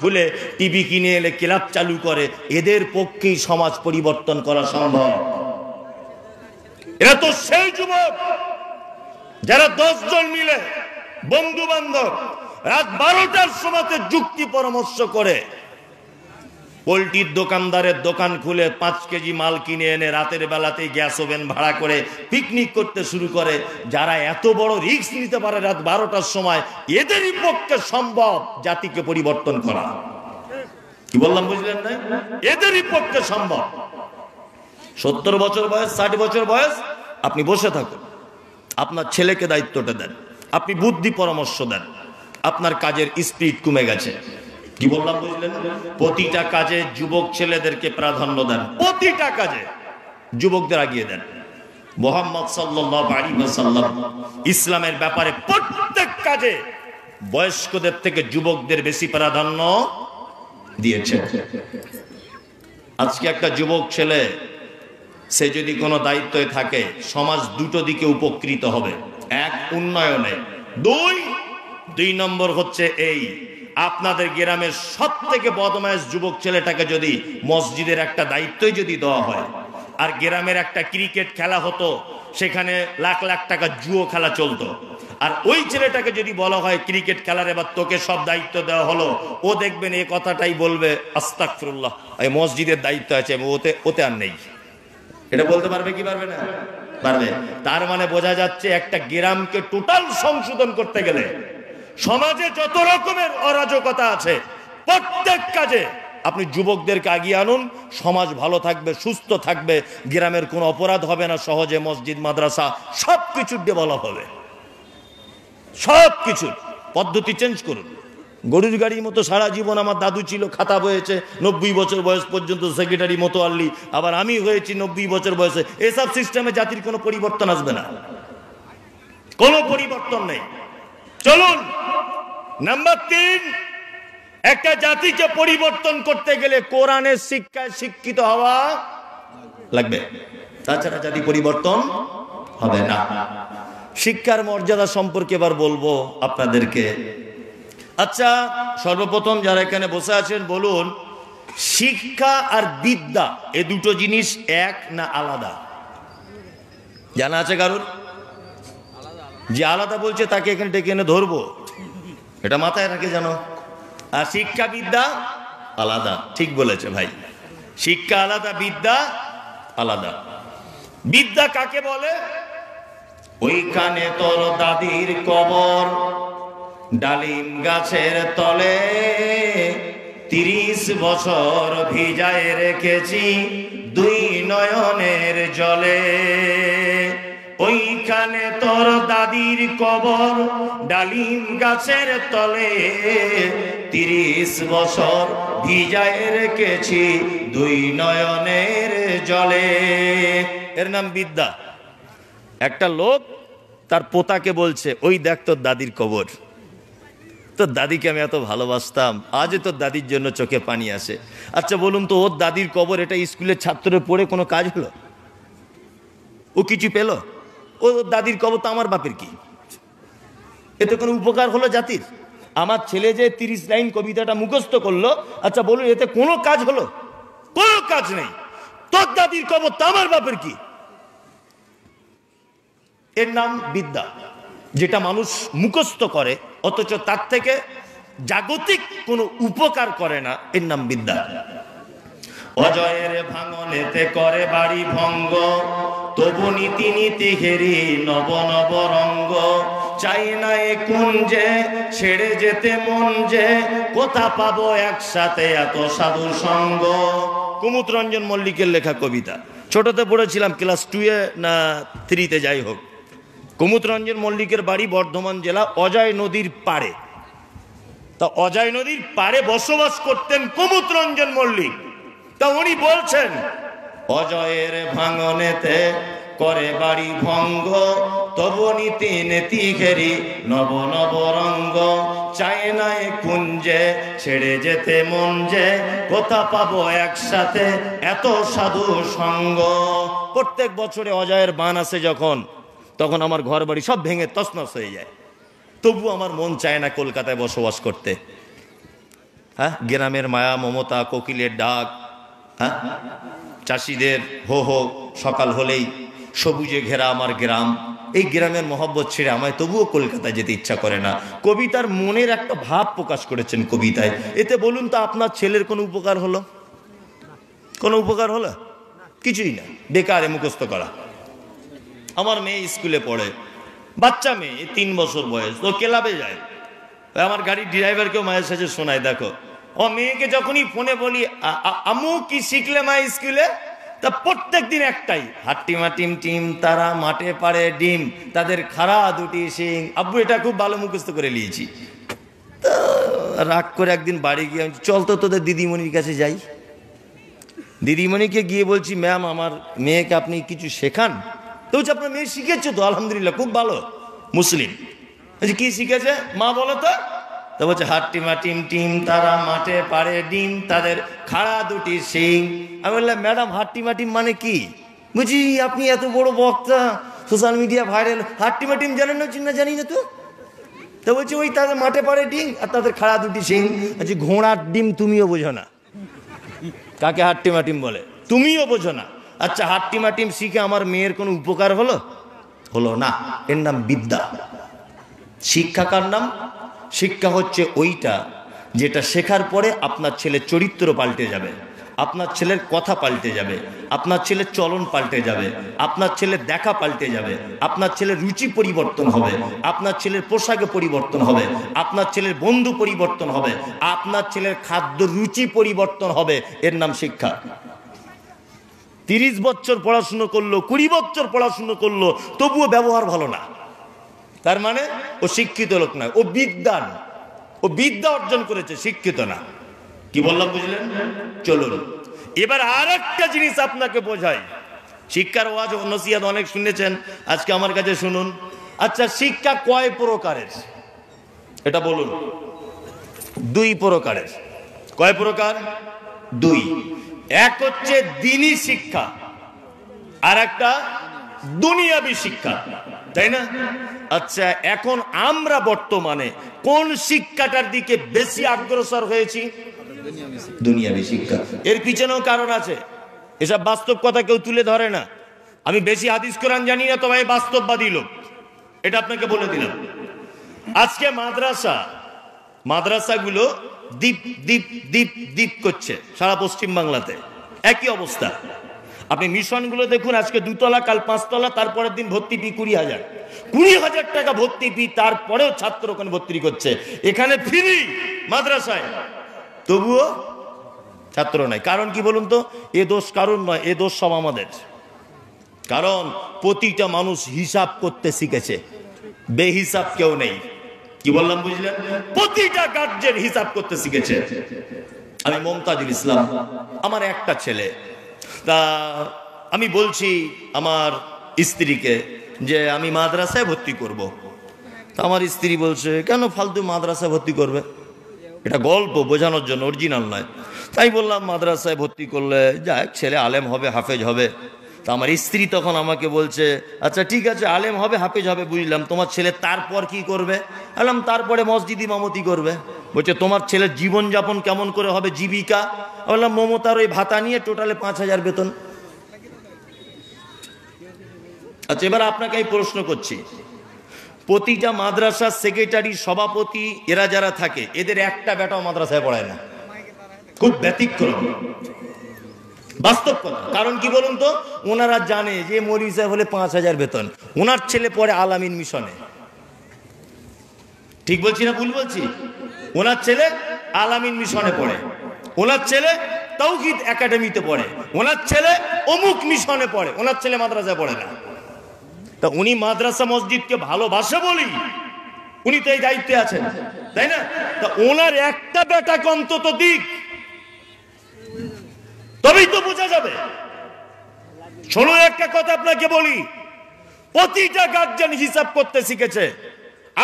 খুলে টিভি কিনে এলে ক্লাব চালু করে, এদের পক্ষেই সমাজ পরিবর্তন করা সম্ভব। এরা তো সেই যুবক যারা 10 জন মিলে বন্ধু বান্ধব রাত 12টার সময় যুক্তি পরামর্শ করে পোল্ট্রির দোকানদারের দোকান খুলে 5 কেজি মাল কিনে এনে রাতের বেলাতেই গ্যাস ওভেন ভাড়া করে পিকনিক করতে শুরু করে। যারা এত বড় রিস্ক নিতে পারে রাত 12টার সময়, এদেরই পক্ষে সম্ভব জাতিকে পরিবর্তন করা। কি বললাম বুঝলেন না? এদেরই পক্ষে সম্ভব। 70 বছর বয়স, 60 বছর বয়স, আপনি বসে থাকুন, আপনার ছেলেকে দায়িত্বটা দেন, আপনি বুদ্ধি পরামর্শ দেন। আপনার কাজের স্পিড কমে গেছে। কি বললাম বুঝলেন? প্রতিটা কাজে যুবক ছেলেদেরকে প্রাধান্য দেন, প্রতিটা কাজে যুবকদের আগিয়ে দেন। মুহাম্মদ সাল্লাল্লাহু আলাইহি ওয়াসাল্লাম ইসলামের ব্যাপারে প্রত্যেক কাজে বয়স্কদের থেকে যুবকদের বেশি প্রাধান্য দিয়েছে। আজকে একটা যুবক ছেলে সে যদি কোনো দায়িত্বে থাকে, সমাজ দুটো দিকে উপকৃত হবে। এক, উন্নয়নে। দুই নম্বর হচ্ছে এই, আপনাদের গ্রামের সব থেকে বদমাইশ যুবক ছেলেটাকে যদি মসজিদের একটা দায়িত্বই যদি দেওয়া হয়, আর গ্রামের একটা ক্রিকেট খেলা হতো, সেখানে লাখ লাখ টাকা জুয়ো খেলা চলতো, আর ওই ছেলেটাকে যদি বলা হয় ক্রিকেট খেলার এবার তোকে সব দায়িত্ব দেওয়া হলো, ও দেখবেন এই কথাটাই বলবে, আস্তাগফিরুল্লাহ, এই মসজিদের দায়িত্ব আছে, ওতে আর নেই। এটা বলতে পারবে কি পারবে না? পারবে। তার মানে বোঝা যাচ্ছে একটা গ্রামকে টোটাল সংশোধন করতে গেলে সমাজে যত রকমের অরাজকতা আছে প্রত্যেক কাজে আপনি যুবকদেরকে আগিয়ে আনুন, সমাজ ভালো থাকবে, সুস্থ থাকবে, গ্রামের কোনো অপরাধ হবে না, সহজে মসজিদ মাদ্রাসা সবকিছু ডেভেলপ হবে। সবকিছু পদ্ধতি চেঞ্জ করুন। গরুর গাড়ির মতো সারা জীবন আমার দাদু ছিল, খাতা বয়েছে, 90 বছর বয়স পর্যন্ত সেক্রেটারি মোতোয়াল্লি, আবার আমি হয়েছি 90 বছর বয়সে। এসব সিস্টেমে জাতির কোনো পরিবর্তন আসবে না, কোনো পরিবর্তন নেই। চলুন, নাম্বার 3, একটা জাতিকে পরিবর্তন করতে গেলে কোরআনের শিক্ষায় শিক্ষিত হওয়া লাগবে, তাছাড়া জাতি পরিবর্তন হবে না। শিক্ষার মর্যাদা সম্পর্কে এবার বলবো আপনাদেরকে। আচ্ছা, সর্বপ্রথম যারা এখানে বসে আছেন বলুন, শিক্ষা আর বিদ্যা এ দুটো জিনিস এক না আলাদা? জানা আছে কারোর? যে আলাদা বলছে তাকে এখানে ডেকে এনে ধরবো, এটা মাথায় রাখে জানো। আর শিক্ষা বিদ্যা আলাদা। ঠিক বলেছে ভাই, শিক্ষা আলাদা, বিদ্যা আলাদা। বিদ্যা কাকে বলে? ওইখানে তোর দাদির কবর, ডালিম গাছের তলে 30 বছর ভিজায় রেখেছি 2 নয়নের জলে। ওইখানে তোর দাদির কবর, ডালিম গাছের তলে 30 বছর ভিজায় রেখেছি 2 নয়নের জলে। এর নাম বিদ্যা। একটা লোক তার পোতাকে বলছে, ওই দেখ তোর দাদির কবর, তোর দাদিকে আমি এত ভালোবাসতাম, আজও তোর দাদির জন্য চোখে পানি আসে। আচ্ছা বলুন তো, ওর দাদির কবর এটা স্কুলের ছাত্রের পড়ে কোনো কাজ হলো? ও কিছু পেল? ও দাদির কবর তো আমার বাপের কি, এতে কোনো উপকার হলো জাতির? আমার ছেলে যে 30 লাইন কবিতাটা মুখস্থ করলো, আচ্ছা বলুন এতে কোনো কাজ হলো? কোনো কাজ নেই। তোর দাদির কবর তো আমার বাপের কি। এর নাম বিদ্যা, যেটা মানুষ মুখস্থ করে অথচ তার থেকে জাগতিক কোনো উপকার করে না, এর নাম বিদ্যা। অজয়ের ভাঙনেতে করে বাড়ি ভঙ্গ, তবু নীতি নীতি হেরি নব নব রঙ্গ। চাই না এ কুঞ্জে ছেড়ে যেতে মন যে, কোথা পাবো একসাথে এত সাধু সঙ্গ। কুমুদ রঞ্জন মল্লিকের লেখা কবিতা, ছোটতে পড়েছিলাম ক্লাস 2-এ না 3-তে, যাই হোক। কুমুদ রঞ্জন মল্লিকের বাড়ি বর্ধমান জেলা অজয় নদীর পাড়ে। তা অজয় নদীর পাড়ে বসবাস করতেন কুমুদ রঞ্জন মল্লিক। তা উনি বলছেন, অজয়ের ভাঙনেতে করে বাড়ি ভঙ্গ, তবু নীতি নীতি ঘেরি নব নব রঙ্গ। চায় না এ কুঞ্জে ছেড়ে যেতে মন যে, কোথা পাবো একসাথে এত সাধু সঙ্গ। প্রত্যেক বছরে অজয়ের বান আসে যখন, তখন আমার ঘর বাড়ি সব ভেঙে তছনছ হয়ে যায়, তবু আমার মন চায় না কলকাতায় বসবাস করতে। হ্যাঁ, গ্রামের মায়া মমতা, কোকিলের ডাক, হ্যাঁ, চাষিদের হো হো সকাল হলেই, সবুজে ঘেরা আমার গ্রাম, এই গ্রামের মহব্বত ছেড়ে আমায় তবুও কলকাতায় যেতে ইচ্ছা করে না। কবিতার মনের একটা ভাব প্রকাশ করেছেন কবিতায়। এতে বলুন তো আপনার ছেলের কোনো উপকার হলো? কোনো উপকার হলো? কিছুই না, বেকারে মুখস্থ করা। আমার মেয়ে স্কুলে পড়ে, বাচ্চা মেয়ে, 3 বছর বয়স, তো ক্লাবে যায়। আমার গাড়ির ড্রাইভারকেও মায়ের সাথে শোনায়, দেখো ও মেয়েকে যখনই ফোনে বলি আম্মু কি শিখলে মা স্কুলে, তা প্রত্যেক দিন একটাই, হাট্টিমা টিম টিম তারা মাঠে পাড়ে ডিম, তাদের খাড়া দুটি শিং। আব্বু এটা খুব ভালো মুখস্থ করে নিয়েছি। তো রাগ করে একদিন বাড়ি গিয়ে চল তো তোদের দিদিমণির কাছে যাই। দিদিমণিকে গিয়ে বলছি, ম্যাম আমার মেয়েকে আপনি কিছু শেখান। তো বলছে আপনার মেয়ে শিখেছে তো, আলহামদুলিল্লাহ খুব ভালো, মুসলিম। কি শিখেছে মা বলো তো? তো বলছে হাট্টিমা টিম টিম তারা মাঠে পাড়ে ডিম, তাদের খাড়া দুটি শিং। আমি বললাম ম্যাডাম হাট্টিমা টিম মানে কি? বুঝি আপনি এত বড় বক্তা, সোশ্যাল মিডিয়া ভাইরাল, হাট্টিমা টিম জানেন না? চিন্তা জানি না তো। তো বলছি ওই তাদের মাঠে পাড়ে ডিম আর তাদের খাড়া দুটি শিং। আচ্ছা ঘোড়ার ডিম তুমিও বোঝো না, কাকে হাট্টিমা টিম বলে তুমিও বোঝো না। আচ্ছা হাট্টিমা টিম শিখে আমার মেয়ের কোনো উপকার হলো? হলো না। এর নাম বিদ্যা। শিক্ষা কার নাম? শিক্ষা হচ্ছে ওইটা যেটা শেখার পরে আপনার ছেলের চরিত্র পাল্টে যাবে, আপনার ছেলের কথা পাল্টে যাবে, আপনার ছেলের চলন পাল্টে যাবে, আপনার ছেলের দেখা পাল্টে যাবে, আপনার ছেলের রুচি পরিবর্তন হবে, আপনার ছেলের পোশাকে পরিবর্তন হবে, আপনার ছেলের বন্ধু পরিবর্তন হবে, আপনার ছেলের খাদ্য রুচি পরিবর্তন হবে। এর নাম শিক্ষা। 30 বছর পড়াশুনো করলো, 20 বছর পড়াশুনো করলো, তবুও ব্যবহার ভালো না, তার মানে ও শিক্ষিত লোক নয়, ও বিদ্বান, ও বিদ্যা অর্জন করেছে, শিক্ষিত না। কি বললাম বুঝলেন? চলুন এবার আর একটা জিনিস আপনাকে বোঝাই। শিক্ষার ওয়াজ ও নসিহত অনেক শুনেছেন, আজকে আমার কাছে শুনুন। আচ্ছা শিক্ষা কয় প্রকারের এটা বলুন? 2 প্রকারের। কয় প্রকার? 2। এক হচ্ছে দ্বীনি শিক্ষা, আর একটা দুনিয়াবি শিক্ষা, তাই না? আচ্ছা এখন আমরা বর্তমানে কোন শিক্ষাটার দিকে বেশি অগ্রসর হয়েছি? দুনিয়াবি শিক্ষা। এর পিছনেও কারণ আছে, এসব বাস্তব কথা কেউ তুলে ধরে না। আমি বেশি হাদিস কোরআন জানি না, তবে বাস্তববাদী লোক, এটা আপনাকে বলে দিলাম। আজকে মাদ্রাসাগুলো দ্বীপ দ্বীপ দ্বীপ দ্বীপ করছে সারা পশ্চিম বাংলাতে, একই অবস্থা। আপনি মিশনগুলো দেখুন, আজকে 2 তলা, কাল 5 তলা, তারপরের দিন ভর্তি ফি 20,000 টাকা ভর্তি ফি, তারপরেও ছাত্র ওখানে ভর্তি করছে। এখানে ফ্রি মাদ্রাসায়, তবুও ছাত্র নাই। কারণ কি বলুন তো? এ দোষ কারণ নয়, এ দোষ সব আমাদের। কারণ প্রতিটা মানুষ হিসাব করতে শিখেছে, বেহিসাব কেউ নেই। কি বললাম বুঝলেন? প্রতিটা গার্জেন হিসাব করতে শিখেছে। আমি মমতাজুল ইসলাম, আমার একটা ছেলে, তা আমি বলছি আমার স্ত্রীকে যে আমি মাদ্রাসায় ভর্তি করব। তা আমার স্ত্রী বলছে কেন ফালতু মাদ্রাসায় ভর্তি করবে? এটা গল্প বোঝানোর জন্য, অরিজিনাল নয়। তাই বললাম মাদ্রাসায় ভর্তি করলে যাক ছেলে আলেম হবে, হাফেজ হবে। তা আমার স্ত্রী তখন আমাকে বলছে আচ্ছা ঠিক আছে আলেম হবে, হাফেজ হবে, বুঝলাম, তোমার ছেলে তারপর কি করবে? বললাম তারপরে মসজিদ ইমামতি করবে। বলছে তোমার ছেলের জীবনযাপন কেমন করে হবে, জীবিকা? বললাম মমতার ওই ভাতা নিয়ে টোটালে 5,000 বেতন। আচ্ছা এবার আপনাকে এই প্রশ্ন করছি, প্রতিটা মাদ্রাসার সেক্রেটারি, সভাপতি, এরা যারা থাকে, এদের একটা বেটাও মাদ্রাসায় পড়ায় না। খুব ব্যতিক্রম, বাস্তব কথা। কারণ কি বলুন তো? ওনারা জানে যে মৌলভী সাহেব হলে 5,000 বেতন, ওনার ছেলে পড়ে আলামিন মিশনে। ঠিক বলছি না ভুল বলছি? ওনার ছেলে আলামিন মিশনে পড়ে, ওনার ছেলে তাওহীদ একাডেমিতে পড়ে, ওনার ছেলে অমুক মিশনে পড়ে, ওনার ছেলে মাদ্রাসায় পড়ে না। তা উনি মাদ্রাসা মসজিদকে ভালোবাসে বলি উনি তো এই দায়িত্বে আছেন, তাই না? তা ওনার একটা বেটাকে অন্তত দিক, তবেই তো বোঝা যাবে। শুনুন একটা কথা আপনাকে বলি, প্রতিটা গার্জিয়ান হিসাব করতে শিখেছে।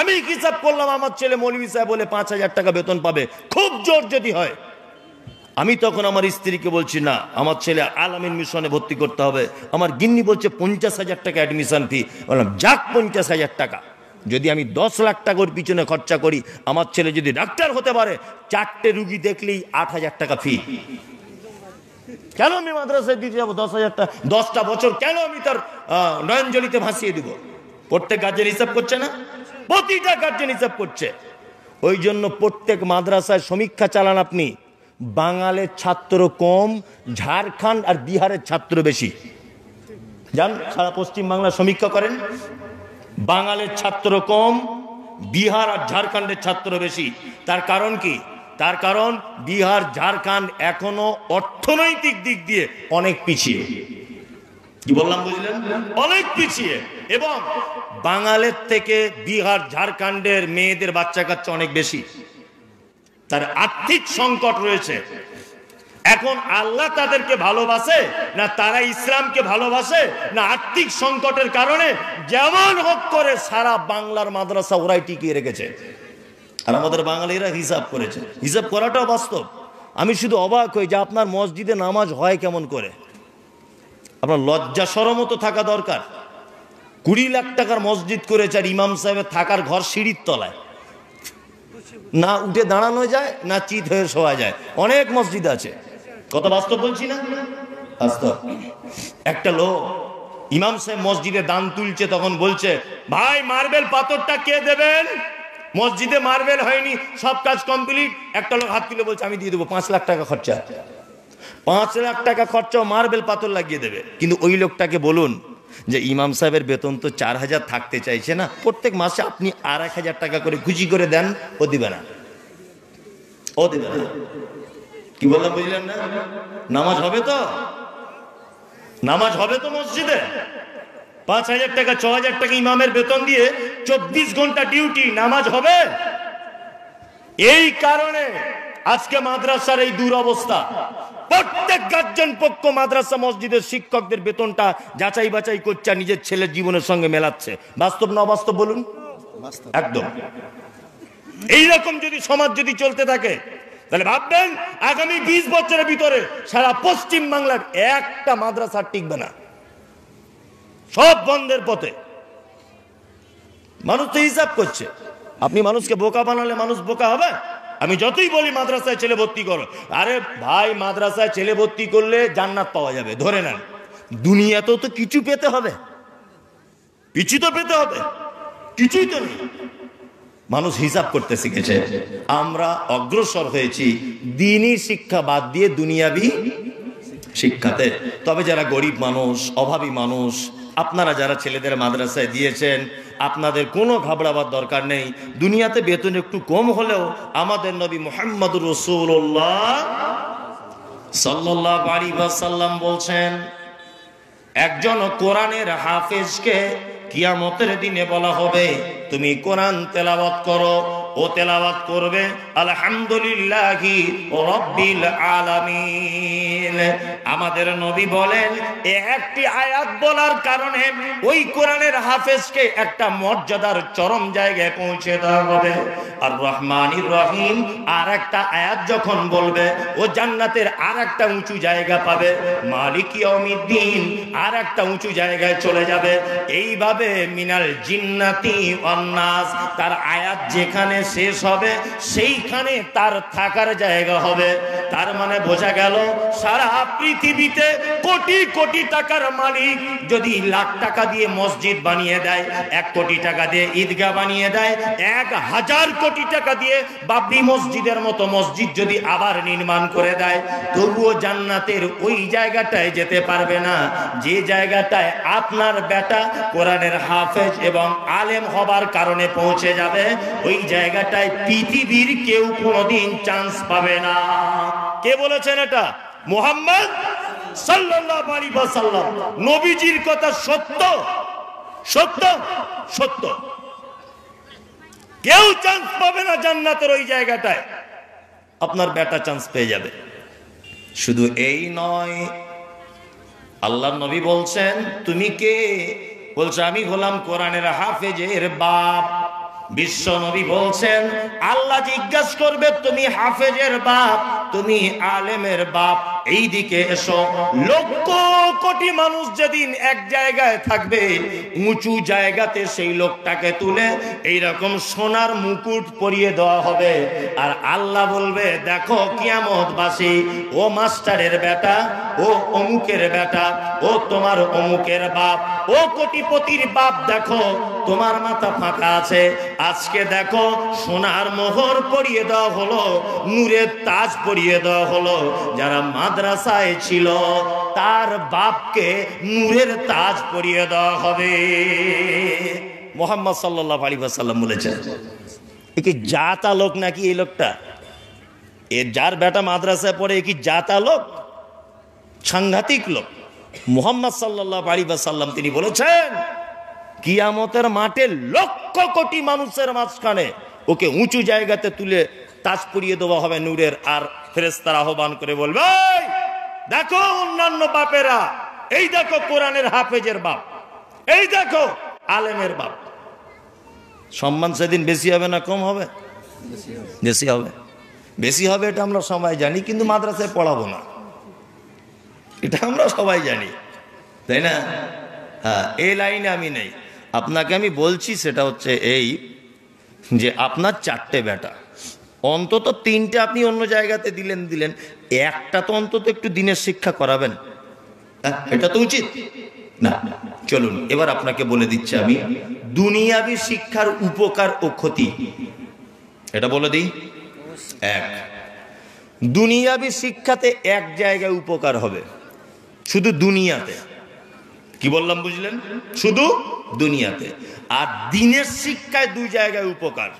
আমি হিসাব করলাম আমার ছেলে মৌলভী সাহেব বলে 5,000 টাকা বেতন পাবে, খুব জোর যদি হয়। আমি তখন আমার স্ত্রীকে বলছি না আমার ছেলে আলামিন মিশনে ভর্তি করতে হবে। আমার গিন্নি বলছে 50,000 টাকা অ্যাডমিশন ফি। বললাম যাক 50,000 টাকা, যদি আমি 10 লাখ টাকার পিছনে খরচা করি, আমার ছেলে যদি ডাক্তার হতে পারে, 4টে রুগী দেখলেই 8,000 টাকা ফি। কেন আমি মাদ্রাসায় দিতে যাবো 10,000 টাকা? 10টা বছর কেন আমি তার নয়নজলিতে ভাসিয়ে দিব? প্রত্যেক গার্জেন হিসাব করছে না? প্রতিটা গার্জেন হিসাব করছে। ওই জন্য প্রত্যেক মাদ্রাসায় সমীক্ষা চালান আপনি। বাঙালের ছাত্র কম, ঝাড়খণ্ড আর বিহারের ছাত্র বেশি। যান সারা পশ্চিম বাংলা সমীক্ষা করেন, বাঙালের ছাত্র কম, বিহার আর ঝাড়খণ্ডের ছাত্র বেশি। তার কারণ কি? তার কারণ বিহার ঝাড়খণ্ড এখনো অর্থনৈতিক দিক দিয়ে অনেক পিছিয়ে। কি বললাম বুঝলেন? অনেক পিছিয়ে। এবং বাঙালের থেকে বিহার ঝাড়খণ্ডের মেয়েদের বাচ্চা কাচ্চা অনেক বেশি। তার আর্থিক সংকট রয়েছে। এখন আল্লাহ তাদেরকে ভালোবাসে না তারা ইসলামকে ভালোবাসে, না আর্থিক সংকটের কারণে যেমন হোক করে সারা বাংলার মাদ্রাসা ওরাই টিকিয়ে রেখেছে। আর আমাদের বাঙালিরা হিসাব করেছে। হিসাব করাটাও বাস্তব। আমি শুধু অবাক হই যে আপনার মসজিদে নামাজ হয় কেমন করে। আপনার লজ্জা শরমও তো থাকা দরকার। 20 লাখ টাকার মসজিদ করেছে আর ইমাম সাহেবের থাকার ঘর সিঁড়ির তলায়, না উঠে দাঁড়ানো যায় না চিত হয়ে শোয়া যায়। অনেক মসজিদ আছে। কত বাস্তব বলছি না? বাস্তব। একটা লোক ইমাম সাহেব মসজিদে দান তুলছে, তখন বলছে, ভাই মার্বেল পাথরটা কে দেবেন? মসজিদে মার্বেল হয়নি, সব কাজ কমপ্লিট। একটা লোক হাত তুলে বলছে, আমি দিয়ে দেবো 5 লাখ টাকা খরচা। 5 লাখ টাকা খরচা, মার্বেল পাথর লাগিয়ে দেবে। কিন্তু ওই লোকটাকে বলুন যে ইমাম সাহেবের বেতন তো 4,000 থাকতে চাইছে না, প্রত্যেক মাসে আপনি 1,000 টাকা করে খুশি করে দেন, ও দিবে না। ও দিবে না। কি বললাম বুঝলেন না? নামাজ হবে তো? নামাজ হবে তো মসজিদে? 5,000 টাকা 6,000 টাকা ইমামের বেতন দিয়ে 24 ঘন্টা ডিউটি, নামাজ হবে? এই কারণে আজকে মাদ্রাসার এই দুরবস্থা। প্রত্যেক গার্জেন পক্ষ মাদ্রাসা মসজিদের শিক্ষকদের বেতনটা যাচাই বাছাই করছে, নিজের ছেলের জীবনের সঙ্গে মেলাচ্ছে। বাস্তব না অবাস্তব বলুন? একদম। এইরকম যদি সমাজ যদি চলতে থাকে, তাহলে ভাববেন আগামী 20 বছরের ভিতরে সারা পশ্চিম বাংলার একটা মাদ্রাসা টিকবে না, সব বন্ধের পথে। মানুষ তো হিসাব করছে। আপনি মানুষকে বোকা বানালে মানুষ বোকা হবে? আমি যতই বলি মাদ্রাসায় ছেলে ভর্তি করো, আরে ভাই মাদ্রাসায় ছেলে ভর্তি করলে জান্নাত পাওয়া যাবে ধরে নেন। দুনিয়াতেও তো কিছু পেতে হবে, কিছু তো পেতে হবে, কিছুই তো নেই। মানুষ হিসাব করতে শিখেছে। আমরা অগ্রসর হয়েছি দ্বীনি শিক্ষা বাদ দিয়ে দুনিয়াবি শিক্ষাতে। তবে যারা গরিব মানুষ, অভাবী মানুষ, আপনারা যারা ছেলেদের মাদ্রাসায় দিয়েছেন, আপনাদের কোনো ঘাবড়াবার দরকার নেই। দুনিয়াতে বেতন একটু কম হলেও আমাদের নবী মুহাম্মদুর রাসূলুল্লাহ সাল্লাল্লাহু আলাইহি ওয়াসাল্লাম বলছেন, একজন কোরআনের হাফেজকে কিয়ামতের দিনে বলা হবে, তুমি কোরআন তেলাওয়াত করো। ও তেলাওয়াত করবে আলহামদুলিল্লাহি রাব্বিল আলামিন। আমাদের নবী বলেন, একটি আয়াত বলার কারণে ওই কোরআনের হাফেজকে একটা মর্যাদার চরম জায়গায় পৌঁছে দেওয়া হবে। আর রহমানির রহিম আর একটা আয়াত যখন বলবে, ও জান্নাতের আর একটা উঁচু জায়গা পাবে। মালিক ইয়াউমিদ্দিন আর একটা উঁচু জায়গায় চলে যাবে। এইভাবে মিনাল জিন্নাতি ওয়ান নাস, তার আয়াত যেখানে শেষ হবে সেইখানে তার থাকার জায়গা হবে। তার মানে বোঝা গেল সারা পৃথিবীতে কোটি কোটি টাকার মালিক যদি লাখ টাকা দিয়ে মসজিদ বানিয়ে দেয়, 1 কোটি টাকা দিয়ে ঈদগাহ বানিয়ে দেয়, 1000 কোটি টাকা দিয়ে বাবরি মসজিদের মতো মসজিদ যদি আবার নির্মাণ করে দেয়, তবুও জান্নাতের ওই জায়গাটায় যেতে পারবে না যে জায়গাটায় আপনার বেটা কোরআনের হাফেজ এবং আলেম হবার কারণে পৌঁছে যাবে। ওই জায়গাটায় পৃথিবীর কেউ কোনোদিন চান্স পাবে না। কে বলেছেন এটা? মুহাম্মদ সাল্লাল্লাহু আলাইহি ওয়াসাল্লাম। নবীজির কথা সত্য, সত্য, সত্য। কেউ চান্স পাবে না জান্নাতের ওই জায়গাটায়, আপনার বেটা চান্স পেয়ে যাবে। শুধু এই নয়, আল্লাহর নবী বলছেন, তুমি কে? বলছে, আমি হলাম কোরআনের হাফেজের বাপ। বিশ্ব নবী বলছেন, আল্লাহ জিজ্ঞাসা করবে, তুমি হাফেজের বাপ, তুমি আলেমের বাপ, এই দিকে এসো। লক্ষ কোটি মানুষ যেদিন এক জায়গায় থাকবে, উঁচু জায়গাতে সেই লোকটাকে তুলে এইরকম সোনার মুকুট পরিয়ে দেওয়া হবে। আর আল্লাহ বলবে, দেখো কিয়ামতবাসী, ও মাস্টারের বেটা, ও অমুকের বেটা, ও তোমার অমুকের বাপ, ও কোটিপতির বাপ, দেখো তোমার মাথা ফাঁকা আছে। আজকে দেখো সোনার মোহর পরিয়ে দেওয়া হলো, নূরের তাজ পরিয়ে দেওয়া হলো। যারা মাদ্রাসায় ছিল তার বাপকে নূরের তাজ পরিয়ে দেওয়া হবে। মুহাম্মদ সাল্লাল্লাহু আলাইহি ওয়াসাল্লাম বলেছেন। এ কি জাতা লোক নাকি এই লোকটা? এর যার বেটা মাদ্রাসায় পড়ে, এ কি জাতা লোক? সাংঘাতিক লোক। মুহাম্মদ সাল্লাল্লাহু আলাইহি ওয়াসাল্লাম তিনি বলেছেন, কিয়ামতের মাঠে লক্ষ কোটি মানুষের মাঝখানে ওকে উঁচু জায়গাতে তুলে তাজ পরিয়ে দেওয়া হবে নূরের। আর ফেরেশতারা আহ্বান করে বলবে, দেখো অন্যান্য বাপেরা, এই দেখো কোরআনের হাফেজের বাপ, এই দেখো আলেমের বাপ। সম্মান সেদিন বেশি হবে না কম হবে? বেশি হবে। বেশি হবে এটা আমরা সবাই জানি, কিন্তু মাদ্রাসায় পড়াবো না, এটা আমরা সবাই জানি, তাই না? হ্যাঁ, এই লাইনে আমি নেই। আপনাকে আমি বলছি সেটা হচ্ছে এই যে আপনার 4টে বেটা, অন্তত 3টে আপনি অন্য জায়গাতে দিলেন, একটা তো অন্তত একটু দিনের শিক্ষা করাবেন। এটা তো উচিত না? চলুন এবার আপনাকে বলে দিচ্ছি আমি দুনিয়াবি শিক্ষার উপকার ও ক্ষতি। এটা বলে দিই। এক, দুনিয়াবি শিক্ষাতে এক জায়গায় উপকার হবে, শুধু দুনিয়াতে। কি বললাম বুঝলেন? শুধু দুনিয়াতে। আর দিনের শিক্ষায় 2 জায়গায় উপকার।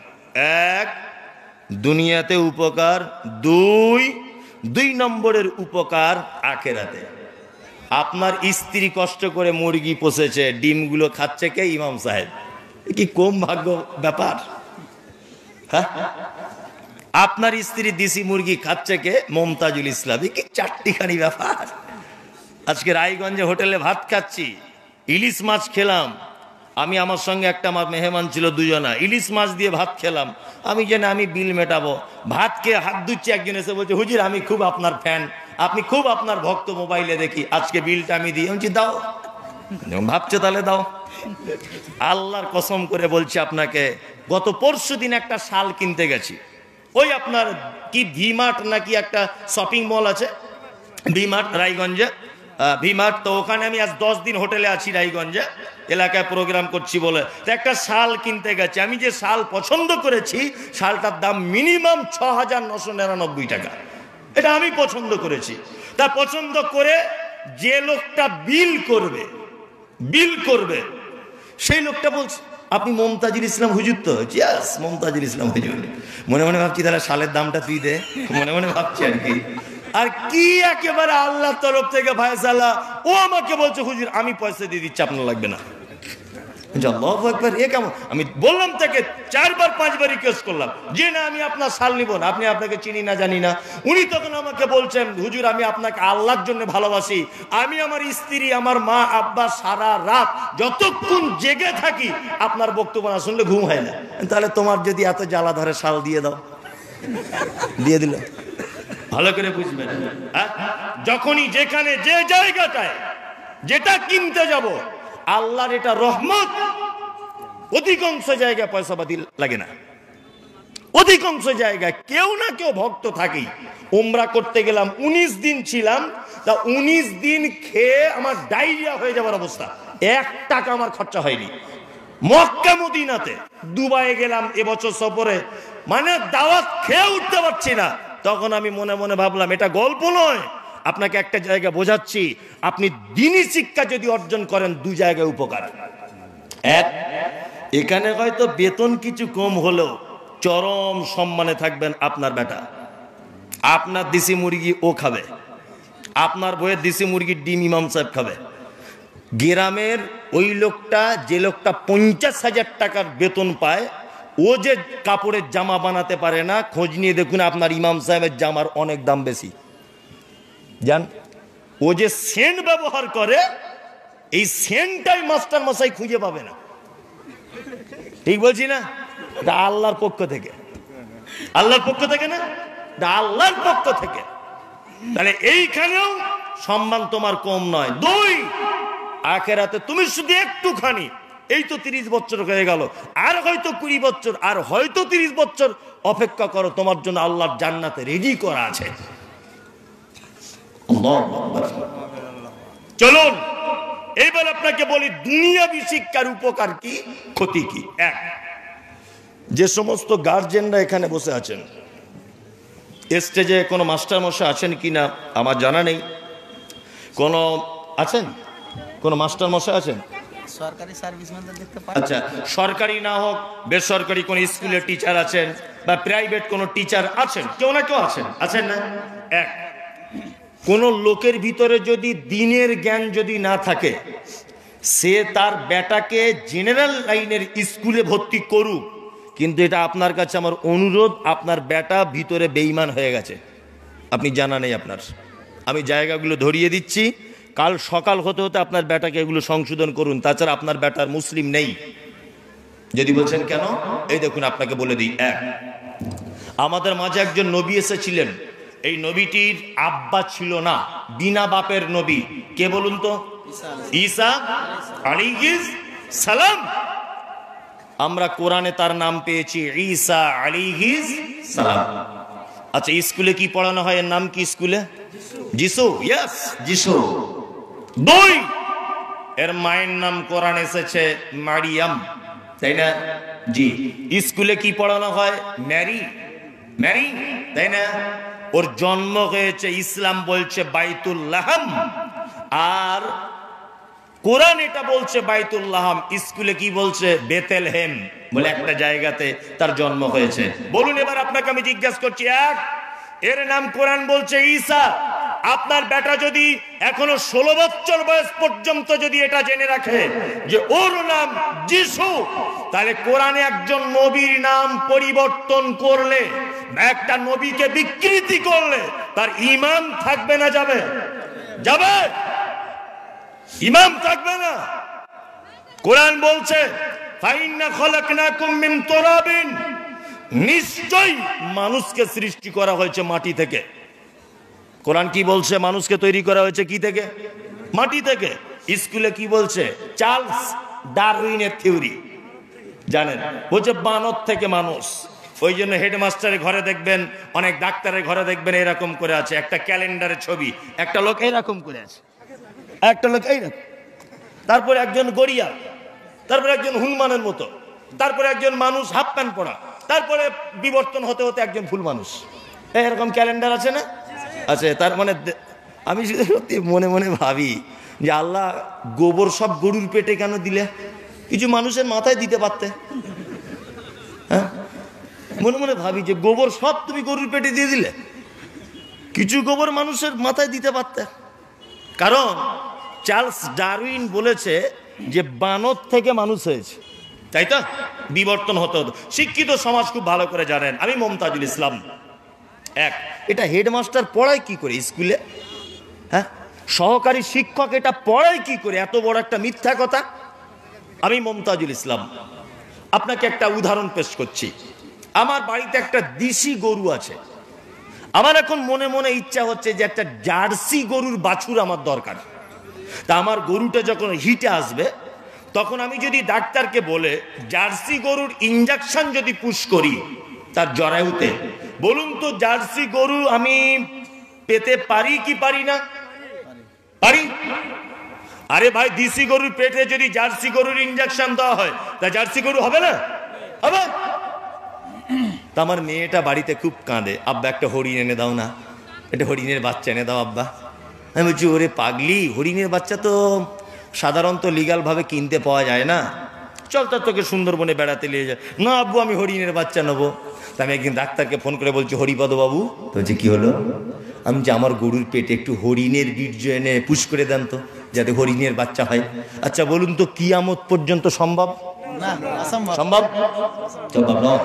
এক, দুনিয়াতে উপকার। 2 নম্বরের উপকার আখেরাতে। আপনার স্ত্রী কষ্ট করে মুরগি পোষেছে, ডিমগুলো খাচ্ছে কে? ইমাম সাহেব। কি কম ভাগ্য ব্যাপার? হ্যাঁ, আপনার স্ত্রী দেশি মুরগি খাচ্ছে কে? মমতাজুল ইসলাম। কি 4টিখানি ব্যাপার। আজকে রায়গঞ্জে হোটেলে ভাত খাচ্ছি, ইলিশ মাছ খেলাম। আমি, আমার সঙ্গে একটা আমার মেহমান ছিল, 2 জনা, ইলিশ মাছ দিয়ে ভাত খেলাম। আমি জানি আমি বিল মেটাবো, ভাত খেয়ে হাত ধুচ্ছি, একজন এসে বলছে, হুজুর আমি খুব আপনার ফ্যান, আপনি খুব আপনার ভক্ত, মোবাইলে দেখি, আজকে বিলটা আমি দিই। আমি বলছি দাও। ভাবছে তাহলে দাও। আল্লাহর কসম করে বলছি আপনাকে, গত পরশু দিন একটা শাল কিনতে গেছি। ওই আপনার কি ভিমার্ট নাকি একটা শপিং মল আছে, ভিমার্ট রায়গঞ্জে, ভিমার্ট। তো ওখানে আমি আজ 10 দিন হোটেলে আছি রায়গঞ্জে, এলাকায় প্রোগ্রাম করছি বলে। তো একটা শাল কিনতে গেছি। আমি যে শাল পছন্দ করেছি, শালটার দাম মিনিমাম 6,999 টাকা। এটা আমি পছন্দ করেছি। তা পছন্দ করে যে লোকটা বিল করবে সেই লোকটা বলছে, আপনি মমতাজুল ইসলাম হুজুর তো? ইয়েস, মমতাজুল ইসলাম হুজুর। মনে মনে ভাবছি তাহলে শালের দামটা তুই দে, মনে মনে ভাবছি আর কি। আর কি একেবারে আল্লাহর তরফ থেকে ফায়সালা। ও আমাকে বলছে, হুজুর আমি পয়সা দিয়ে দিচ্ছি, আপনার লাগবে না। আল্লাহু আকবার, এ কেমন? আমি বললাম তাকে 4বার 5বার রিকোয়েস্ট করলাম যে না, আমি আপনার শাল নিব না, আপনি, আপনাকে চিনি না জানি না। উনি তখন আমাকে বলছেন, হুজুর আমি আপনাকে আল্লাহর জন্য ভালোবাসি, আমি আমার স্ত্রী, আমার মা আব্বা সারা রাত যতক্ষণ জেগে থাকি আপনার বক্তব্য না শুনলে ঘুম হয় না। তাহলে তোমার যদি এত জ্বালা ধরে, শাল দিয়ে দাও। দিয়ে দিল। ভালো করে বুঝবেন, যখনই যেখানে যে জায়গাটায় যেটা কিনতে যাব, আল্লাহর এটা রহমত। অধিকাংশ জায়গায় পয়সা পাতি লাগে না, অধিকাংশ জায়গায় কেউ না কেউ ভক্ত থাকেই। উমরা করতে গেলাম, 19 দিন ছিলাম, তা 19 দিন খেয়ে আমার ডায়রিয়া হয়ে যাবার অবস্থা। 1 টাকা আমার খরচা হয়নি। মক্কা মদিনাতে, দুবাইয়ে গেলাম এবছর সফরে, মানে দাওয়াত খেয়ে উঠতে পারছি না। তখন আমি মনে মনে ভাবলাম, এটা গল্প নয়, আপনাকে একটা জায়গা বোঝাচ্ছি। আপনি দ্বীনি শিক্ষা যদি অর্জন করেন, 2 জায়গায় উপকার। এক, এখানে হয়তো বেতন কিছু কম হলেও চরম সম্মানে থাকবেন আপনার বেটা। আপনার দেশি মুরগি ও খাবে, আপনার বইয়ের দেশি মুরগির ডিম ইমাম সাহেব খাবে। গ্রামের ওই লোকটা, যে লোকটা 50,000 টাকার বেতন পায়, ও যে কাপড়ের জামা বানাতে পারে না, খোঁজ নিয়ে দেখুন আপনার ইমাম সাহেবের জামার অনেক দাম বেশি। জান, ও যে সেন্ট ব্যবহার করে, এই সেন্টটাই মাস্টার মশাই খুঁজে পাবে না। ঠিক বলছি না? এটা আল্লাহর পক্ষ থেকে, আল্লাহর পক্ষ থেকে না, আল্লাহর পক্ষ থেকে। তাহলে এইখানেও সম্মান তোমার কম নয়। 2, আখেরাতে তুমি শুধু একটুখানি, এই তো 30 বছর হয়ে গেল, আর হয়তো 20 বছর, আর হয়তো 30 বছর অপেক্ষা করো, তোমার জন্য আল্লাহর জান্নাতে রেডি করা আছে। চলুন এইবার আপনাকে বলি দুনিয়াবি শিক্ষার উপকার কি, ক্ষতি কি। এক, যে সমস্ত গার্জেনরা এখানে বসে আছেন, স্টেজে কোনো মাস্টার মশাই আছেন কিনা আমার জানা নেই। কোনো আছেন? কোনো মাস্টার মশাই আছেন? সরকারি সার্ভিসম্যানদের দেখতে পাই। আচ্ছা, সরকারি না হোক বেসরকারি কোন স্কুলের টিচার আছেন বা প্রাইভেট কোন টিচার আছেন, কেউ না কেউ আছেন, আছেন না? এক, কোন লোকের ভিতরে যদি দ্বীনের জ্ঞান যদি না থাকে, সে তার বেটাকে জেনারেল লাইনের স্কুলে ভর্তি করুক, কিন্তু এটা আপনার কাছে আমার অনুরোধ, আপনার বেটা ভিতরে বেঈমান হয়ে গেছে, আপনি জানা নেই আপনার। আমি জায়গাগুলো ধরিয়ে দিচ্ছি, কাল সকাল হতে হতে আপনার বেটাকে এগুলো সংশোধন করুন, তাছাড়া আপনার বেটার মুসলিম নেই। যদি বলছেন কেন, এই দেখুন আপনাকে বলে দিই। এক, আমাদের মাঝে একজন নবী এসেছিলেন, এই নবীটির আব্বা ছিল না, বিনা বাপের নবী। কে বলুন তো? ঈসা আলাইহিস সালাম। আমরা কোরআনে তার নাম পেয়েছি ঈসা আলাইহিস সালাম। আচ্ছা, স্কুলে কি পড়ানো হয়, এর নাম কি স্কুলে? যিশু। ইয়েস, যিশু। 2, এর মায়ের নাম কোরআন এসেছে মারিয়াম, তাই না? জি। স্কুলে কি পড়ানো হয়? ম্যারি, ম্যারি, তাই না? ওর জন্ম হয়েছে, ইসলাম বলছে বাইতুল্লাহম, আর কোরআন এটা বলছে বাইতুল্লাহম। স্কুলে কি বলছে? বেতেলহেম বলে একটা জায়গাতে তার জন্ম হয়েছে। বলুন এবার আপনাকে আমি জিজ্ঞাসা করছি, এক, এর নাম কোরআন বলছে ঈসা, আপনার বেটা যদি এখনো 16 বছর বয়স পর্যন্ত যদি এটা জেনে রাখে যে ওর নাম যিশু, তাহলে কোরআনে একজন নবীর নাম পরিবর্তন করলে, একটা নবীকে বিকৃতি করলে তার ঈমান থাকবে না যাবে? যাবে? ঈমান থাকবে না। কোরআন বলছে ফাইন্না খলাকনাকুম মিন তুরাবিন, নিশ্চয়ই মানুষকে সৃষ্টি করা হয়েছে মাটি থেকে। কোরআন কি বলছে? মানুষকে তৈরি করা হয়েছে কি থেকে? মাটি থেকে। স্কুলে কি বলছে? চার্লস ডারউইনের থিওরি জানেন, বলছে বানর থেকে মানুষ। ওই জন্য হেডমাস্টারের ঘরে দেখবেন, অনেক ডাক্তারের ঘরে দেখবেন এরকম করে আছে, একটা ক্যালেন্ডারের ছবি, একটা লোক এরকম করে আছে, একটা লোক এইরকম, তারপরে একজন গড়িয়া, তারপরে একজন হনুমানের মতো, তারপরে একজন মানুষ হাফ প্যান্ট পরা, তারপরে বিবর্তন হতে হতে একজন ফুল মানুষ। এরকম ক্যালেন্ডার আছে না? আছে। তার মানে আমি সত্যি মনে মনে ভাবি যে আল্লাহ গোবর সব গরুর পেটে কেন দিলে? কিছু মানুষের মাথায় দিতে পারতে। হ্যাঁ, মনে মনে ভাবি যে গোবর সব তুমি গরুর পেটে দিয়ে দিলে, কিছু গোবর মানুষের মাথায় দিতে পারতে। কারণ চার্লস ডারউইন বলেছে যে বানর থেকে মানুষ হয়েছে, তাই তো? বিবর্তন হতে হতো। শিক্ষিত সমাজ খুব ভালো করে জানেন। আমি মমতাজুল ইসলাম। এক, এটা হেডমাস্টার পড়ায় কি করে স্কুলে? হ্যাঁ, সহকারী শিক্ষক এটা পড়ায় কি করে? এত বড় একটা মিথ্যা কথা। আমি মমতাজুল ইসলাম আপনাকে একটা উদাহরণ পেশ করছি। আমার বাড়িতে একটা দেশি গরু আছে, আমার এখন মনে মনে ইচ্ছা হচ্ছে যে একটা জার্সি গরুর বাছুর আমার দরকার। তা আমার গরুটা যখন হিটে আসবে, তখন আমি যদি ডাক্তারকে বলে জার্সি গরুর ইনজেকশন যদি পুশ করি তার জরায়ুতে, বলুন তো জার্সি গরু আমি পেতে পারি কি পারি না? পারি। আরে ভাই, দেশি গরুর পেটে যদি জার্সি গরুর ইনজেকশন দেওয়া হয় তা জার্সি গরু হবে না? হবে। তা আমার মেয়েটা বাড়িতে খুব কাঁদে, আব্বা একটা হরিণ এনে দাও না, একটা হরিণের বাচ্চা এনে দাও আব্বা। আমি বলছি ওরে পাগলি, হরিণের বাচ্চা তো সাধারণত লিগাল ভাবে কিনতে পাওয়া যায় না, চল তার তোকে সুন্দরবনে বেড়াতে নিয়ে যায়। না আব্বু, আমি হরিণের বাচ্চা নেবো। তা আমি একদিন ডাক্তারকে ফোন করে বলছি হরিপদ বাবু, তো বলছে কি হলো? আমি যে আমার গরুর পেটে একটু হরিণের বীর্য এনে পুশ করে দেন তো, যাতে হরিণের বাচ্চা হয়। আচ্ছা বলুন তো কিয়ামত পর্যন্ত সম্ভব? সম্ভব? সম্ভব নয়।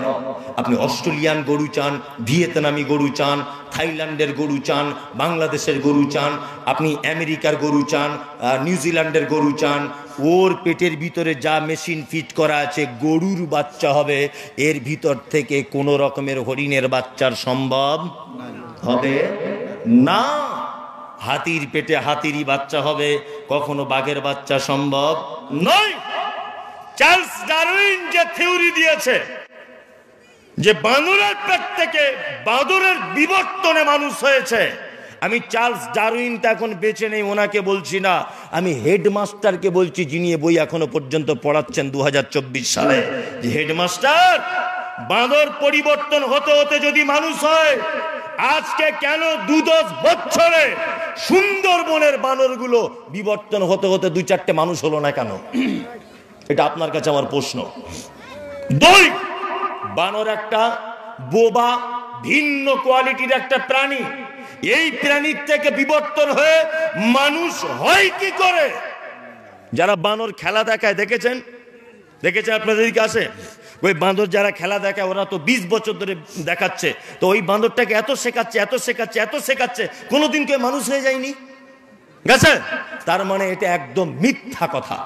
আপনি অস্ট্রেলিয়ান গরু চান, ভিয়েতনামি গরু চান, থাইল্যান্ডের গরু চান, বাংলাদেশের গরু চান, আপনি আমেরিকার গরু চান, নিউজিল্যান্ডের গরু চান, ওর পেটের ভিতরে যা মেশিন ফিট করা আছে গরুর বাচ্চা হবে, এর ভিতর থেকে কোনো রকমের হরিণের বাচ্চার সম্ভব হবে না। হাতির পেটে হাতিরই বাচ্চা হবে, কখনো বাঘের বাচ্চা সম্ভব নয়। চার্লস ডারউইন যে থিওরি দিয়েছে যে বানরের পেট থেকে বাঁদরের বিবর্তনে মানুষ হয়েছে, আমি চার্লস ডারউইনটা এখন বেঁচে নেই, ওনাকে বলছি না, আমি হেডমাস্টারকে বলছি, যিনি বই এখনো পর্যন্ত পড়াচ্ছেন 2024 সালে, যে হেডমাস্টার, বাঁদর পরিবর্তন হতে হতে যদি মানুষ হয়, আজকে কেন 2-10 বছরে সুন্দরবনের বানরগুলো বিবর্তন হতে হতে 2-4টে মানুষ হলো না কেন? এটা আপনার কাছে আমার প্রশ্ন। বানর একটা বোবা ভিন্ন কোয়ালিটির একটা প্রাণী, এই প্রাণীর থেকে বিবর্তন হয়ে মানুষ হয় কি করে? যারা বানর খেলা দেখায় দেখেছেন আপনাদের কাছে? ওই বাঁদর যারা খেলা দেখায় ওরা তো 20 বছর ধরে দেখাচ্ছে, তো ওই বাঁদরটাকে এত শেখাচ্ছে কোনোদিন কেউ মানুষ হয়ে যায়নি, গেছে? তার মানে এটা একদম মিথ্যা কথা,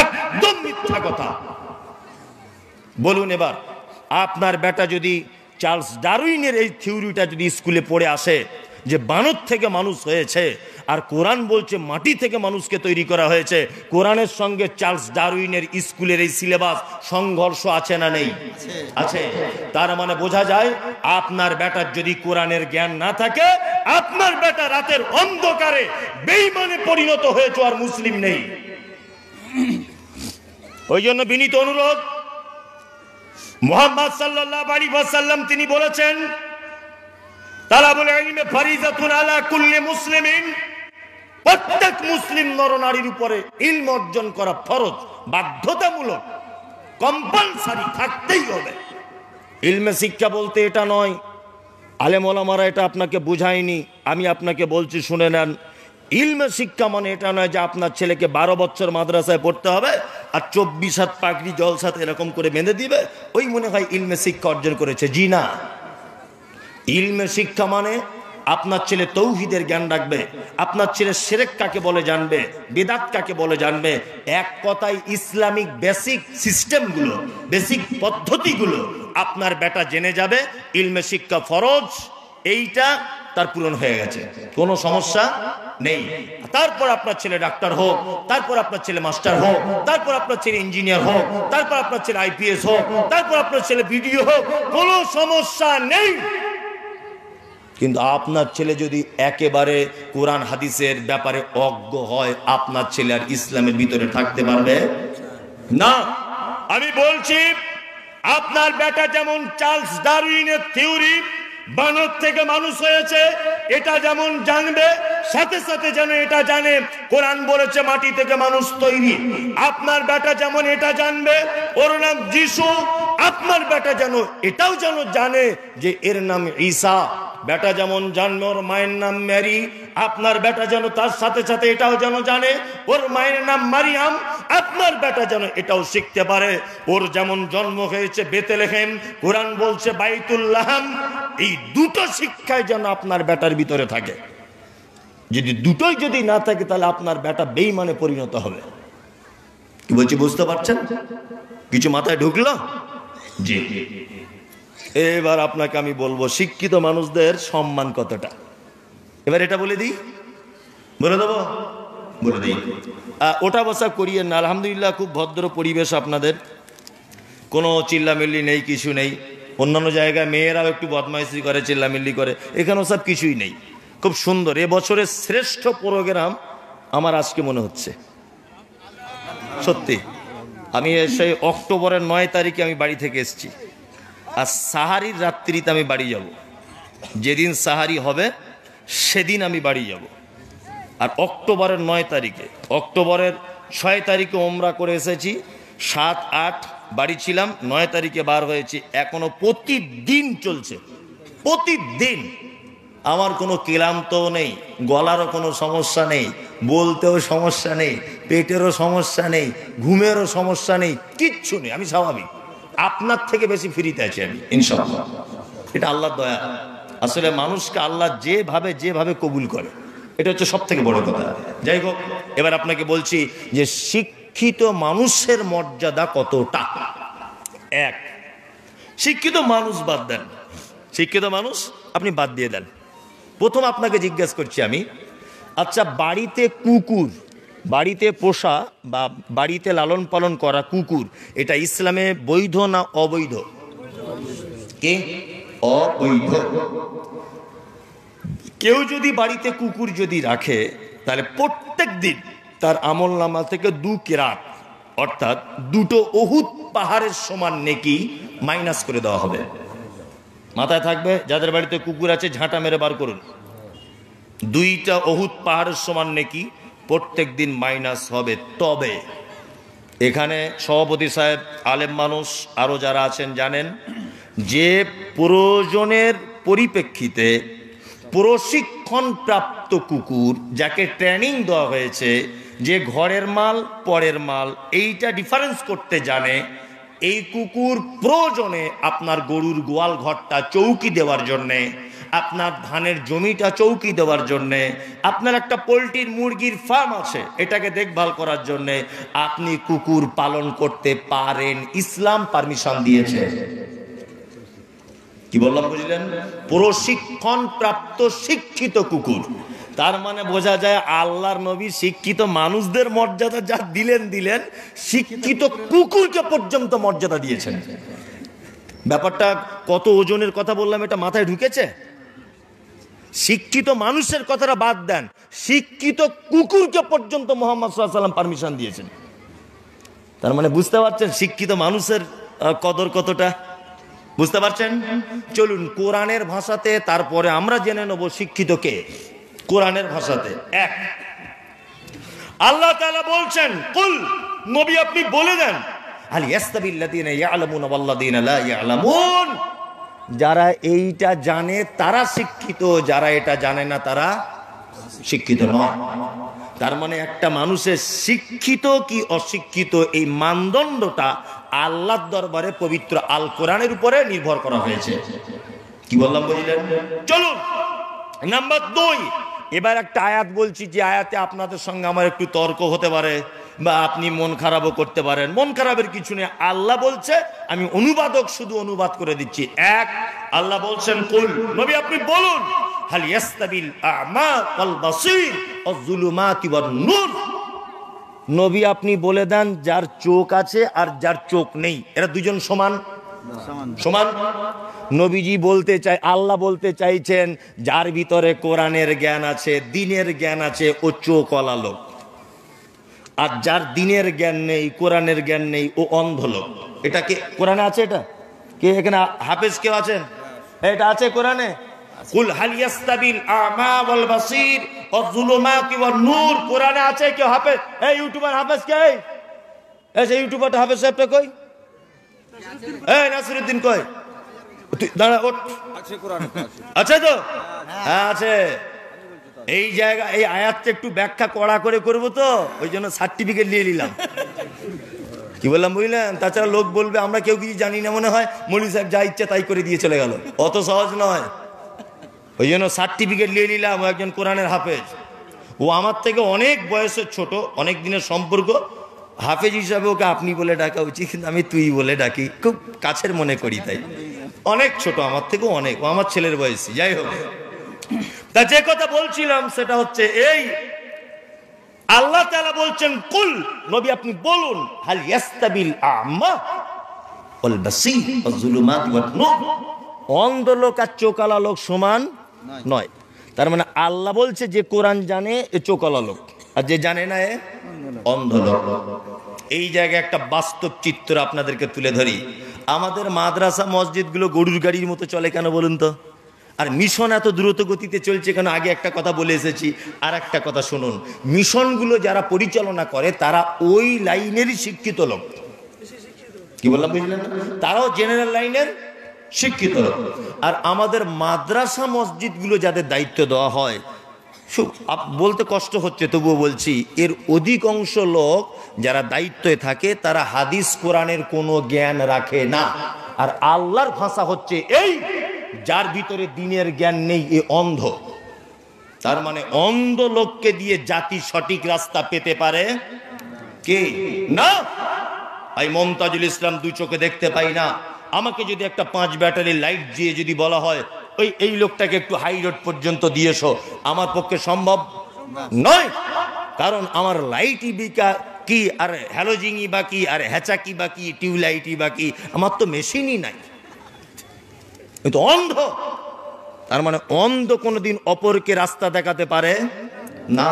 একদম মিথ্যা কথা। বলুন এবার, আপনার বেটা যদি চার্লস ডারউইনের এই থিওরিটা যদি স্কুলে পড়ে আসে যে বানর থেকে মানুষ হয়েছে, আর কোরআন বলছে মাটি থেকে মানুষকে তৈরি করা হয়েছে, কোরআনের সঙ্গে চার্লস ডারউইনের স্কুলের এই সিলেবাস সংঘর্ষ আছে না নেই? আছে। তার মানে বোঝা যায় আপনার বেটার যদি কোরআনের জ্ঞান না থাকে, আপনার বেটা রাতের অন্ধকারে বেঈমানে পরিণত হয়েছে, আর মুসলিম নেই। ওই জন্য বিনীত অনুরোধ, মুহাম্মদ সাল্লাল্লাহু আলাইহি ওয়াসাল্লাম তিনি বলেছেন, তালাবুল ইলমি ফরিজাতুন আলা কুল্লি মুসলিমিন, প্রত্যেক মুসলিম নরনারীর উপরে ইলম অর্জন করা ফরজ, বাধ্যতামূলক, কম্পালসারি, থাকতেই হবে। ইলমে শিক্ষা বলতে এটা নয়, আলেম ওলামারা এটা আপনাকে বুঝায়নি, আমি আপনাকে বলছি শুনে নেন। ইলমে শিক্ষা মানে এটা নয় যে আপনার ছেলেকে 12 বছর মাদ্রাসায় পড়তে হবে আর 24 হাত পাগড়ি জলসাতে এরকম করে বেঁধে দিবে, ওই মনে হয় ইলমে শিক্ষা অর্জন করেছে। জি না, ইলমে শিক্ষা মানে আপনার ছেলে তৌহিদের জ্ঞান রাখবে, আপনার ছেলে শিরক কাকে বলে জানবে, বিদআত কাকে বলে জানবে, এক কথায় ইসলামিক বেসিক সিস্টেমগুলো, বেসিক পদ্ধতিগুলো আপনার বেটা জেনে যাবে। ইলমে শিক্ষা ফরজ, এইটা তার পূরণ হয়ে গেছে, কোনো সমস্যা নেই। তারপর আপনার ছেলে ডাক্তার হোক, তারপর আপনার ছেলে মাস্টার হোক, তারপর আপনার ছেলে ইঞ্জিনিয়ার হোক, তারপর আপনার ছেলে আইপিএস হোক, তারপর আপনার ছেলে বিডিও হোক, কোনো সমস্যা নেই। কিন্তু আপনার ছেলে যদি একেবারে কোরআন হাদিসের ব্যাপারে অজ্ঞ হয়, আপনার ছেলে আর ইসলামের ভিতরে থাকতে পারবে না। আমি বলছি, আপনার বেটা যেমন চার্লস ডারউইনের থিওরি বানর থেকে মানুষ হয়েছে এটা যেমন জানবে, সাথে সাথে যেন এটা জানে কোরআন বলেছে মাটি থেকে মানুষ তৈরি। আপনার বেটা যেমন এটা জানবে ওর নাম যিশু, আপনার বেটা যেন এটাও যেন জানে যে এর নাম ঈসা। বেটা যেমন জানবে ওর মায়ের নাম মেরি, আপনার বেটা যেন তার সাথে সাথে এটাও যেন জানে ওর মায়ের নাম মারিয়াম। আপনার বেটা যেন এটাও শিখতে পারে ওর যেমন জন্ম হয়েছে বেথলেহেম, কোরআন বলছে বাইতুল্লাহম। এই দুটো শিক্ষায় যেন আপনার বেটার ভিতরে থাকে। যদি দুটোই যদি না থাকে তাহলে আপনার বেটা বেঈমানে পরিণত হবে। কি বলছি বুঝতে পারছেন? কিছু মাথায় ঢুকলো? জি। এবার আপনাকে আমি বলবো শিক্ষিত মানুষদের সম্মান কতটা, এবার এটা বলে দিই, বলে দেবো, বলে দিই। ওটা বসা করিয়ে না, আলহামদুলিল্লাহ খুব ভদ্র পরিবেশ আপনাদের, কোনো চিল্লামিল্লি নেই, কিছু নেই। অন্যান্য জায়গায় মেয়েরাও একটু বদমাইশি করে, চিল্লামিল্লি করে, এখানেও সব কিছুই নেই, খুব সুন্দর। এবছরের শ্রেষ্ঠ প্রোগ্রাম আমার আজকে মনে হচ্ছে, সত্যি। আমি সেই অক্টোবরের 9 তারিখে আমি বাড়ি থেকে এসেছি, আর সাহারির রাত্রিতে আমি বাড়ি যাব। যেদিন সাহারি হবে সেদিন আমি বাড়ি যাব। আর অক্টোবরের 9 তারিখে, অক্টোবরের 6 তারিখে ওমরা করে এসেছি, 7, 8 বাড়ি ছিলাম, 9 তারিখে বার হয়েছি। এখনো প্রতিদিন চলছে, প্রতিদিন। আমার কোনো ক্লান্তও নেই, গলারও কোনো সমস্যা নেই, বলতেও সমস্যা নেই, পেটেরও সমস্যা নেই, ঘুমেরও সমস্যা নেই, কিচ্ছু নেই, আমি স্বাভাবিক। আপনার থেকে বেশি ফ্রিতে আছি আমি, ইনশাআল্লাহ। এটা আল্লাহর দয়া। আসলে মানুষকে আল্লাহ যেভাবে কবুল করে, এটা হচ্ছে সব থেকে বড় কথা। যাই হোক, এবার আপনাকে বলছি যে শিক্ষিত মানুষের মর্যাদা কতটা। এক, শিক্ষিত মানুষ বাদ দেন, শিক্ষিত মানুষ আপনি বাদ দিয়ে দেন। প্রথম আপনাকে জিজ্ঞেস করছি আমি, আচ্ছা বাড়িতে কুকুর, বাড়িতে পোষা বা বাড়িতে লালন পালন করা কুকুর, এটা ইসলামে বৈধ না অবৈধ? কে? অবৈধ। কেউ যদি বাড়িতে কুকুর যদি রাখে, তাহলে প্রত্যেক দিন তার আমলনামা থেকে 2 কিরাত, অর্থাৎ 2টো উহুদ পাহাড়ের সমান নেকি মাইনাস করে দেওয়া হবে। মাথায় থাকবে, যাদের বাড়িতে কুকুর আছে ঝাঁটা মেরে বার করুন, 2টা উহুদ পাহাড়ের সমান নেকি প্রত্যেক দিন মাইনাস হবে। তবে এখানে সভাপতি সাহেব, আলেম মানুষ, আরও যারা আছেন জানেন যে প্রয়োজনের পরিপ্রেক্ষিতে প্রশিক্ষণপ্রাপ্ত কুকুর, যাকে ট্রেনিং দেওয়া হয়েছে যে ঘরের মাল পরের মাল এইটা ডিফারেন্স করতে জানে, এই কুকুর প্রয়োজনে আপনার গরুর গোয়াল ঘরটা চৌকি দেওয়ার জন্যে, আপনার ধানের জমিটা চৌকি দেওয়ার জন্যে, আপনার একটা পোলট্রির মুরগির ফার্ম আছে এটাকে দেখভাল করার জন্যে আপনি কুকুর পালন করতে পারেন, ইসলাম পারমিশন দিয়েছে। কি বললাম বুঝলেন? প্রশিক্ষণ প্রাপ্ত শিক্ষিত কুকুর, তার মানে বোঝা যায় আল্লাহর নবী শিক্ষিত মানুষদের মর্যাদা যা দিলেন, শিক্ষিত কুকুরকে পর্যন্ত মর্যাদা দিয়েছেন। ব্যাপারটা কত ওজনের কথা বললাম, এটা মাথায় ঢুকেছে? শিক্ষিত মানুষের কথাটা বাদ দেন, শিক্ষিত কুকুরকে পর্যন্ত মুহাম্মদ সাল্লাল্লাহু আলাইহি ওয়াসাল্লাম পারমিশন দিয়েছেন। তার মানে বুঝতে পারছেন শিক্ষিত মানুষের কদর কতটা, বুঝতে পারছেন? চলুন কোরআনের ভাষাতে তারপরে আমরা জেনে নেব শিক্ষিত কে। কোরআনের ভাষাতে এক, আল্লাহ তাআলা বলছেন, কুল, নবী আপনি বলে দেন, আল ইয়াস্তাবিল্লাযীনা ইয়ালামুনা ওয়াল্লাযীনা লা ইয়ালামুন, যারা এইটা জানে তারা শিক্ষিত, যারা এটা জানে না তারা শিক্ষিত নয়। তার মানে একটা মানুষের শিক্ষিত কি অশিক্ষিত এই মানদণ্ডটা আল্লাহর দরবারে পবিত্র আল কোরআনের উপরে নির্ভর করা হয়েছে। কি বললাম বুঝলেন? চলুন নাম্বার 2, এবার একটা আয়াত বলছি যে আয়াতে আপনাদের সঙ্গে আমার একটু তর্ক হতে পারে বা আপনি মন খারাপও করতে পারেন। মন খারাপের কিছু নেই, আল্লাহ বলছে, আমি অনুবাদক শুধু অনুবাদ করে দিচ্ছি। এক, আল্লাহ বলছেন কুল, নবী আপনি বলুন, হাল ইয়াস্তাবিল আ'মা ওয়াল বাসীর ওয়াজ যুলুমাতি ওয়ান নূর, নবী আপনি বলে দেন যার চোখ আছে আর যার চোখ নেই এরা দুজন সমান? সমান। নবীজি বলতে চাই, আল্লাহ বলতে চাইছেন যার ভিতরে কোরআনের জ্ঞান আছে, দ্বীনের জ্ঞান আছে, ও চোখওয়ালা লোক, আর যার দ্বীনের জ্ঞান নেই, কোরআনের জ্ঞান নেই, ও অন্ধ লোক। এটা কি কোরআনে আছে? এটা কে এখানে হাফেজ কেউ আছেন? এটা আছে কোরআনে? কুল হাল ইয়াস্তাবিল আ'মা ওয়াল বাসীর ওয়াজ যুলুমাতি ওয়ান নূর, কোরআনে আছে কেউ হাফেজ? এই ইউটিউবার হাফেজ কে? এই যে ইউটিউবারটা হাফেজ সাহেবটা কই? এই নাসিরউদ্দিন কই? তুই দাঁড়া, ওঠ। আছে কোরআনে, আছে তো? হ্যাঁ আছে। এই জায়গা এই আয়াতটা একটু ব্যাখ্যা কড়া করে করবো তো, ওই জন্য সার্টিফিকেট নিয়ে নিলাম। কি বললাম বুঝলেন? তাছাড়া লোক বলবে আমরা কেউ কিছু জানি না, মনে হয় মৌলভী সাহেব যা ইচ্ছা তাই করে দিয়ে চলে গেল, অত সহজ নয়। ওই জন্য সার্টিফিকেট নিয়ে নিলাম, ও একজন কোরআনের হাফেজ, ও আমার থেকে অনেক বয়সের ছোট, অনেক দিনের সম্পর্ক, হাফেজ হিসাবে ওকে আপনি বলে ডাকা উচিত, কিন্তু আমি তুই বলে ডাকি, খুব কাছের মনে করি, তাই অনেক ছোট আমার থেকে, অনেক, ও আমার ছেলের বয়সী। যাই হোক, তা যে কথা বলছিলাম সেটা হচ্ছে এই, আল্লাহ তাআলা বলছেন কুল, নবী আপনি বলুন, হাল ইয়াস্তাবিল আ'মা ওয়াল বাসীর ওয়াজ যুলুমাতি ওয়ান নূর, অন্ধ লোক আর চোখওয়ালা লোক সমান নয়। তার মানে আল্লাহ বলছে যে কোরআন জানে এ চোখওয়ালা লোক, আর যে জানে না এ অন্ধ লোক। এই জায়গায় একটা বাস্তব চিত্র আপনাদেরকে তুলে ধরি। আমাদের মাদ্রাসা মসজিদগুলো গরুর গাড়ির মতো চলে কেন বলুন তো? আর মিশন এত দ্রুত গতিতে চলছে কেন? আগে একটা কথা বলে এসেছি, আর একটা কথা শুনুন, মিশনগুলো যারা পরিচালনা করে তারা ওই লাইনেরই শিক্ষিত লোক। কি বললাম বুঝলেন? তারাও জেনারেল লাইনের শিক্ষিত লোক। আর আমাদের মাদ্রাসা মসজিদগুলো যাদের দায়িত্ব দেওয়া হয়, বলতে কষ্ট হচ্ছে তবুও বলছি, এর অধিকাংশ লোক যারা দায়িত্বে থাকে তারা হাদিস কোরআনের কোনো জ্ঞান রাখে না। আর আল্লাহর ভাষা হচ্ছে এই, যার ভিতরে দ্বীনের জ্ঞান নেই এ অন্ধ। তার মানে অন্ধ লোককে দিয়ে জাতি সঠিক রাস্তা পেতে পারে কে? না। আমি মমতাজুল ইসলাম দুই চোখে দেখতে পাই না। আমাকে যদি একটা 5 ব্যাটারি লাইট দিয়ে যদি বলা হয় এই লোকটাকে একটু হাই রোড পর্যন্ত দিয়েছো, আমার পক্ষে সম্ভব নয়। কারণ আমার লাইটই বিকা কি, আর হ্যালোজিনই বা কি, আর হ্যাচাকি বা কি, টিউবলাইটই বা কি, আমার তো মেশিনই নাই। কিন্তু অন্ধ, তার মানে অন্ধ কোনোদিন অপরকে রাস্তা দেখাতে পারে না।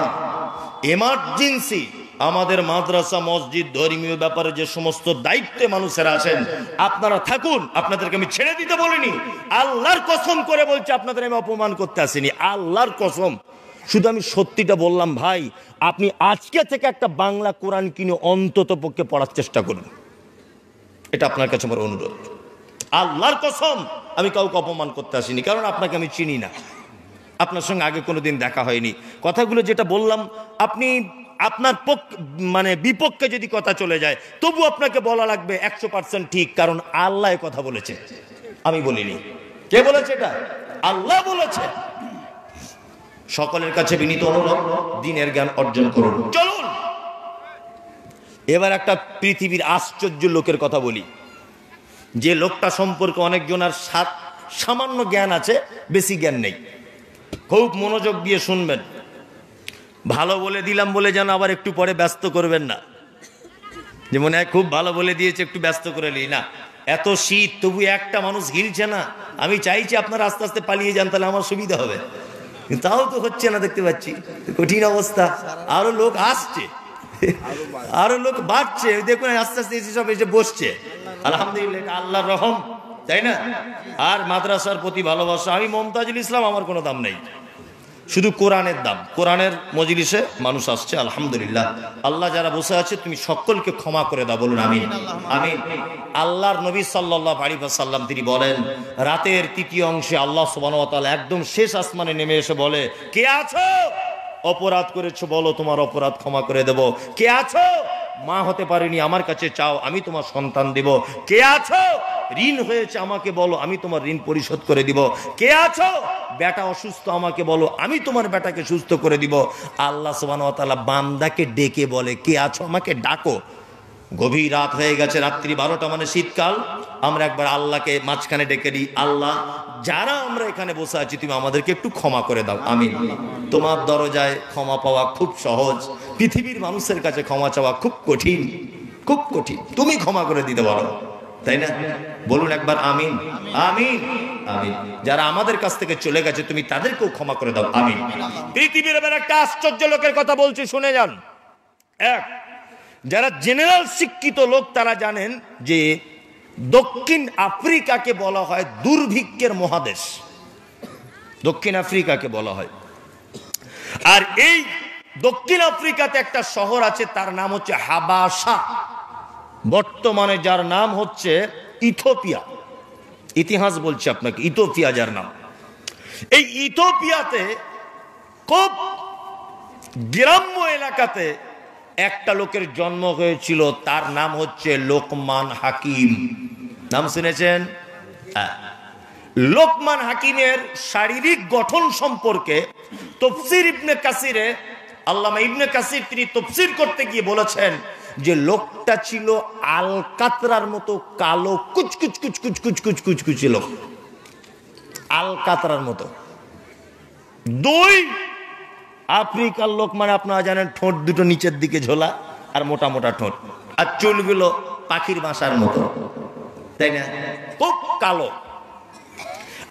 এমার্জেন্সি আমাদের মাদ্রাসা, মসজিদ, ধর্মীয় ব্যাপারে যে সমস্ত দায়িত্বে মানুষেরা আছেন, আপনারা থাকুন, আপনাদেরকে আমি ছেড়ে দিতে বলিনি। আল্লাহর কসম করে বলছি, আপনাদের আমি অপমান করতে আসিনি, আল্লাহর কসম। শুধু আমি সত্যিটা বললাম, ভাই আপনি আজকে থেকে একটা বাংলা কোরআন কিনে অন্তত পক্ষে পড়ার চেষ্টা করুন, এটা আপনার কাছে আমার অনুরোধ। আল্লাহর কসম, আমি কাউকে অপমান করতে আসিনি, কারণ আপনাকে আমি চিনি না, আপনার সঙ্গে আগে কোনোদিন দেখা হয়নি। কথাগুলো যেটা বললাম, আপনি আপনার মানে বিপক্ষে যদি কথা চলে যায়, তবু আপনাকে বলা লাগবে 100% ঠিক, কারণ আল্লাহ কথা বলেছে, আমি বলিনি। কে বলেছে এটা? আল্লাহ বলেছে। সকলের কাছে বিনীত অনুরোধ, দ্বীনের জ্ঞান অর্জন করুন। চলুন এবার একটা পৃথিবীর আশ্চর্য লোকের কথা বলি, যে লোকটা সম্পর্কে অনেকজনের সামান্য জ্ঞান আছে, বেশি জ্ঞান নেই। খুব মনোযোগ দিয়ে শুনবেন, ভালো বলে দিলাম বলে যেন আবার একটু পরে ব্যস্ত করবেন না, যে মনে হয় খুব ভালো বলে দিয়েছে একটু ব্যস্ত করে নিই না। এত শীত তবু একটা মানুষ হিলছে না। আমি চাইছি আপনারা আস্তে আস্তে পালিয়ে যান, তাহলে আমার সুবিধা হবে, কিন্তু তাও তো হচ্ছে না, দেখতে পাচ্ছি কঠিন অবস্থা। আরো লোক আসছে, আরো লোক বাড়ছে, দেখুন আস্তে আস্তে এসে সব এসে বসছে। আলহামদুলিল্লাহ, আল্লাহর রহম, তাই না? আর মাদ্রাসার প্রতি ভালোবাসা। আমি মমতাজুল ইসলাম, আমার কোনো দাম নেই, শুধু কোরআনের দাম। কোরআনের মজলিসে মানুষ আসছে, আলহামদুলিল্লাহ। আল্লাহ যারা বসে আছে, তুমি সকলকে ক্ষমা করে দাও, বলুন আমিন। আমিন। আল্লাহর নবী সাল্লাল্লাহু আলাইহি ওয়াসাল্লাম তিনি বলেন, রাতের 3য় অংশে আল্লাহ সুবহানাহু ওয়া তাআলা একদম শেষ আসমানে নেমে এসে বলে, কে আছো? অপরাধ করেছো, বলো, তোমার অপরাধ ক্ষমা করে দেব। কে আছো? মা হতে পারিনি, আমার কাছে চাও, আমি তোমার সন্তান দেব। কে আছো? ঋণ হয়েছে, আমাকে বলো, আমি তোমার ঋণ পরিশোধ করে দিব। কে আছো? বেটা অসুস্থ, আমাকে বলো, আমি তোমার বেটাকে সুস্থ করে দিব। আল্লাহ সুবহানাহু ওয়া তাআলা বান্দাকে ডেকে বলে, কে আছো? আমাকে ডাকো। গভীর রাত হয়ে গেছে, রাত্রি 12টা, মানে শীতকাল। আমরা একবার আল্লাহকে মাঝখানে ডেকে দিই, আল্লাহ যারা আমরা এখানে বসে আছি, তুমি আমাদেরকে একটু ক্ষমা করে দাও। আমিন। তোমার দরজায় ক্ষমা পাওয়া খুব সহজ, পৃথিবীর মানুষের কাছে ক্ষমা চাওয়া খুব কঠিন, খুব কঠিন। তুমি ক্ষমা করে দিতে পারো, তাই না? বলুন একবার আমিন। আমিন। আমিন। যারা আমাদের কাছ থেকে চলে গেছে, তুমি তাদেরকেও ক্ষমা করে দাও। আমিন। পৃথিবীর এবার একটা আশ্চর্য লোকের কথা বলছি, শুনে যান। এক, যারা জেনারেল শিক্ষিত লোক, তারা জানেন যে দক্ষিণ আফ্রিকাকে বলা হয় দুর্ভিক্ষের মহাদেশ। দক্ষিণ আফ্রিকাকে বলা হয়। আর এই দক্ষিণ আফ্রিকাতে একটা শহর আছে, তার নাম হচ্ছে হাবাসা, বর্তমানে যার নাম হচ্ছে ইথিওপিয়া। ইতিহাস বলছে আপনাকে, ইথিওপিয়া যার নাম। এই ইথিওপিয়াতে খুব গ্রাম্য এলাকাতে একটা লোকের জন্ম হয়েছিল, তার নাম হচ্ছে লোকমান হাকিম। নাম শুনেছেন? লোকমান হাকিমের শারীরিক গঠন সম্পর্কে তাফসীর ইবনে কাসিরে আল্লামা ইবনে কাসির তিনি তাফসীর করতে গিয়ে বলেছেন যে লোকটা ছিল আলকাতরার মতো কালো, কুচকুচ কুচকুচ কুচকুচ কুচকুচি লোক, আলকাতরার মতো। দুই, আফ্রিকার লোক মানে আপনারা জানেন, ঠোঁট দুটো নিচের দিকে ঝোলা আর মোটা মোটা ঠোঁট, আর চুলগুলো পাখির বাসার মতো, তাই না? খুব কালো।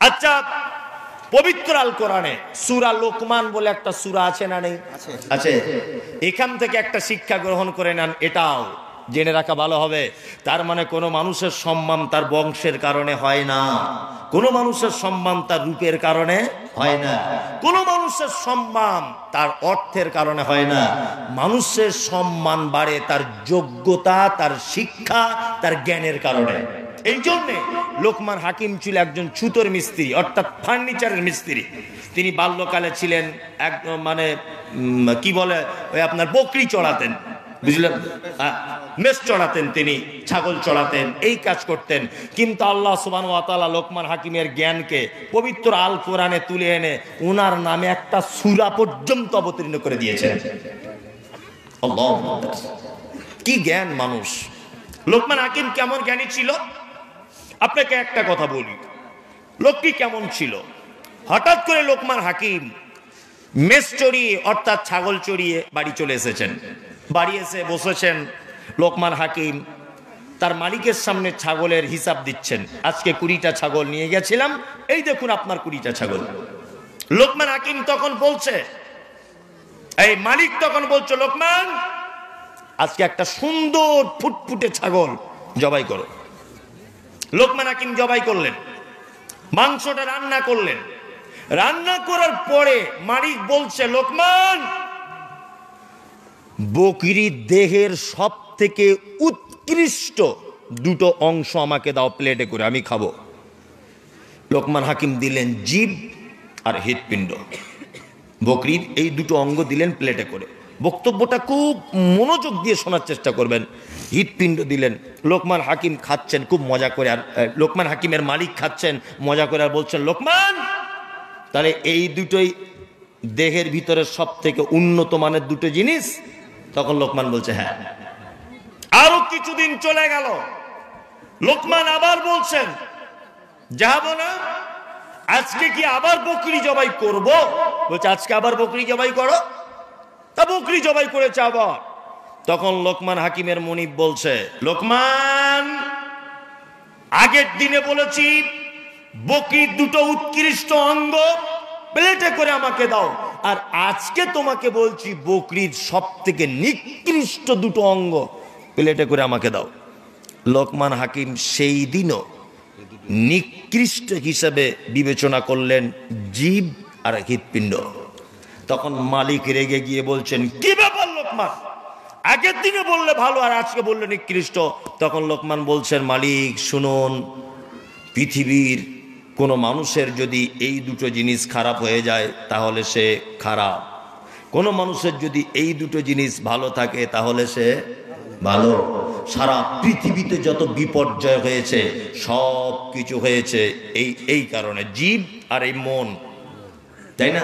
আচ্ছা, পবিত্র আল কোরআনে সূরা লোকমান বলে একটা সূরা আছে না নেই? আছে। এখান থেকে একটা শিক্ষা গ্রহণ করে নেন, এটাও জেনে রাখা ভালো হবে। তার মানে কোনো মানুষের সম্মান তার বংশের কারণে হয় না, কোনো মানুষের সম্মান তার রূপের কারণে হয় না, কোনো মানুষের সম্মান তার অর্থের কারণে হয় না। মানুষের সম্মান বাড়ে তার যোগ্যতা, তার শিক্ষা, তার জ্ঞানের কারণে। এই জন্যে লোকমান হাকিম ছিল একজন ছুতোর মিস্ত্রি, অর্থাৎ ফার্নিচারের মিস্ত্রি। তিনি বাল্যকালে ছিলেন একদম মানে কি বলে, ওই আপনার বকরি চড়াতেন, বুঝলেন? মেষ চড়াতেন, তিনি ছাগল চড়াতেন, এই কাজ করতেন। কিন্তু আল্লাহ সুবহানাহু ওয়া তাআলা লোকমান হাকিমের জ্ঞানকে পবিত্র আল কোরআনে তুলে এনে উনার নামে একটা সূরা পর্যন্ত অবতীর্ণ করে দিয়েছেন। আল্লাহ, কি জ্ঞান মানুষ! লোকমান হাকিম কেমন জ্ঞানী ছিল আপনাকে একটা কথা বলি। লোকটি কেমন ছিল? হঠাৎ করে লোকমান হাকিম মেষ চড়িয়ে অর্থাৎ ছাগল চড়িয়ে বাড়ি চলে এসেছেন। বাড়ি এসে বসেছেন লোকমান হাকিম, তার মালিকের সামনে ছাগলের হিসাব দিচ্ছেন। আজকে 20টা ছাগল নিয়ে গেছিলাম, এই দেখুন আপনার 20টা ছাগল। লোকমান হাকিম তখন বলছে, এই মালিক তখন বলছে, লোকমান আজকে একটা সুন্দর ফুটফুটে ছাগল জবাই করো। লোকমান হাকিম জবাই করলেন, মাংসটা রান্না করলেন। রান্না করার পরে মালিক বলছে, লোকমান বকরির দেহের সব থেকে উৎকৃষ্ট 2টো অংশ আমাকে দাও প্লেটে করে, আমি খাবো। লোকমান হাকিম দিলেন জিভ আর হৃৎপিণ্ড। বকরির এই 2টো অঙ্গ দিলেন প্লেটে করে। বক্তব্যটা খুব মনোযোগ দিয়ে শোনার চেষ্টা করবেন। হৃৎপিণ্ড দিলেন। লোকমান হাকিম খাচ্ছেন খুব মজা করে, আর লোকমান হাকিমের মালিক খাচ্ছেন মজা করে, আর বলছেন, লোকমান তাহলে এই দুটোই দেহের ভিতরে সব থেকে উন্নত মানের 2টো জিনিস? তখন লোকমান বলছে, হ্যাঁ। আরো কিছুদিন চলে গেল, লোকমান আবার বলছেন, যাবো না, আজকে কি আবার বকরি জবাই করব? বলছে, আজকে আবার বকরি জবাই করো। তা বকরি জবাই করেছে আবার। তখন লোকমান হাকিমের মনিব বলছে, লোকমান আগের দিনে বলেছি বকরির 2টো উৎকৃষ্ট অঙ্গ প্লেটে করে আমাকে দাও, আর আজকে তোমাকে বলছি বকরির সব থেকে নিকৃষ্ট 2টো অঙ্গ প্লেটে করে আমাকে দাও। লোকমান হাকিম সেই দিনও নিকৃষ্ট হিসেবে বিবেচনা করলেন জিভ আর হৃৎপিণ্ড। তখন মালিক রেগে গিয়ে বলছেন, কি ব্যাপার লোকমান, আগের দিনে বললে ভালো আর আজকে বললে নিকৃষ্ট। তখন লোকমান বলছেন, মালিক শুনুন, পৃথিবীর কোনো মানুষের যদি এই 2টো জিনিস খারাপ হয়ে যায় তাহলে সে খারাপ, কোনো মানুষের যদি এই 2টো জিনিস ভালো থাকে তাহলে সে ভালো। সারা পৃথিবীতে যত বিপর্যয় হয়েছে সব কিছু হয়েছে এই কারণে, জীব আর এই মন, তাই না?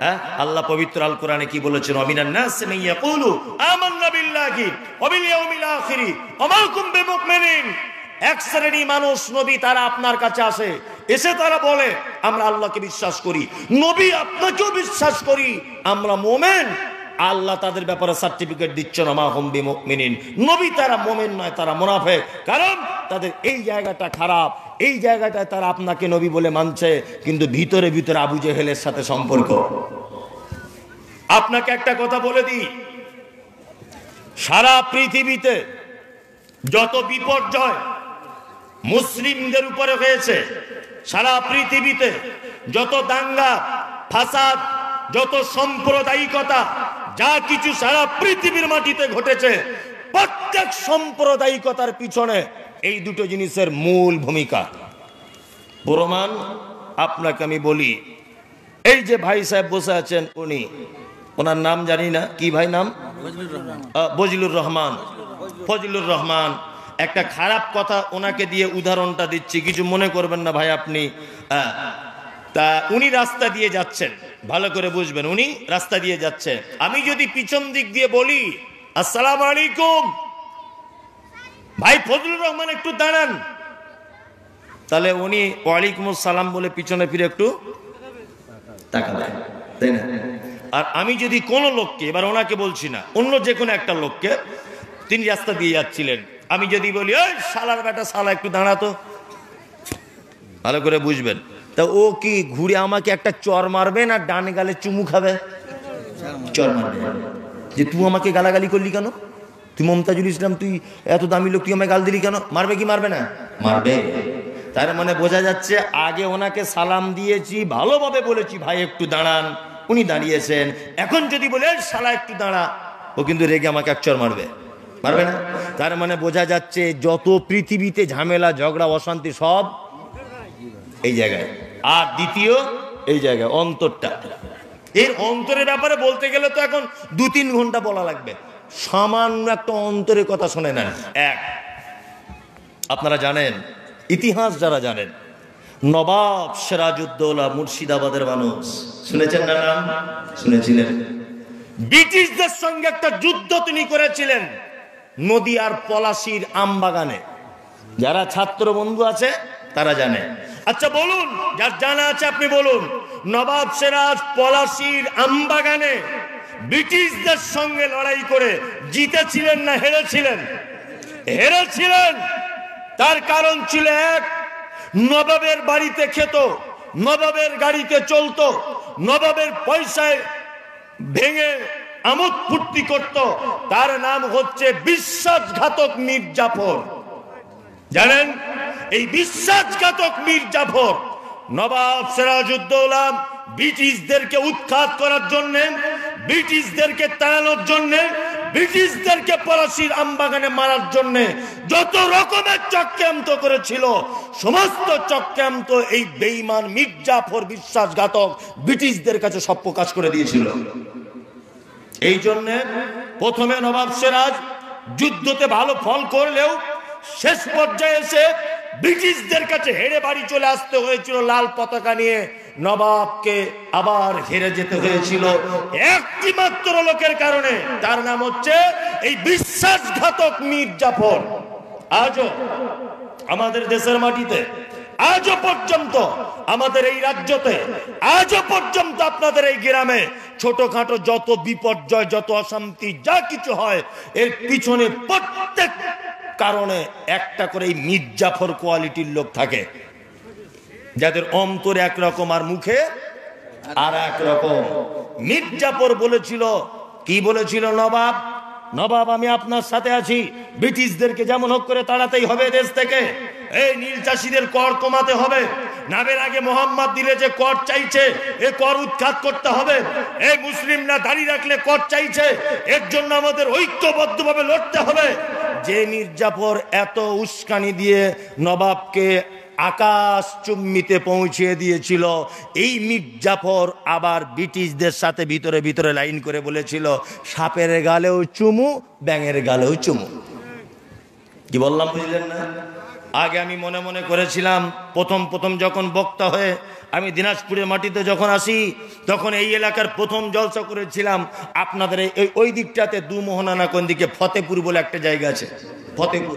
হ্যাঁ, আল্লাহ পবিত্র আল কোরআনে কি বলেছেন, ওয়ামিনান নাসি মান ইয়াকুলু আমান্না বিল্লাহি ওয়া বিল ইয়াউমিল আখির ওয়া মা কুম বিমুমিনিন। এক শ্রেণী মানুষ নবী, তারা আপনার কাছে আসে, এসে তারা বলে আমরা আল্লাহকে বিশ্বাস করি, নবী আপনাকেও বিশ্বাস করি, আমরা মুমিন। আল্লাহ তাদের ব্যাপারে সার্টিফিকেট দিচ্ছেন, মা হুম বিমুমিনিন, নবী তারা মুমিন নয়, তারা মুনাফিক। কারণ তাদের এই জায়গাটা খারাপ, এই জায়গাটায় তারা আপনাকে নবী বলে মানছে, কিন্তু ভিতরে ভিতরে আবু জেহেলের সাথে সম্পর্ক। আপনাকে একটা কথা বলে দিই, সারা পৃথিবীতে যত বিপর্যয় মুসলিমদের উপরে হয়েছে, সারা পৃথিবীতে যত দাঙ্গা ফাসাদ, যত সাম্প্রদায়িকতা, যা কিছু সারা পৃথিবীর মাটিতে ঘটেছে, প্রত্যেক সাম্প্রদায়িকতার পিছনে এই 2টো জিনিসের মূল ভূমিকা। প্রমাণ আপনাকে আমি বলি, এই যে ভাই সাহেব বসে আছেন, উনি, ওনার নাম জানি না, কি ভাই নাম? বজলুর রহমান। ফজলুর রহমান। একটা খারাপ কথা ওনাকে দিয়ে উদাহরণটা দিচ্ছি, কিছু মনে করবেন না ভাই আপনি। তা উনি রাস্তা দিয়ে যাচ্ছেন, ভালো করে বুঝবেন, উনি রাস্তা দিয়ে যাচ্ছে। আমি যদি পিছন দিক দিয়ে বলি আসসালামু আলাইকুম, ভাই ফজলুর রহমান একটু দাঁড়ান, তাহলে উনি ওয়ালাইকুম আসসালাম বলে পিছনে ফিরে একটু তাকাবেন, তাই না? আর আমি যদি কোনো লোককে, এবার ওনাকে বলছি না, অন্য যে কোনো একটা লোককে, তিনি রাস্তা দিয়ে যাচ্ছিলেন, আমি যদি বলি ওই শালার বেটা, শালা একটু দাঁড়াতো, ভালো করে বুঝবেন, তা ও কি ঘুরে আমাকে একটা চর মারবে না ডান গালে চুমু খাবে? চর মারবে। যে তুই আমাকে গালাগালি করলি কেন, তুই মমতাজুল ইসলাম, তুই এত দামি লোক, তুই আমায় গাল দিলি কেন? মারবে কি মারবে না? মারবে। তার মানে বোঝা যাচ্ছে আগে ওনাকে সালাম দিয়েছি, ভালোভাবে বলেছি ভাই একটু দাঁড়ান, উনি দাঁড়িয়েছেন। এখন যদি বলে শালা একটু দাঁড়া, ও কিন্তু রেগে আমাকে এক চর মারবে, মারবে না? তার মানে বোঝা যাচ্ছে যত পৃথিবীতে ঝামেলা, ঝগড়া, অশান্তি সব এই জায়গায়। আর দ্বিতীয় এই জায়গায় অন্তরটা, এর অন্তরের ব্যাপারে বলতে গেলে তো এখন 2-3 ঘন্টা বলা লাগবে। সামান্য একটা অন্তরের কথা শুনে নেন। এক, আপনারা জানেন, ইতিহাস যারা জানেন, নবাব সিরাজউদ্দৌলা মুর্শিদাবাদের মানুষ, শুনেছেন না নাম? শুনেছিলেন। ব্রিটিশদের সঙ্গে একটা যুদ্ধ তিনি করেছিলেন নদিয়ার পলাশীর আমবাগানে। যারা ছাত্র বন্ধু আছে তারা জানে। আচ্ছা বলুন, যার জানা আছে আপনি বলুন, নবাব সিরাজ পলাশীর আমবাগানে ব্রিটিশদের সঙ্গে লড়াই করে জিতেছিলেন না হেরেছিলেন? হেরেছিলেন। তার কারণ ছিল এক, নবাবের বাড়িতে খেত, নবাবের গাড়িতে চলতো, নবাবের পয়সায় ভেঙে আমোদ ফুর্তি করত। তার নাম হচ্ছে বিশ্বাসঘাতক মীর জাফর। জানেন, এই বিশ্বাসঘাতক মীর জাফর নবাব সিরাজউদ্দৌলা ব্রিটিশদেরকে উৎখাত করার জন্য, ব্রিটিশদেরকে তাড়ানোর জন্য, ব্রিটিশদেরকে পলাশীর আমবাগানে মারার জন্য যত রকমের চক্রান্ত করেছিল, সমস্ত চক্রান্ত এই বেঈমান মীর জাফর বিশ্বাসঘাতক ব্রিটিশদের কাছে সব প্রকাশ করে দিয়েছিল। এই জন্য প্রথমে নবাব সিরাজ যুদ্ধতে ভালো ফল করলেও শেষ পর্যায়ে এসে ব্রিটিশদের কাছে হেরে বাড়ি চলে আসতে হয়েছিল লাল পতাকা নিয়ে। নবাবকে আবার হেরে যেতে হয়েছিল একটি মাত্র লোকের কারণে, তার নাম হচ্ছে এই বিশ্বাসঘাতক মীর জাফর। আজও আমাদের দেশের মাটিতে, আজও পর্যন্ত আমাদের এই রাজ্যতে, আজও পর্যন্ত আপনাদের এই গ্রামে ছোটখাটো যত বিপর্যয়, যত অশান্তি, যা কিছু হয়, এর পিছনে প্রত্যেক কারণে একটা করে এই মীর জাফর কোয়ালিটির লোক থাকে, যাদের অন্তরে একরকম আর মুখে আর একরকম। মীর জাফর বলেছিল, কি বলেছিল? নবাব, নবাব আমি আপনার সাথে আছি, ব্রিটিশদেরকে যেমন হোক করে তাড়াতেই হবে দেশ থেকে, এই নীল চাষীদের কর কমাতে হবে, নামের আগে মোহাম্মদ দিলে যে কর চাইছে এ কর উৎখাত করতে হবে, এই মুসলিমরা দাড়ি রাখলে কর চাইছে, এর জন্য আমাদের ঐক্যবদ্ধভাবে লড়তে হবে। যে মীর জাফর এত উস্কানি দিয়ে নবাবকে আকাশ চুম্মিতে পৌঁছিয়ে দিয়েছিল, এই মীর জাফর আবার ব্রিটিশদের সাথে ভিতরে ভিতরে লাইন করে বলেছিল, সাপের গালেও চুমু, ব্যাঙের গালেও চুমু। কি বললাম বুঝলেন না? আগে আমি মনে মনে করেছিলাম, প্রথম যখন বক্তা হয়ে আমি দিনাজপুরের মাটিতে যখন আসি, তখন এই এলাকার প্রথম জলসা করেছিলাম আপনাদের ওই দিকটাতে, দুমোহনা না কোন দিকে, ফতেপুর বলে একটা জায়গা আছে, ফতেপুর,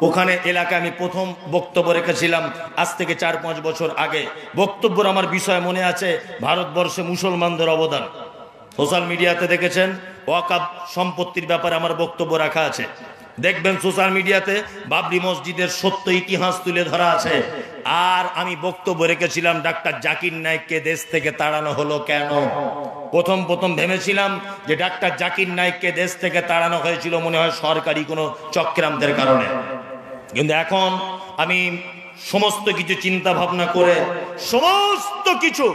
ওখানে এলাকায় আমি প্রথম বক্তব্য রেখেছিলাম আজ থেকে 4-5 বছর আগে। বক্তব্যের আমার বিষয় মনে আছে, ভারতবর্ষে মুসলমানদের অবদান। সোশ্যাল মিডিয়াতে দেখেছেন, ওয়াকফ সম্পত্তির ব্যাপারে আমার বক্তব্য রাখা আছে। দেখবেন সোশ্যাল মিডিয়াতে বাবরি মসজিদের সত্য ইতিহাস তুলে ধরা আছে। আর আমি বক্তব্য রেখেছিলাম, ডাক্তার জাকির নায়েককে দেশ থেকে তাড়ানো হলো কেন? প্রথম ভেবেছিলাম যে ডাক্তার জাকির নায়েককে দেশ থেকে তাড়ানো হয়েছিল মনে হয় সরকারি কোনো চক্রান্তের কারণে। কিন্তু এখন আমি সমস্ত কিছু চিন্তা ভাবনা করে, সমস্ত কিছু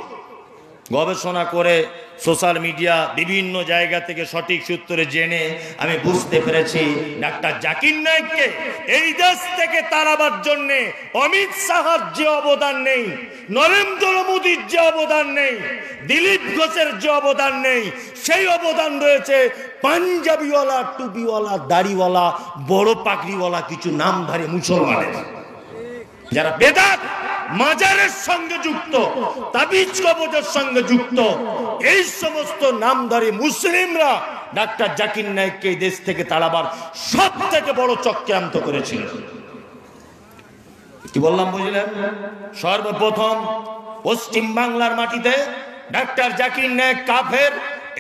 গবেষণা করে, সোশ্যাল মিডিয়া বিভিন্ন জায়গা থেকে সঠিক সূত্রে জেনে আমি বুঝতে পেরেছি, ডাক্তার জাকির নায়েককে এই দেশ থেকে তাড়াবার জন্য অমিত শাহর যে অবদান নেই, নরেন্দ্র মোদীর যে অবদান নেই, দিলীপ ঘোষের যে অবদান নেই, সেই অবদান রয়েছে পাঞ্জাবিওয়ালা, টুপিওয়ালা, দাড়িওয়ালা, বড় পাগড়িওয়ালা কিছু নামধারী মুসলমানের, যারা বেদাত মাজারের সঙ্গে যুক্ত, তাবিজ কবজের সঙ্গে যুক্ত। এই সমস্ত নামধারী মুসলিমরা ডাক্তার জাকির নায়েককে দেশ থেকে তাড়াবার সব থেকে বড় চক্রান্ত করেছিল। কি বললাম বুঝলেন? সর্বপ্রথম পশ্চিম বাংলার মাটিতে ডাক্তার জাকির নায়েক কাফের,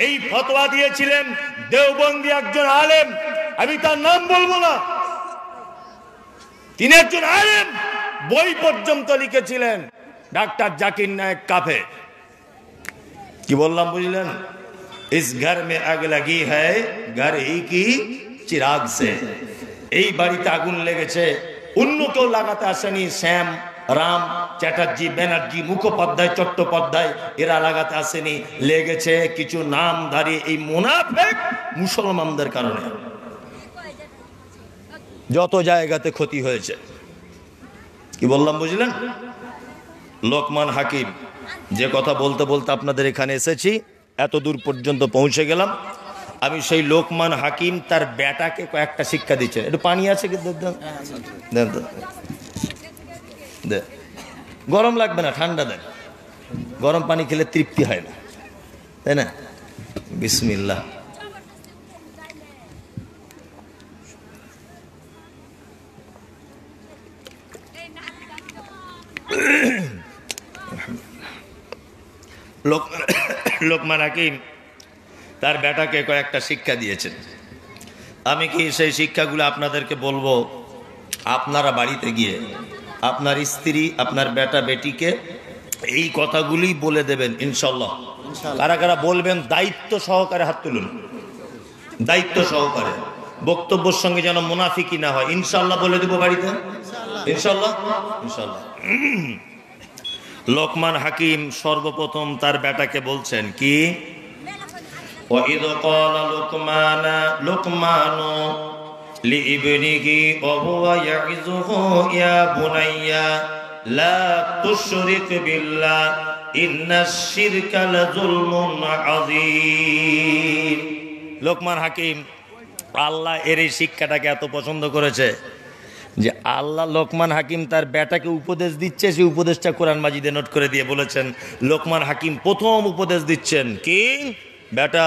এই ফতোয়া দিয়েছিলেন দেওবন্দি একজন আলেম, আমি তার নাম বলবো না, তিনি একজন আলেম, বই পর্যন্ত লিখেছিলেন ডাক্তার জাকির নায়েক কাফের। কি বললাম বুঝলেন? ইস ঘর মে আগ লাগি হ্যায় ঘর হি কি চিরাগ সে, এই বাড়িতে আগুন লেগেছে, অন্য কেউ লাগাতে আসেনি, শ্যাম, রাম, চ্যাটার্জি, ব্যানার্জি, মুখোপাধ্যায়, চট্টোপাধ্যায় এরা লাগাতে আসেনি, লেগেছে কিছু নামধারী এই মুনাফিক মুসলমানদের কারণে। যত জায়গাতে ক্ষতি হয়েছে। কি বললাম বুঝলেন? লোকমান হাকিম, যে কথা বলতে বলতে আপনাদের এখানে এসেছি, এত দূর পর্যন্ত পৌঁছে গেলাম। আমি সেই লোকমান হাকিম তার বেটাকে কয়েকটা শিক্ষা দিচ্ছেন। একটু পানি আছে কি? দেন তো, দেন। গরম লাগবে না, ঠান্ডা দেন। গরম পানি খেলে তৃপ্তি হয় না, তাই না? বিসমিল্লাহ। লোকমান হাকিম তার বেটাকে কয়েকটা শিক্ষা দিয়েছেন। আমি কি সেই শিক্ষাগুলো আপনাদেরকে বলবো? আপনারা বাড়িতে গিয়ে আপনার স্ত্রী, আপনার বেটা বেটিকে এই কথাগুলি বলে দেবেন ইনশাল্লাহ। কারা কারা বলবেন দায়িত্ব সহকারে হাত তুলুন। দায়িত্ব সহকারে, বক্তব্যের সঙ্গে যেন মুনাফিকি না হয়। ইনশাল্লাহ বলে দেবো বাড়িতে, ইনশাল্লাহ ইনশাল্লাহ। লোকমান হাকিম সর্বপ্রথম তার বেটাকে বলছেন কি, وَإِذْ قَالَ لُقْمَانُ لِابْنِهِ وَهُوَ يَعِظُهُ يَا بُنَيَّ لَا تُشْرِكْ بِاللَّهِ إِنَّ الشِّرْكَ لَظُلْمٌ عَظِيمٌ। লোকমান হাকিম আল্লাহ এর এই শিক্ষাটাকে এত পছন্দ করেছে যে আল্লাহ লোকমান হাকিম তার বেটাকে উপদেশ দিচ্ছে, সেই উপদেশটা কোরআন মাজিদে নোট করে দিয়ে বলেছেন। লোকমান হাকিম প্রথম উপদেশ দিচ্ছেন কি, বেটা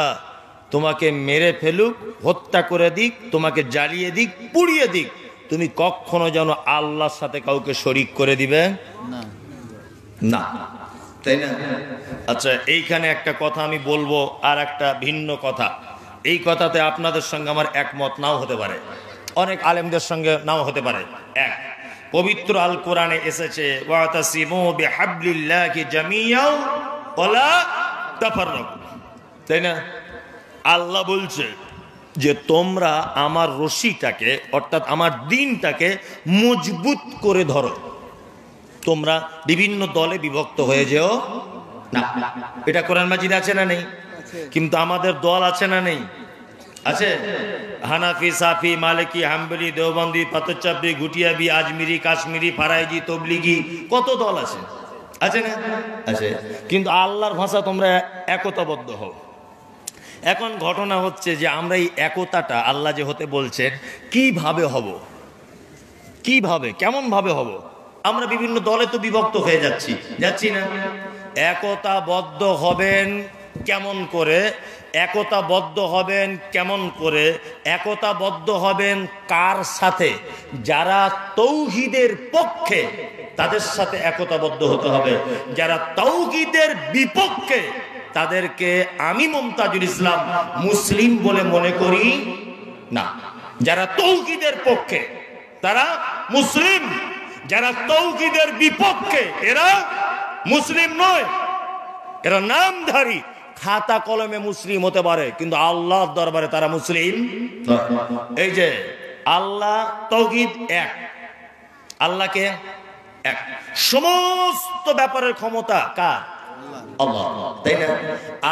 তোমাকে মেরে ফেলুক, হত্যা করে দিক, তোমাকে জ্বালিয়ে দিক, পুড়িয়ে দিক, তুমি কখনো যেন আল্লাহর সাথে কাউকে শরিক করে দিবে না, তাই না? আচ্ছা, এইখানে একটা কথা আমি বলবো, আর একটা ভিন্ন কথা। এই কথাতে আপনাদের সঙ্গে আমার একমত নাও হতে পারে, অনেক আলেমদের সঙ্গে নাও হতে পারে। এক, পবিত্র আল কোরআনে এসেছে ওয়াতাসিমু বিহাবলিল্লাহি জামিআন ওয়ালা তাফাররাকু, তাই না? আল্লাহ বলছে যে তোমরা আমার রশিটাকে, অর্থাৎ আমার দ্বীনটাকে মজবুত করে ধরো, তোমরা বিভিন্ন দলে বিভক্ত হয়ে যেও না। এটা কোরআন মাজিদে আছে না নেই? কিন্তু আমাদের দল আছে না নেই? আছে। হানাফি, সাফি, মালিকি, হাম্বলি, দেওবন্দি, পাতচাপড়ি, গুটিয়াবি, আজমিরি, কাশ্মীরি, ফারাইজি, তবলিগি, কত দল আছে, আছে না? আছে। কিন্তু আল্লাহর ভাষা তোমরা একতাবদ্ধ হও। এখন ঘটনা হচ্ছে যে আমরা এই একতাটা আল্লাহ যে হতে বলছেন, কিভাবে হব, কিভাবে, কেমন ভাবে হব? আমরা বিভিন্ন দলে তো বিভক্ত হয়ে যাচ্ছি না? একতাবদ্ধ হবেন কেমন করে? একতাবদ্ধ হবেন কেমন করে? একতাবদ্ধ হবেন কার সাথে? যারা তৌহিদের পক্ষে তাদের সাথে একতাবদ্ধ হতে হবে। যারা তৌহিদের বিপক্ষে তাদেরকে আমি মুমতাজুল ইসলাম মুসলিম বলে মনে করি না। যারা তৌহিদের পক্ষে তারা মুসলিম, যারা তৌহিদের বিপক্ষে এরা মুসলিম নয়, এরা নামধারী, খাতা কলমে মুসলিম হতে পারে কিন্তু আল্লাহর দরবারে তারা মুসলিম নয়। এই যে আল্লাহ তাওহীদ এক, আল্লাহকে এক, সমস্ত ব্যাপারের ক্ষমতা কার? আল্লাহ, তাই না?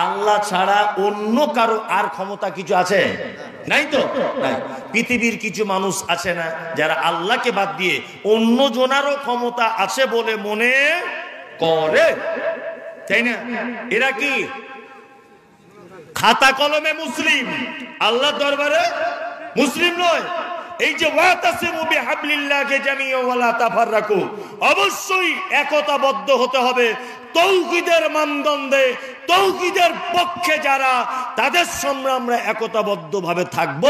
আল্লাহ ছাড়া অন্য কারো আর ক্ষমতা কিছু আছে? নাই তো, নাই। পৃথিবীর কিছু মানুষ আছে না যারা আল্লাহকে বাদ দিয়ে অন্য জনারও ক্ষমতা আছে বলে মনে করে, তাই না? এরা কি খাতা কলমে মুসলিম, আল্লাহর দরবারে মুসলিম নয়। এই যে ওয়াতাসিমু বিহাবলিল্লাহি জামিআন ওয়া লা তাফাররাকু, অবশ্যই একতাবদ্ধ হতে হবে তৌহিদের মানদণ্ডে। তৌহিদের পক্ষে যারা, তাদের সঙ্গে আমরা একতাবদ্ধভাবে থাকব।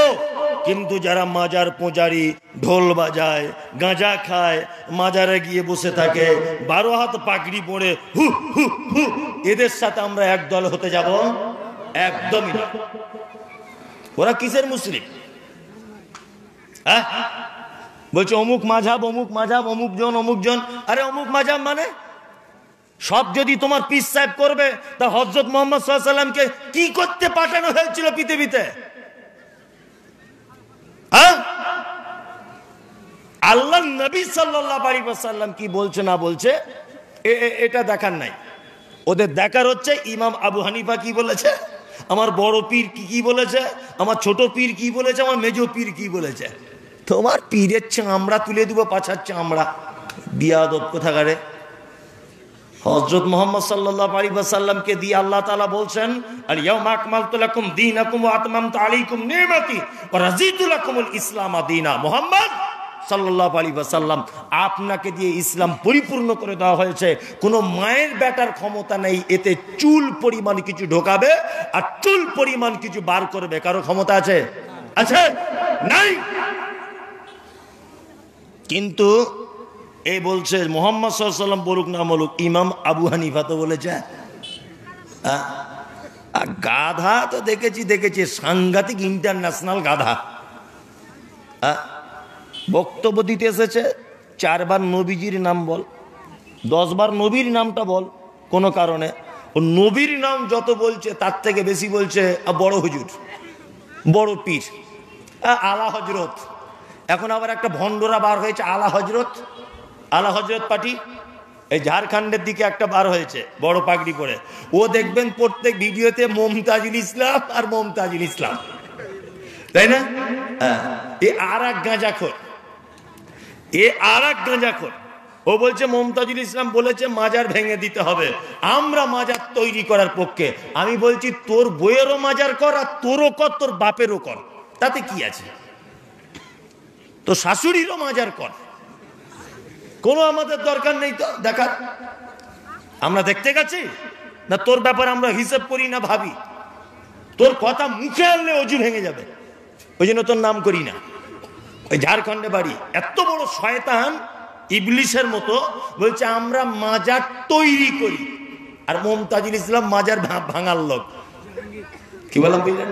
কিন্তু যারা মাজার পূজারি, ঢোল বাজায়, গাঁজা খায়, মাজারে গিয়ে বসে থাকে, 12 হাত পাগড়ি পরে হু হু হু, এদের সাথে আমরা একদল হতে যাব? একদমই না। ওরা কিসের মুসলিম? হ্যাঁ, বলছে অমুক মাঝাব, অমুক মাঝাব, অমুক জন, অমুক জন। আরে অমুক মাঝাব মানে সব যদি তোমার পীর সাহেব করবে, তা হযরত মুহাম্মদ সাল্লাল্লাহু আলাইহি ওয়াসাল্লামকে কি করতে পাঠানো হয়েছিল পৃথিবীতে? হ্যাঁ, আল্লাহ নবী সাল্লাল্লাহু আলাইহি ওয়াসাল্লাম কি বলছে না বলছে এটা দেখার নাই। ওদের দেখার হচ্ছে ইমাম আবু হানিফা কি বলেছে, আমার বড় পীর কি বলেছে, আমার ছোট পীর কি বলেছে, আমার মেজো পীর কি বলেছে। তোমার পীরের চামড়া তুলে দিব, পাছার চামড়া, বিয়াদব কোথাকারে। হযরত মুহাম্মদ সাল্লাল্লাহু আলাইহি ওয়াসাল্লামকে দিয়ে আল্লাহ তাআলা বলছেন, আল ইয়াউমা আকমালতু লাকুম দীনাকুম ওয়া আতমামতু আলাইকুম নি'মাতি ওয়া রাযীতু লাকুমুল ইসলাম দীনা। মুহাম্মদ সাল্লাল্লাহু আলাইহি ওয়াসাল্লাম, আপনাকে দিয়ে ইসলাম পরিপূর্ণ করে দেওয়া হয়েছে। কোনো মায়ের বেটার ক্ষমতা নেই এতে চুল পরিমাণ কিছু ঢোকাবে আর চুল পরিমাণ কিছু বার করবে। কারো ক্ষমতা আছে? আছে? নাই। কিন্তু এই বলছে মুহাম্মদ সাল্লাল্লাহু আলাইহি ওয়াসাল্লাম বলুক না বলুক, ইমাম আবু হানিফা তো বলেছে। গাধা তো দেখেছি সাংঘাতিক ইন্টারন্যাশনাল গাধা। বক্তব্য দিতে এসেছে, 4 বার নবীজির নাম বল, 10 বার নবীর নামটা বল। কোনো কারণে ও নবীর নাম যত বলছে তার থেকে বেশি বলছে বড় হুজুর, বড় পীর, আলা হজরত। এখন আবার একটা ভণ্ডরা বার হয়েছে আলা হজরত, আলা হজরত পার্টি। এই ঝাড়খণ্ডের দিকে একটা বার হয়েছে বড় পাগড়ি পরে। ও দেখবেন প্রত্যেক ভিডিওতে মমতাজুল ইসলাম আর মমতাজুল ইসলাম, তাই না? এ আর এক গাঁজাখোর, ও বলছে মমতাজুল ইসলাম বলেছে মাজার ভেঙে দিতে হবে, আমরা মাজার তৈরি করার পক্ষে। আমি বলছি তোর বইয়েরও মাজার কর আর তোরও কর, তোর বাপেরও কর, তাতে কি আছে? তো শাশুড়িরও মাজার কর, কোনো আমাদের দরকার নেই তো দেখার। আমরা দেখতে গেছি না তোর ব্যাপারে আমরা হিসেব করি না ভাবি? তোর কথা মুখে আনলে অজু ভেঙে যাবে, ওই জন্য তোর নাম করি না। ওই ঝাড়খণ্ডে বাড়ি, এত বড় শয়তান ইবলিশের মতো, বলছে আমরা মাজার তৈরি করি, আর মমতাজুল ইসলাম মাজার ভাঙার লোক। কি বললাম বুঝলেন?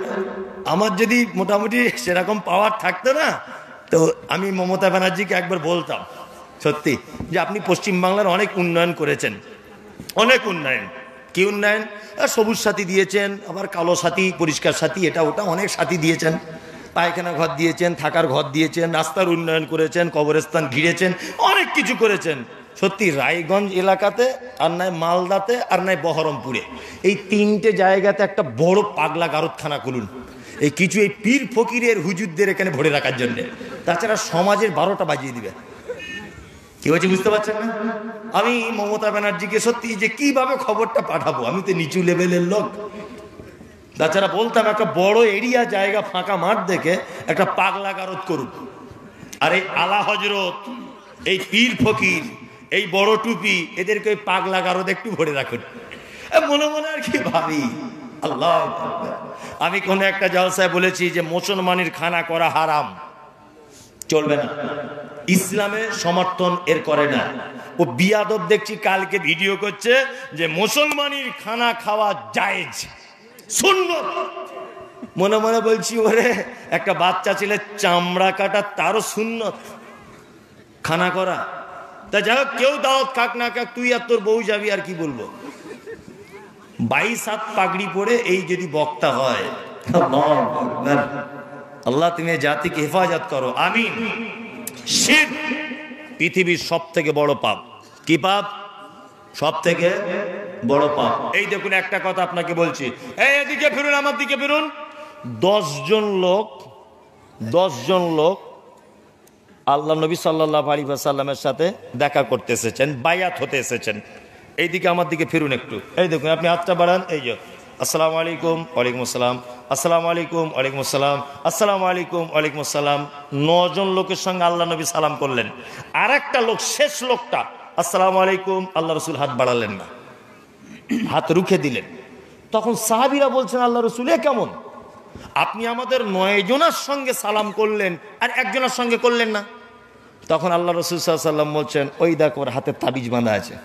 আমার যদি মোটামুটি সেরকম পাওয়ার থাকতো না, তো আমি মমতা ব্যানার্জিকে একবার বলতাম সত্যি যে আপনি পশ্চিমবাংলার অনেক উন্নয়ন করেছেন, অনেক উন্নয়ন। কি উন্নয়ন? সবুজ সাথী দিয়েছেন, আবার কালো সাথী, পরিষ্কার সাথী, এটা ওটা অনেক সাথী দিয়েছেন, পায়খানা ঘর দিয়েছেন, থাকার ঘর দিয়েছেন, রাস্তার উন্নয়ন করেছেন, কবরস্থান ঘিরেছেন, অনেক কিছু করেছেন। সত্যি রায়গঞ্জ এলাকাতে, আর নয় মালদাতে, আর নয় বহরমপুরে, এই 3টে জায়গাতে একটা বড় পাগলা গারদখানা খুলুন, এই কিছু এই পীর ফকিরের হুজুরদের এখানে ভরে রাখার জন্য। তাছাড়া সমাজের 12টা বাজিয়ে দিবে। কি হয়েছে বুঝতে পারছেন না? আমি মমতা ব্যানার্জিকে সত্যি যে কিভাবে খবরটা পাঠাবো, আমি তো নিচু লেভেলের লোক। তাছাড়া বলতাম একটা বড় এরিয়া জায়গা ফাঁকা মাঠ দেখে একটা পাগলা গারদ করুন, আর এই আলা হজরত, এই পীর ফকির, এই বড় টুপি, এদেরকে ওই পাগলা গারদ একটু ভরে রাখুন। মনে মনে আর কি ভাবি, আল্লাহ। আমি কোনো একটা জলসায় বলেছি যে মুসলমানের খানা করা হারাম, চলবে না, ইসলামে সমর্থন এর করে না। ও বিয়াদব দেখছি কালকে ভিডিও করছে যে মুসলমানের খানা খাওয়া জায়েজ, সুন্নত। মনে মনে বলছি ওরে, একটা বাচ্চা ছেলে চামড়া কাটা, তারও সুন্নত খানা করা। তা যাই হোক, কেউ দাওয়াত খাক না খাক, তুই আর তোর বউ যাবি, আর কি বলবো। 22 হাত পাগড়ি পরে এই যদি বক্তা হয়, আল্লাহ তুমি জাতিকে হেফাজত করো, আমিন। শিরক পৃথিবীর সব থেকে বড় পাপ। কি পাপ? সব থেকে বড় পাপ। এই দেখুন একটা কথা আপনাকে বলছি, এই এদিকে ফিরুন, আমার দিকে ফিরুন। 10 জন লোক আল্লাহ নবী সাল্লাল্লাহু আলাইহি ওয়াসাল্লামের সাথে দেখা করতে এসেছেন, বায়াত হতে এসেছেন। এইদিকে আমার দিকে ফিরুন একটু। এই দেখুন, আপনি হাতটা বাড়ান, এই যে আসসালামু আলাইকুম, ওয়ালাইকুম আসসালাম, আসসালামু আলাইকুম, ওয়ালাইকুম আসসালাম, আসসালামু আলাইকুম, ওয়ালাইকুম আসসালাম। 9 জন লোকের সঙ্গে আল্লাহ নবী সালাম করলেন। আর একটা লোক, শেষ লোকটা, আসসালামু আলাইকুম, আল্লাহ রসুল হাত বাড়ালেন না, হাত রুখে দিলেন। তখন সাহাবীরা বলছেন, আল্লাহ রসুল এ কেমন? আপনি আমাদের 9 জনের সঙ্গে সালাম করলেন আর একজনের সঙ্গে করলেন না। তখন আল্লাহ রসুল সাল্লাল্লাহু আলাইহি ওয়াসাল্লাম বলছেন, ওই দেখো ওর হাতে তাবিজ বাঁধা আছে,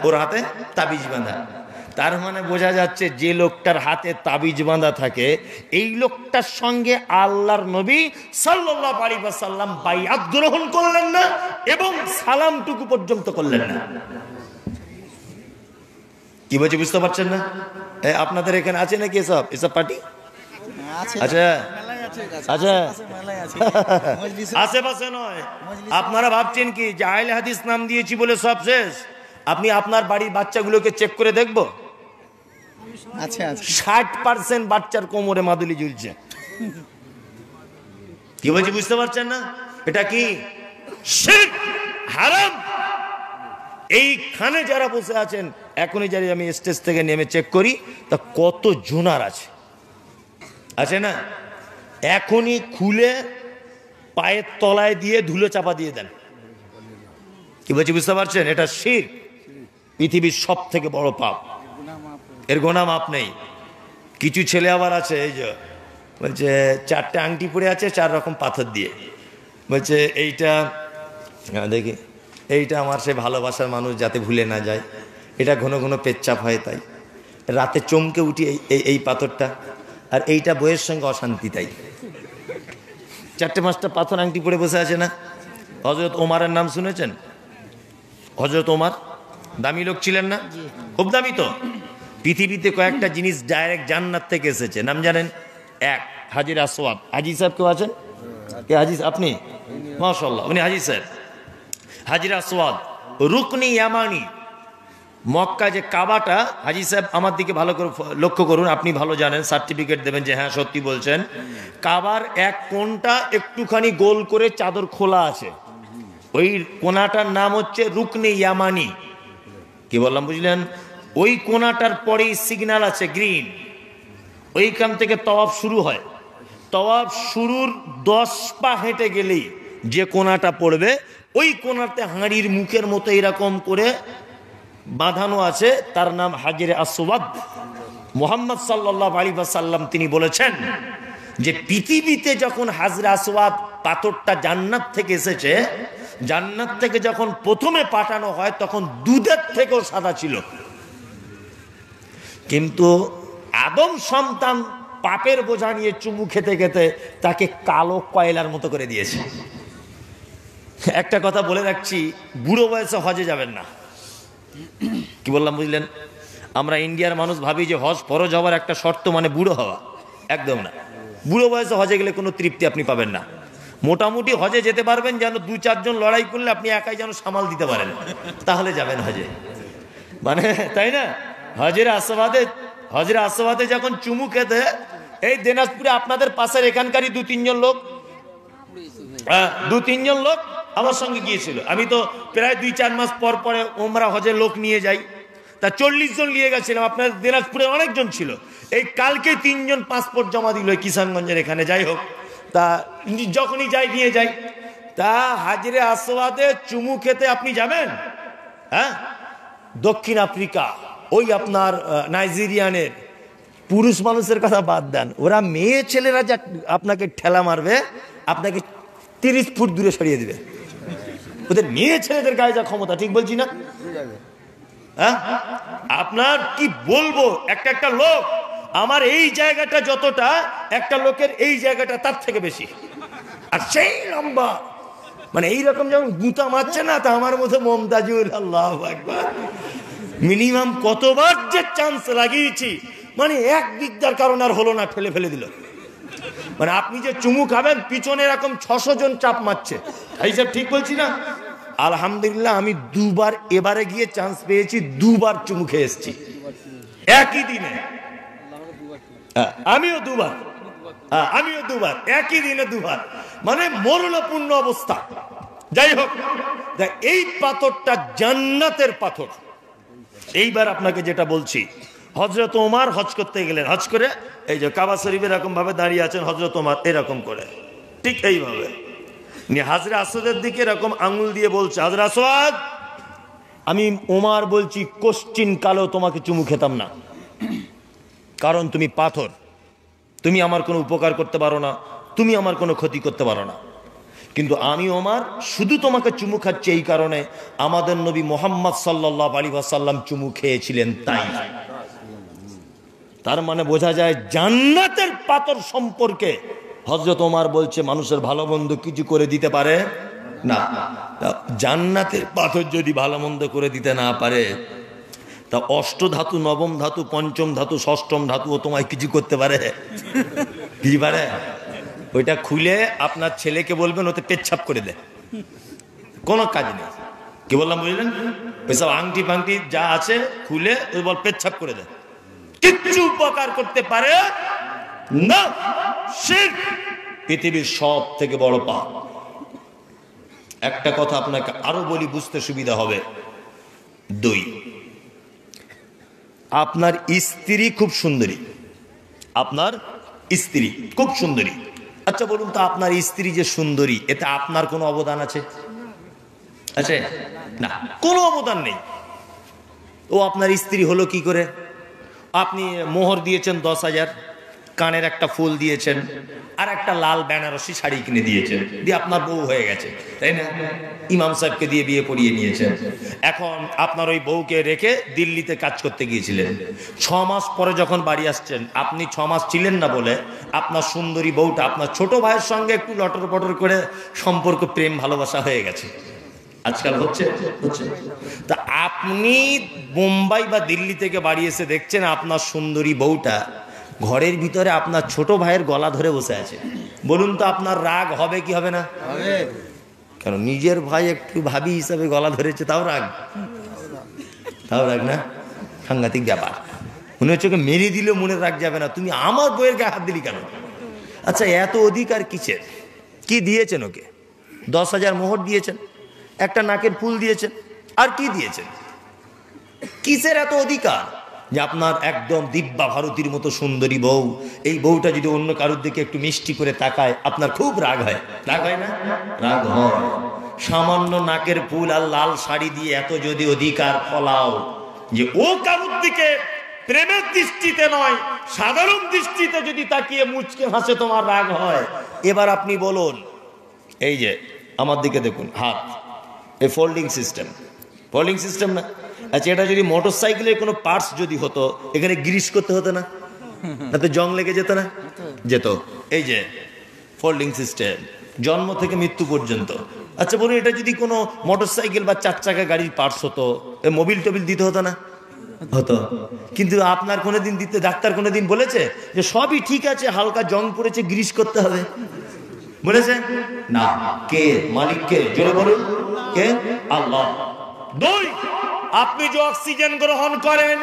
ওর হাতে তাবিজ বাঁধা। তার মানে বোঝা যাচ্ছে যে লোকটার হাতে তাবিজ বাঁধা থাকে, এই লোকটার সঙ্গে আল্লাহর নবী সাল্লাল্লাহু আলাইহি ওয়াসাল্লাম বাইআত গ্রহণ করলেন না এবং সালামটুকু পর্যন্ত করলেন না। কি বলছি বুঝতে পারছেন না? আপনাদের এখানে আছে নাকি এসব পার্টি? আচ্ছা আচ্ছা, আশেপাশে নয়। আপনারা ভাবছেন কি যে আহলে হাদিস নাম দিয়েছি বলে সব শেষ? আপনি আপনার বাড়ির বাচ্চাগুলোকে চেক করে দেখবো, 60% বাচ্চার কোমরে মাদুলি ঝুলছে। কি বলছি বুঝতে পারছেন না? এটা কি শিরক, হারাম। এইখানে যারা বসে আছেন এখনই যারা আমি স্টেজ থেকে নেমে চেক করি তা কত জোনার আছে না? এখনই খুলে পায়ের তলায় দিয়ে ধুলো চাপা দিয়ে দেন। কি বলছি বুঝতে পারছেন? এটা শিরক, পৃথিবীর সব থেকে বড় পাপ। এর গোনা মাপ নেই। কিছু ছেলে আবার আছে, এই যে বলছে 4টে আংটি পরে আছে 4 রকম পাথর দিয়ে, বলছে এইটা দেখি, এইটা আমার সে ভালোবাসার মানুষ যাতে ভুলে না যায়, এটা ঘন ঘন পেচ্ছাপ হয় তাই, রাতে চমকে উঠি এই পাথরটা, আর এইটা বইয়ের সঙ্গে অশান্তি তাই। 4টে-5টা পাথর আংটি পরে বসে আছে না? হযরত ওমরের নাম শুনেছেন? হযরত ওমর দামি লোক ছিলেন না? খুব দামি তো। পৃথিবীতে কয়েকটা জিনিস ডাইরেক্ট জান্নাত থেকে এসেছে, নাম জানেন? 1, হাজির আসওয়াদ। হাজি সাহেব কেউ আছেন? কে হাজি? আপনি? মাশাআল্লাহ, উনি হাজি সাহেব। হাজির আসওয়াদ, রুকনি ইয়ামানি। মক্কা যে কাবাটা, হাজি সাহেব আমার দিকে ভালো করে লক্ষ্য করুন, আপনি ভালো জানেন, সার্টিফিকেট দেবেন যে হ্যাঁ সত্যি বলছেন। কাবার এক কোণটা একটুখানি গোল করে চাদর খোলা আছে, ওই কোণাটার নাম হচ্ছে রুকনি ইয়ামানি। কি বললাম বুঝলেন? ওই কোণাটার পরেই সিগন্যাল আছে গ্রিন, ওইখান থেকে তওয়াফ শুরু হয়। তওয়াফ শুরুর 10 পা হেঁটে গেলেই যে কোণাটা পড়বে, ওই কোণাতে হাঁড়ির মুখের মতো এরকম করে বাঁধানো আছে, তার নাম হাজিরে আসওয়াদ। মুহাম্মদ সাল্লাল্লাহু আলাইহি ওয়াসাল্লাম তিনি বলেছেন যে পৃথিবীতে যখন হাজরে আসওয়াদ পাথরটা জান্নাত থেকে এসেছে, জান্নাত থেকে যখন প্রথমে পাঠানো হয় তখন দুধের থেকেও সাদা ছিল, কিন্তু আদম সন্তান পাপের বোঝা নিয়ে চুমু খেতে খেতে তাকে কালো কয়লার মতো করে দিয়েছে। একটা কথা বলে রাখছি, বুড়ো বয়সে হজে যাবেন না। কি বললাম বুঝলেন? আমরা ইন্ডিয়ার মানুষ ভাবি যে হজ ফরজ হওয়ার একটা শর্ত মানে বুড়ো হওয়া, একদম না। বুড়ো বয়সে হজে গেলে কোনো তৃপ্তি আপনি পাবেন না। মোটামুটি হজে যেতে পারবেন যেন 2-4 জন লড়াই করলে আপনি একাই যেন সামাল দিতে পারেন, তাহলে যাবেন হজে, মানে তাই না? হজরে আসওয়াদে যখন চুমু খেতে, এই দিনাজপুরে আপনাদের পাশের এখানকারই 2-3 জন লোক, 2-3 জন লোক আমার সঙ্গে গিয়েছিল। আমি তো প্রায় 2-4 মাস পর পরে ওমরা হজে লোক নিয়ে যাই, তা 40 জন নিয়ে গেছিলাম। আপনার দিনাজপুরে অনেকজন ছিল। এই কালকে 3 জন পাসপোর্ট জমা দিল কিষানগঞ্জের এখানে। যাই হোক, তা যখনই যাই নিয়ে যাই, তা হাজরে আসওয়াদে চুমু খেতে আপনি যাবেন? হ্যাঁ, দক্ষিণ আফ্রিকা, ওই আপনার নাইজেরিয়ানের পুরুষ মানুষের কথা বাদ দেন, ওরা মেয়ে ছেলেরা যা আপনাকে ঠেলা মারবে, আপনাকে 30 ফুট দূরে সরিয়ে দিবে। ওদের মেয়ে ছেলেদের গায়ে যা ক্ষমতা, ঠিক বলছি না? হ্যাঁ, আপনার কি বলবো, একটা লোক আমার এই জায়গাটা যতটা, একটা লোকের এই জায়গাটা তার থেকে বেশি, আর সেই লম্বা, মানে এইরকম যখন গুঁতা মারছে না, তা আমার মতো মমতাজুল, আল্লাহু আকবার, মিনিমাম কতবার যে চান্স লাগিয়েছি, মানে এক বিদ্যার কারণ আর হলো না, ঠেলে ফেলে দিল। মানে আপনি যে চুমু খাবেন, পিছনে এরকম 600 জন চাপ মারছে। এইসব ঠিক বলছি না? আলহামদুলিল্লাহ আমি 2 বার এবারে গিয়ে চান্স পেয়েছি, 2 বার চুমু খেয়ে এসেছি একই দিনে। আমিও 2 বার একই দিনে 2 বার, মানে মরণপূর্ণ অবস্থা। যাই হোক, এই পাথরটা জান্নাতের পাথর। এইবার আপনাকে যেটা বলছি, হযরত ওমর হজ করতে গেলেন, হজ করে এই যে কাবা শরীফে এরকম ভাবে দাঁড়িয়ে আছেন হযরত ওমর, এরকম করে, ঠিক এইভাবে হাজরে আসওয়াদের দিকে এরকম আঙ্গুল দিয়ে বলছে, হাজরে আসওয়াদ, আমি ওমর বলছি কোশ্চিন কালো তোমাকে চুমু খেতাম না, কারণ তুমি পাথর, তুমি আমার কোনো উপকার করতে পারো না, তুমি আমার কোনো ক্ষতি করতে পারো না, কিন্তু আমি ওমর শুধু তোমাকে চুমু খাচ্ছি এই কারণে আমাদের নবী মুহাম্মদ সাল্লাল্লাহু আলাইহি ওয়াসাল্লাম চুমু খেয়েছিলেন তাই। তার মানে বোঝা যায় জান্নাতের পাথর সম্পর্কে হযরত ওমর বলছে মানুষের ভালো মন্দ কিছু করে দিতে পারে না। জান্নাতের পাথর যদি ভালো মন্দ করে দিতে না পারে, তা অষ্টধাতু, নবম ধাতু, পঞ্চম ধাতু, ষষ্ঠম ধাতু ও তোমায় কিছু করতে পারে? কি পারে? ওইটা খুলে আপনার ছেলেকে বলবেন ওতে পেচ্ছাপ করে দে, কোনো কাজ নেই। কি বললাম বুঝলেন? ওইসব আংটি ফাংটি যা আছে খুলে ওই বল পেচ্ছাপ করে দে, কিচ্ছু উপকার করতে পারে না। শিরক পৃথিবীর সব থেকে বড় পাপ। একটা কথা আপনাকে আরো বলি, বুঝতে সুবিধা হবে। 2, আপনার স্ত্রী খুব সুন্দরী, আপনার স্ত্রী খুব সুন্দরী। আচ্ছা বলুন তো, আপনার স্ত্রী যে সুন্দরী, এতে আপনার কোনো অবদান আছে? আছে না, কোনো অবদান নেই। ও আপনার স্ত্রী হলো কি করে? আপনি মোহর দিয়েছেন 10,000, কানের একটা ফুল দিয়েছেন, আর একটা লাল বেনারসি শাড়ি কিনে দিয়েছেন, দিয়ে আপনার বউ হয়ে গেছে, তাই না? ইমাম সাহেবকে দিয়ে বিয়ে পড়িয়ে নিয়েছেন। এখন আপনার ওই বউকে রেখে দিল্লিতে কাজ করতে গিয়েছিলেন। 6 মাস পরে যখন বাড়ি আসছেন, আপনি 6 মাস ছিলেন না বলে আপনার সুন্দরী বউটা আপনার ছোট ভাইয়ের সঙ্গে একটু লটর পটর করে সম্পর্ক, প্রেম ভালোবাসা হয়ে গেছে। আজকাল হচ্ছে। তা আপনি বোম্বাই বা দিল্লি থেকে বাড়ি এসে দেখছেন আপনার সুন্দরী বউটা ঘরের ভিতরে আপনার ছোট ভাইয়ের গলা ধরে বসে আছে। বলুন তো আপনার রাগ হবে কি হবে না? কারণ নিজের ভাই একটু ভাবি হিসাবে গলা ধরেছে, তাও রাগ না? সাংঘাতিক ব্যাপার। মনে হচ্ছে ওকে মেরে দিলেও মনে রাগ যাবে না, তুমি আমার বইয়ের গায়ে হাত দিলি কেন? আচ্ছা, এত অধিকার কিসের? কি দিয়েছেন ওকে? 10,000 মোহর দিয়েছেন, একটা নাকের ফুল দিয়েছেন, আর কি দিয়েছেন? কিসের এত অধিকার যে আপনার একদম দিব্যা ভারতীর মতো সুন্দরী বউ, এই বউটা যদি অন্য কারোর দিকে একটু মিষ্টি করে তাকায়, আপনার খুব রাগ হয়? রাগ হয় না? রাগ হয়। সামান্য নাকের ফুল আর লাল শাড়ি দিয়ে এত যদি অধিকার ফলাও যে ও কারোর দিকে প্রেমের দৃষ্টিতে নয়, সাধারণ দৃষ্টিতে যদি তাকিয়ে মুচকে হাসে, তোমার রাগ হয়। এবার আপনি বলুন, এই যে আমার দিকে দেখুন, হাত, এই ফোল্ডিং সিস্টেম না? আচ্ছা, এটা যদি মোটর সাইকেলের কোনো পার্টস যদি হতো, এখানে গ্রিস করতে হতো না? তো জং লেগে যেত না? যেত। এই যে ফোল্ডিং সিস্টেম, জন্ম থেকে মৃত্যু পর্যন্ত। আচ্ছা বলুন, এটা যদি কোনো মোটর সাইকেল বা 4 চাকা গাড়ির পার্টস হতো, মোবিল টোবিল দিতে হতো না? হতো। কিন্তু আপনার কোনোদিন দিতে, ডাক্তার কোনোদিন বলেছে যে সবই ঠিক আছে, হালকা জং পড়েছে, গ্রিস করতে হবে? বলেছে না। কে মালিক? কে? জোরে বলুন, কে? আল্লাহ। 2, আপনি যে অক্সিজেন গ্রহণ করেন,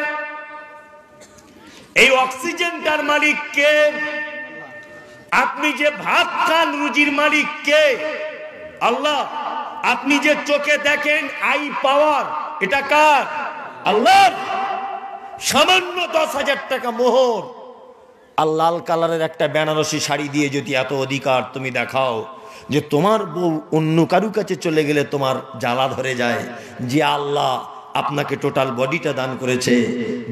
এই অক্সিজেনটার মালিক কে? আপনি যে ভাত খান, রুজির মালিক কে? আল্লাহ। আপনি যে চোখে দেখেন, আই পাওয়ার, এটা কার? আল্লাহ। সামান্য 10,000 টাকা মোহর আর লাল কালারের একটা বেনারসি শাড়ি দিয়ে যদি এত অধিকার তুমি দেখাও যে তোমার বউ অন্য কারু কাছে চলে গেলে তোমার জ্বালা ধরে যায়, যে আল্লাহ আপনাকে টোটাল বডিটা দান করেছে,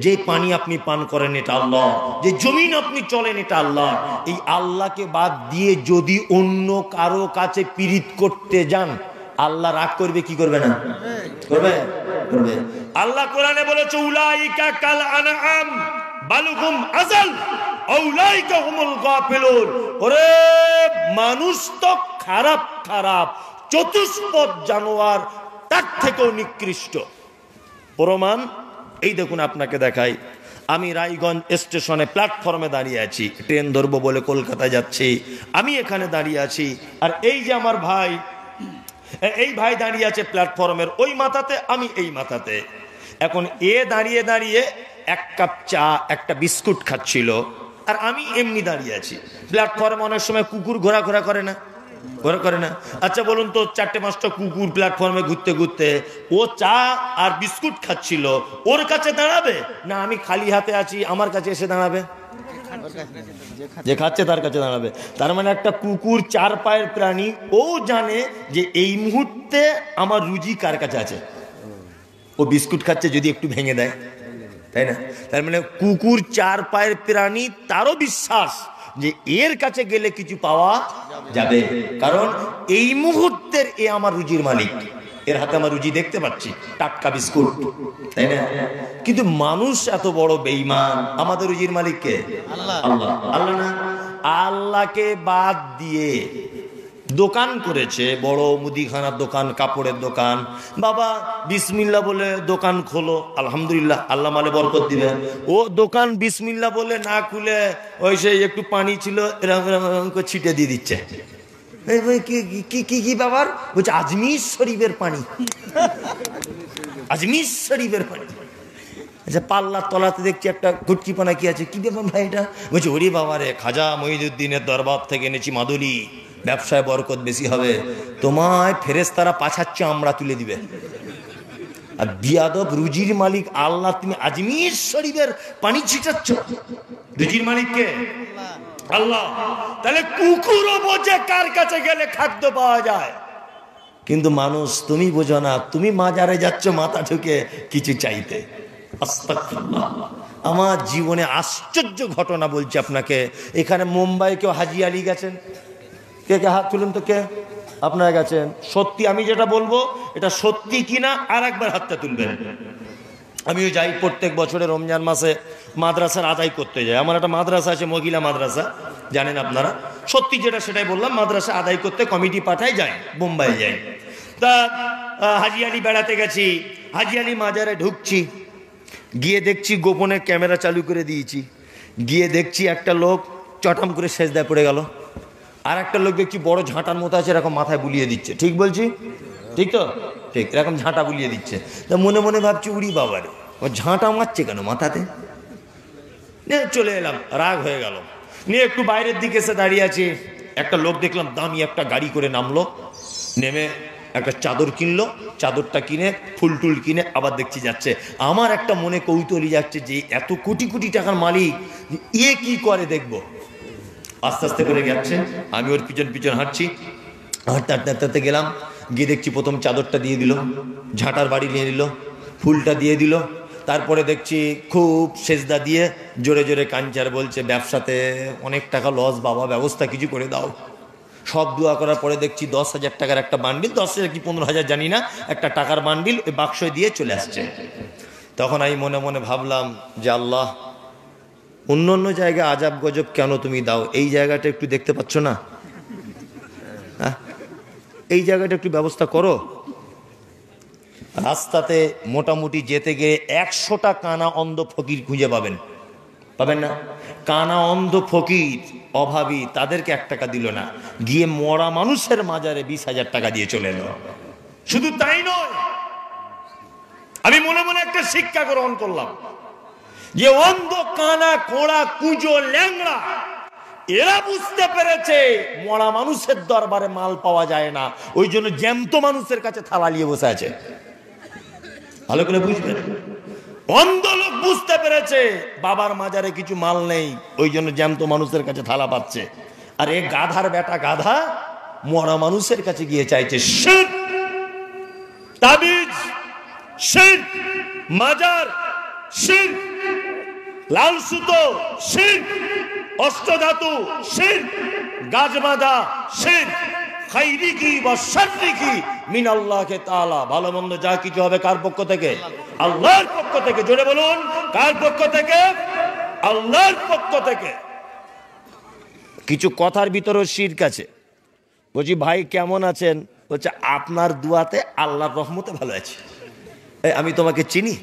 যে পানি আপনি পান করেন এটা আল্লাহ, যে জমিন আপনি চলেন এটা আল্লাহ, এই আল্লাহকে বাদ দিয়ে যদি অন্য কারো কাছে পীড়িত করতে যান, আল্লাহ রাগ করবে কি করবে না? করবে। আল্লাহ কোরআনে বলেছে, উলাইকা কাল আনআম বালুহুম আযাল আউলাইকা হুমুল গাফিলুন। ওরে মানুষ তো খারাপ চতুষ্পদ জানোয়ার, তার থেকেও নিকৃষ্ট। প্রমাণ এই দেখুন, আপনাকে দেখাই। আমি রায়গঞ্জ স্টেশনে প্ল্যাটফর্মে দাঁড়িয়ে আছি, ট্রেন ধরবো বলে কলকাতায় যাচ্ছি, আমি এখানে দাঁড়িয়ে আছি। আর এই যে আমার ভাই, এই ভাই দাঁড়িয়ে আছে প্ল্যাটফর্মের ওই মাথাতে, আমি এই মাথাতে। এখন এ দাঁড়িয়ে দাঁড়িয়ে 1 কাপ চা, একটা বিস্কুট খাচ্ছিল, আর আমি এমনি দাঁড়িয়ে আছি। প্ল্যাটফর্মে অনেক সময় কুকুর ঘোরাঘোরা করে না? করে না? আচ্ছা বলুন তো, 4-5টা কুকুর প্ল্যাটফর্মে ঘুরতে ঘুরতে ও চা আর বিস্কুট খাচ্ছিল, ওর কাছে দাঁড়াবে না আমি খালি হাতে আছি আমার কাছে এসে দাঁড়াবে? যে খাচ্ছে তার কাছে দাঁড়াবে। তার মানে একটা কুকুর 4 পায়ের প্রাণী, ও জানে যে এই মুহূর্তে আমার রুজি কার কাছে আছে। ও বিস্কুট খাচ্ছে, যদি একটু ভেঙে দেয়, তাই না? তার মানে কুকুর 4 পায়ের প্রাণী, তারও বিশ্বাস যে এর কাছে গেলে কিছু পাওয়া যাবে, কারণ এই মুহূর্তের এ আমার রুজির মালিক, এর হাতে আমার রুজি দেখতে পাচ্ছি, টাটকা বিস্কুট, তাই না? কিন্তু মানুষ এত বড় বেঈমান, আমাদের রুজির মালিক কে? আল্লাহ। আল্লাহ না? আল্লাহকে বাদ দিয়ে দোকান করেছে, বড় মুদিখানার দোকান, কাপড়ের দোকান। বাবা বিসমিল্লাহ বলে দোকান খোলো, আলহামদুলিল্লাহ, আল্লাহ মালে বরকত দিবেন। ও দোকান বিসমিল্লাহ বলে না খুলে ওই সেই একটু পানি ছিল এরকম করে ছিটে দিয়ে দিচ্ছে। কি ব্যাপার? বলছে আজমির শরীফের পানি, আজমির শরীফের পানি। আচ্ছা, পাল্লার তলাতে দেখছি একটা গুটকি পানা, কি আছে? কি ব্যাপার ভাই এটা? বলছে ওরে বাবা রে, খাজা মঈনুদ্দিনের দরবার থেকে এনেছি মাদুলি, ব্যবসায় বরকত বেশি হবে। তোমায় ফেরেশতারা পাছাচ্ছে, আমরা তুলে দিবে। আর বিয়াদব রুজির মালিক আল্লাহ, তুমি আজমির শরীফের পানি ছিটাচ্ছ। রুজির মালিককে আল্লাহ। তাহলে কুকুরও বোঝে কার কাছে গেলে খাদ্য পাওয়া যায়, কিন্তু মানুষ তুমি বোঝো না, তুমি মাজারে যাচ্ছ মাথা ঢুকে কিছু চাইতে। আস্তাগফিরুল্লাহ। আমার জীবনে আশ্চর্য ঘটনা বলছি আপনাকে। এখানে মুম্বাই কেউ হাজি আলী গেছেন? কে কে হাত তুলুন তো, কে আপনারা গেছেন? সত্যি আমি যেটা বলবো এটা সত্যি কিনা আর একবার হাতটা তুলবেন। আমিও যাই প্রত্যেক বছরে রমজান মাসে মাদ্রাসার আদায় করতে যাই। আমার একটা মাদ্রাসা আছে, মহিলা মাদ্রাসা, জানেন আপনারা। সত্যি যেটা সেটাই বললাম, মাদ্রাসা আদায় করতে কমিটি পাঠায়, যাই মুম্বাই যাই। তা হাজি আলী বেড়াতে গেছি, হাজি আলী মাজারে ঢুকছি, গিয়ে দেখছি গোপনে ক্যামেরা চালু করে দিয়েছি। গিয়ে দেখছি একটা লোক চটাম করে সেজদায় পড়ে গেল, আর একটা লোক দেখছি বড় ঝাঁটার মতো আছে, এরকম মাথায় বুলিয়ে দিচ্ছে। ঠিক বলছি? ঠিক তো? ঠিক, এরকম ঝাঁটা বুলিয়ে দিচ্ছে। তা মনে মনে ভাবছি, উড়ি বাবারে, ও ঝাঁটা মারছে কেন মাথাতে? নিয়ে চলে এলাম, রাগ হয়ে গেল। নিয়ে একটু বাইরের দিকে এসে দাঁড়িয়ে আছি, একটা লোক দেখলাম দামি একটা গাড়ি করে নামলো, নেমে একটা চাদর কিনলো, চাদরটা কিনে ফুল টুল কিনে আবার দেখছি যাচ্ছে। আমার একটা মনে কৌতূহলী যাচ্ছে যে এত কোটি কোটি টাকার মালিক এ কি করে দেখবো। আস্তে আস্তে করে যাচ্ছে, আমি ওর পিছন পিছন হাঁটছি। হাঁটতে হাঁটতে হাঁটতে হাঁটতে গেলাম, গিয়ে দেখছি প্রথম চাদরটা দিয়ে দিল, ঝাঁটার বাড়ি নিয়ে নিল, ফুলটা দিয়ে দিল। তারপরে দেখছি খুব সেজদা দিয়ে জোরে জোরে কাঞ্চার বলছে, ব্যবসাতে অনেক টাকা লস বাবা, ব্যবস্থা কিছু করে দাও। সব দোয়া করার পরে দেখছি 10,000 টাকার একটা বান্ডিল, 10,000 কি 15,000 জানি না, একটা টাকার বান্ডিল ওই বাক্সয় দিয়ে চলে আসছে। তখন আমি মনে মনে ভাবলাম যে আল্লাহ, অন্য অন্য জায়গায় আজাব গজব কেন তুমি দাও, এই জায়গাটা একটু দেখতে পাচ্ছ না? হ্যাঁ, এই জায়গাটা একটু ব্যবস্থা করো। রাস্তাতে মোটামুটি যেতে গিয়ে 100টা কানা অন্ধ ফকির খুঁজে পাবেন, পাবেন না? কানা অন্ধ ফকির অভাবী, তাদেরকে 1 টাকা দিল না, গিয়ে মরা মানুষের মাজারে 20,000 টাকা দিয়ে চলে এলো। শুধু তাই নয়, আমি মনে মনে একটা শিক্ষা গ্রহণ করলাম যে অন্ধ, কানা, কোড়া, কুঁজো, ল্যাংড়া, এরা বুঝতে পেরেছে মরা মানুষের দরবারে মাল পাওয়া যায় না, ওই জন্য জ্যান্ত মানুষের কাছে থালা নিয়ে বসে আছে। ভালো করে বুঝবেন, অন্ধ লোক বুঝতে পেরেছে বাবার মাজারে কিছু মাল নেই, ওই জন্য জ্যান্ত মানুষের কাছে থালা পাচ্ছে। আর এ গাধার বেটা গাধা মরা মানুষের কাছে গিয়ে চাইছে শিরক, তাবিজ শিরক, মাজার শিরক, লাল সুতো শিরক, অষ্টধাতু শিরক, গাছ বাঁধা শিরক, খাইরিকি বা শাররিকি মিনাল্লাহি তাআলা। ভালো মন্দ যা কিছু হবে কার পক্ষ থেকে? আল্লাহর পক্ষ থেকে। জোরে বলুন, কার পক্ষ থেকে? আল্লাহর পক্ষ থেকে। কিছু কথার ভিতরে শিরক আছে। বলছি ভাই কেমন আছেন? বলছে আপনার দোয়াতে আল্লাহর রহমতে ভালো আছি। আমি তোমাকে চিনি?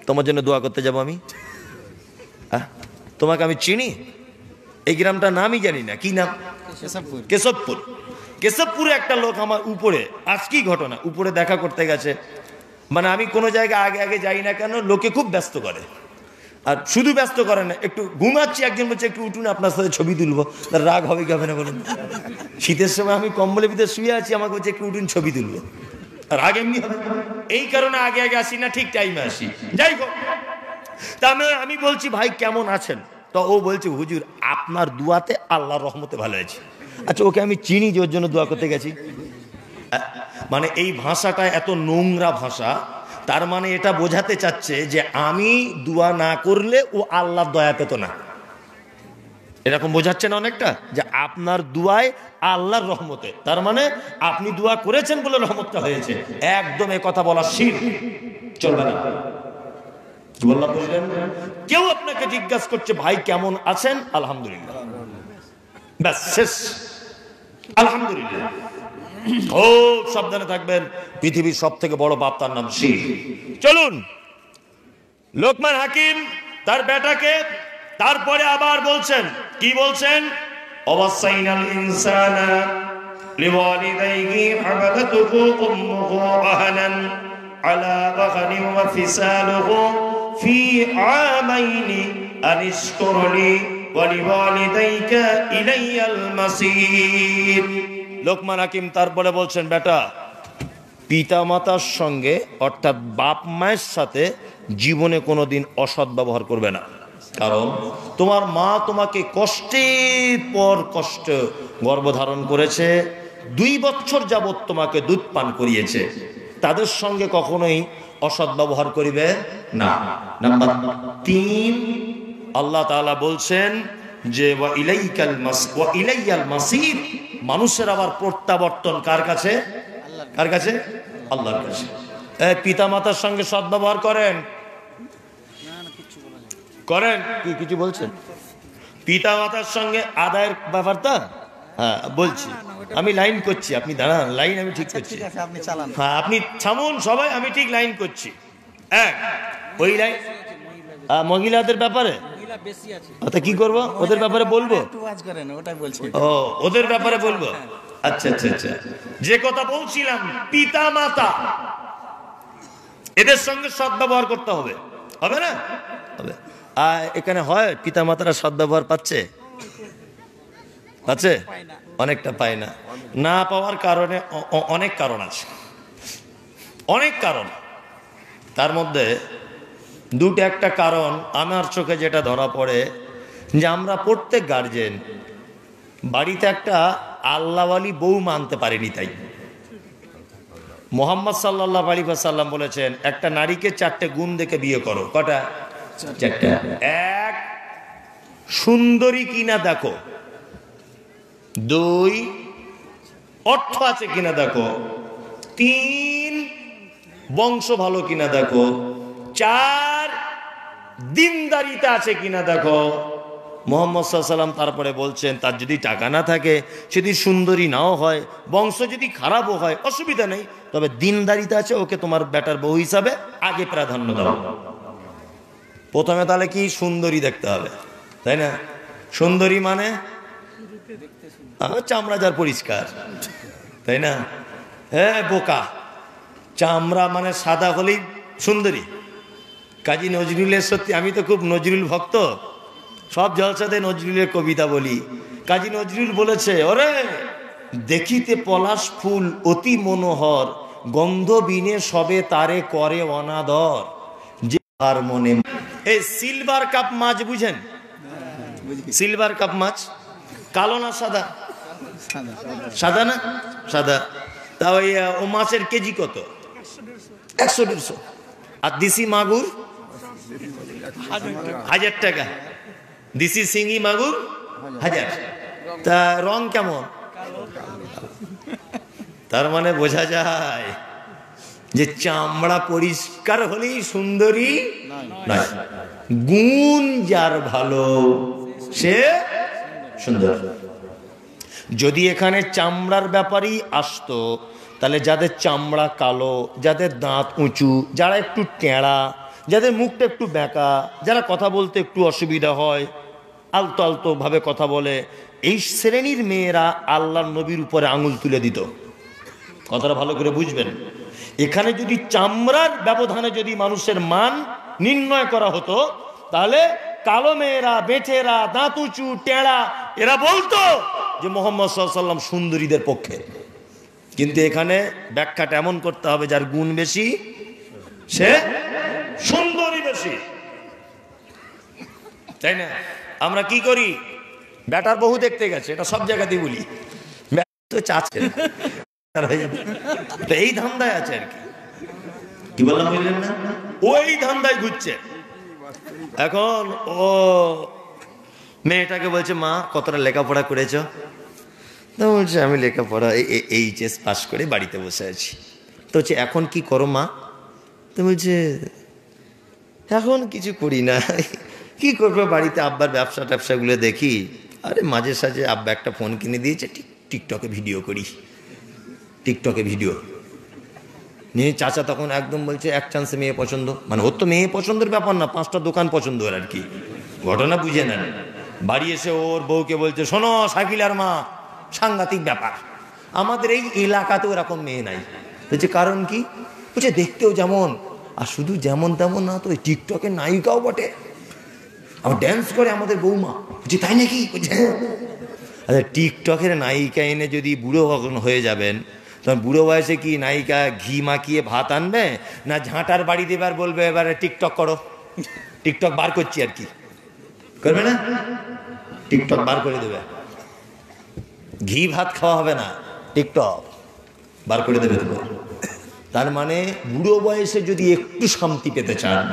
তোমার জন্য দোয়া করতে যাব আমি? হ্যাঁ, তোমাকে আমি চিনি? এই গ্রামটার নামই জানি না, কি নাম? কেশবপুর। কেশবপুরে একটা লোক আমার উপরে, আজকেই ঘটনা, উপরে দেখা করতে গেছে। মানে আমি কোনো জায়গায় আগে আগে যাই না কেন, লোকে খুব ব্যস্ত করে। আর শুধু ব্যস্ত করে না, একটু ঘুমাচ্ছি, একজন বলছে একটু উঠুন আপনার সাথে ছবি তুলবো। তার রাগ হবে কি হবে না বলুন? শীতের সময় আমি কম্বলের ভিতরে শুয়ে আছি, আমাকে বলছে একটু উঠুন ছবি তুলবো, রাগ এমনি হবে। এই কারণে আগে আগে আসি না, ঠিক টাইমে আসি। যাই হোক, তা আমি বলছি ভাই কেমন আছেন? তো ও বলছে হুজুর আপনার দোয়াতে আল্লাহর রহমতে ভালো আছি। আচ্ছা, ওকে আমি চিনি যে ওর জন্য দোয়া করতে গেছি? মানে এই ভাষাটা এত নোংরা ভাষা, তার মানে এটা বোঝাতে চাচ্ছে যে আমি দোয়া না করলে ও আল্লাহর দয়া পেত না। এরকম বোঝাচ্ছে না অনেকটা, যে আপনার দোয়ায় আল্লাহর রহমতে, তার মানে আপনি দোয়া করেছেন বলে রহমতটা হয়েছে। একদম এই কথা বলা শিরক, চলবে না। বললাম, বুঝলেন? কেউ আপনাকে জিজ্ঞাসা করছে ভাই কেমন আছেন? আলহামদুলিল্লাহ, ব্যাস শেষ। আলহামদুলিল্লাহ। খুব সাবধানে থাকবেন, পৃথিবীর সব থেকে বড় পাপ, তার নাম শিরক। চলুন, লোকমান হাকিম তার বেটাকে তারপরে আবার বলছেন, কি বলছেন? অবাসাইনাল ইনসানা লিওয়ালিদাইহি হামালাতুহু উম্মুহু আহনান আলা ওয়াহনিন ওয়া ফিসালুহু ফি আমাইনি আনিশকুরলি ওয়া লিওয়ালিদাইকা ইলাইয়াল মাসির। লোকমান হাকিম তারপরে বলছেন, বেটা পিতামাতার সঙ্গে অর্থাৎ বাপ মায়ের সাথে জীবনে কোনোদিন অসৎ ব্যবহার করবে না। কারণ তোমার মা তোমাকে কষ্টের পর কষ্ট গর্ভধারণ করেছে, 2 বছর যাবৎ তোমাকে দুধ পান করিয়েছে, তাদের সঙ্গে কখনোই অসৎ ব্যবহার করিবে না। নাম্বার 3, আল্লাহ তাআলা বলছেন যে ওয়া ইলাইয়াল মাসির, মানুষের আবার প্রত্যাবর্তন কার কাছে? কার কাছে? আল্লাহর কাছে। পিতামাতার সঙ্গে সদ্ব্যবহার করেন? করেন কি? কিছু বলছেন? পিতামাতার সঙ্গে আদায়ের ব্যাপারটা হ্যাঁ বলছি, আমি লাইন করছি, আপনি দাঁড়ান, লাইন আমি ঠিক করছি। আপনি চালান। হ্যাঁ আপনি থামুন সবাই, আমি ঠিক লাইন করছি। ওই লাইন মহিলাদের ব্যাপারে কি করব? ওদের ব্যাপারে বলবো? ও ওদের ব্যাপারে বলবো? আচ্ছা আচ্ছা আচ্ছা, যে কথা বলছিলাম পিতা মাতা, এদের সঙ্গে সদ্ব্যবহার করতে হবে, হবে না? হবে। এখানে হয় পিতা মাতারা সদ্ব্যবহার পাচ্ছে? পাচ্ছে? অনেকটা পায় না। না পাওয়ার কারণে অনেক কারণ আছে, অনেক কারণ। তার মধ্যে একটা কারণ আমার চোখে যেটা ধরা পড়ে, যে আমরা প্রত্যেক গার্জেন বাড়িতে একটা আল্লাহওয়ালি বউ মানতে পারিনি। তাই মুহাম্মদ সাল্লাল্লাহু আলাইহি ওয়াসাল্লাম বলেছেন, একটা নারীকে 4টে গুণ দেখে বিয়ে করো। কটা? 4টা। 1, সুন্দরী কিনা দেখো। 2, অর্থ আছে কিনা দেখো। 3, বংশ ভালো কিনা দেখো। 4, দিনদারিতে আছে কিনা দেখো। মুহাম্মদ সাল্লাল্লাহু আলাইহি ওয়াসাল্লাম তারপরে বলছেন, তার যদি টাকা না থাকে, যদি সুন্দরী নাও হয়, বংশ যদি খারাপও হয়, অসুবিধা নেই, তবে দিনদারিতে আছে, ওকে তোমার বেটার বউ হিসাবে আগে প্রাধান্য দাও। প্রথমে তাহলে কি? সুন্দরী দেখতে হবে, তাই না? সুন্দরী মানে চামড়া যার পরিষ্কার, তাই না? হ্যাঁ বোকা, চামড়া মানে সাদা হলেই সুন্দরী। কাজী নজরুলের, সত্যি আমি তো খুব নজরুল ভক্ত, সব জলসাতে নজরুলের কবিতা বলি। কাজী নজরুল বলেছে, ওরে দেখিতে পলাশ ফুল অতি মনোহর, গন্ধ বিনে সবে তারে করে অনাদর, যে আর মনে। এই সিলভার কাপ মাছ বুঝেন? সিলভার কাপ মাছ কালো না সাদা? সাদা না? সাদা। তা ও মাছের কেজি কত? 100-150। আর দেশি মাগুর 1000 টাকা। দেশি শিঙি মাগুর 1000। তা রং কেমন? তার মানে বোঝা যায় যে চামড়া পরিষ্কার হলেই সুন্দরী নয়, গুণ যার ভালো সে সুন্দর। যদি এখানে চামড়ার ব্যাপারেই আসতো, তাহলে যাদের চামড়া কালো, যাদের দাঁত উঁচু, যারা একটু টেঁড়া, যাদের মুখটা একটু বেঁকা, যারা কথা বলতে একটু অসুবিধা হয়, আলতো আলতো ভাবে কথা বলে, এই শ্রেণীর মেয়েরা আল্লাহর নবীর উপরে আঙুল তুলে দিত। কথাটা ভালো করে বুঝবেন। এখানে যদি চামড়ার ব্যবধানে যদি মানুষের মান নির্ণয় করা হতো, তাহলে কালো মেয়েরা, বেঁটেরা, দাঁত উঁচু, টেঁড়া, এরা বলতো যে মুহাম্মদ সাল্লাল্লাহু আলাইহি ওয়াসাল্লাম সুন্দরীদের পক্ষে। কিন্তু এখানে ব্যাখ্যাটা এমন করতে হবে, যার গুণ বেশি সে সুন্দরী বেশি, তাই না? আমরা কি করি? বেটার বহু দেখতে গেছে, এটা সব জায়গাতেই বলি, তো চাচ্ছে তো এই ধান্দায় আছে আর কি। কি বললাম বুঝলেন না? ওই ধান্দায় ঘুরছে। এখন ও মেয়েটাকে বলছে, মা কতটা লেখাপড়া করেছ? তো বলছে, আমি লেখাপড়া এইচএস পাস করে বাড়িতে বসে আছি। তো বলছে, এখন কি করো মা? তো বলছে, এখন কিছু করি না, কি করবো, বাড়িতে আব্বার ব্যবসা ট্যাবসাগুলো দেখি, আরে মাঝে সাঝে আব্বা একটা ফোন কিনে দিয়েছে, টিকটকে ভিডিও করি, টিকটকে ভিডিও নিয়ে। চাচা তখন একদম বলছে, এক চান্সে মেয়ে পছন্দ, মানে ওর তো মেয়ে পছন্দের ব্যাপার না, 5টা দোকান পছন্দ ওর আর কি, ঘটনা বুঝে নেন। বাড়ি এসে ওর বউকে বলছে, শোনো শাকিলার মা, সাংঘাতিক ব্যাপার, আমাদের এই এলাকাতে ওরকম মেয়ে নাই। বলছে, কারণ কি? বলছে, দেখতেও যেমন, আর শুধু যেমন তেমন না, তো ওই টিকটকের নায়িকাও বটে, আবার ড্যান্স করে আমাদের বৌমা। বলছে, তাই নাকি? বলছে, আচ্ছা টিকটকের নায়িকা এনে যদি বুড়ো হয়ে যাবেন, তখন বুড়ো বয়সে কি নায়িকা ঘি মাখিয়ে ভাত আনবে, না ঝাঁটার বাড়ি দেবার বলবে এবারে টিকটক করো, টিকটক বার করছি আর কি করবে না, টিকটক বার করে দেবে, ঘি ভাত খাওয়া হবে না, টিকটক বার করে দেবে দেবে। তার মানে বুড়ো বয়সে যদি একটু শান্তি পেতে চান,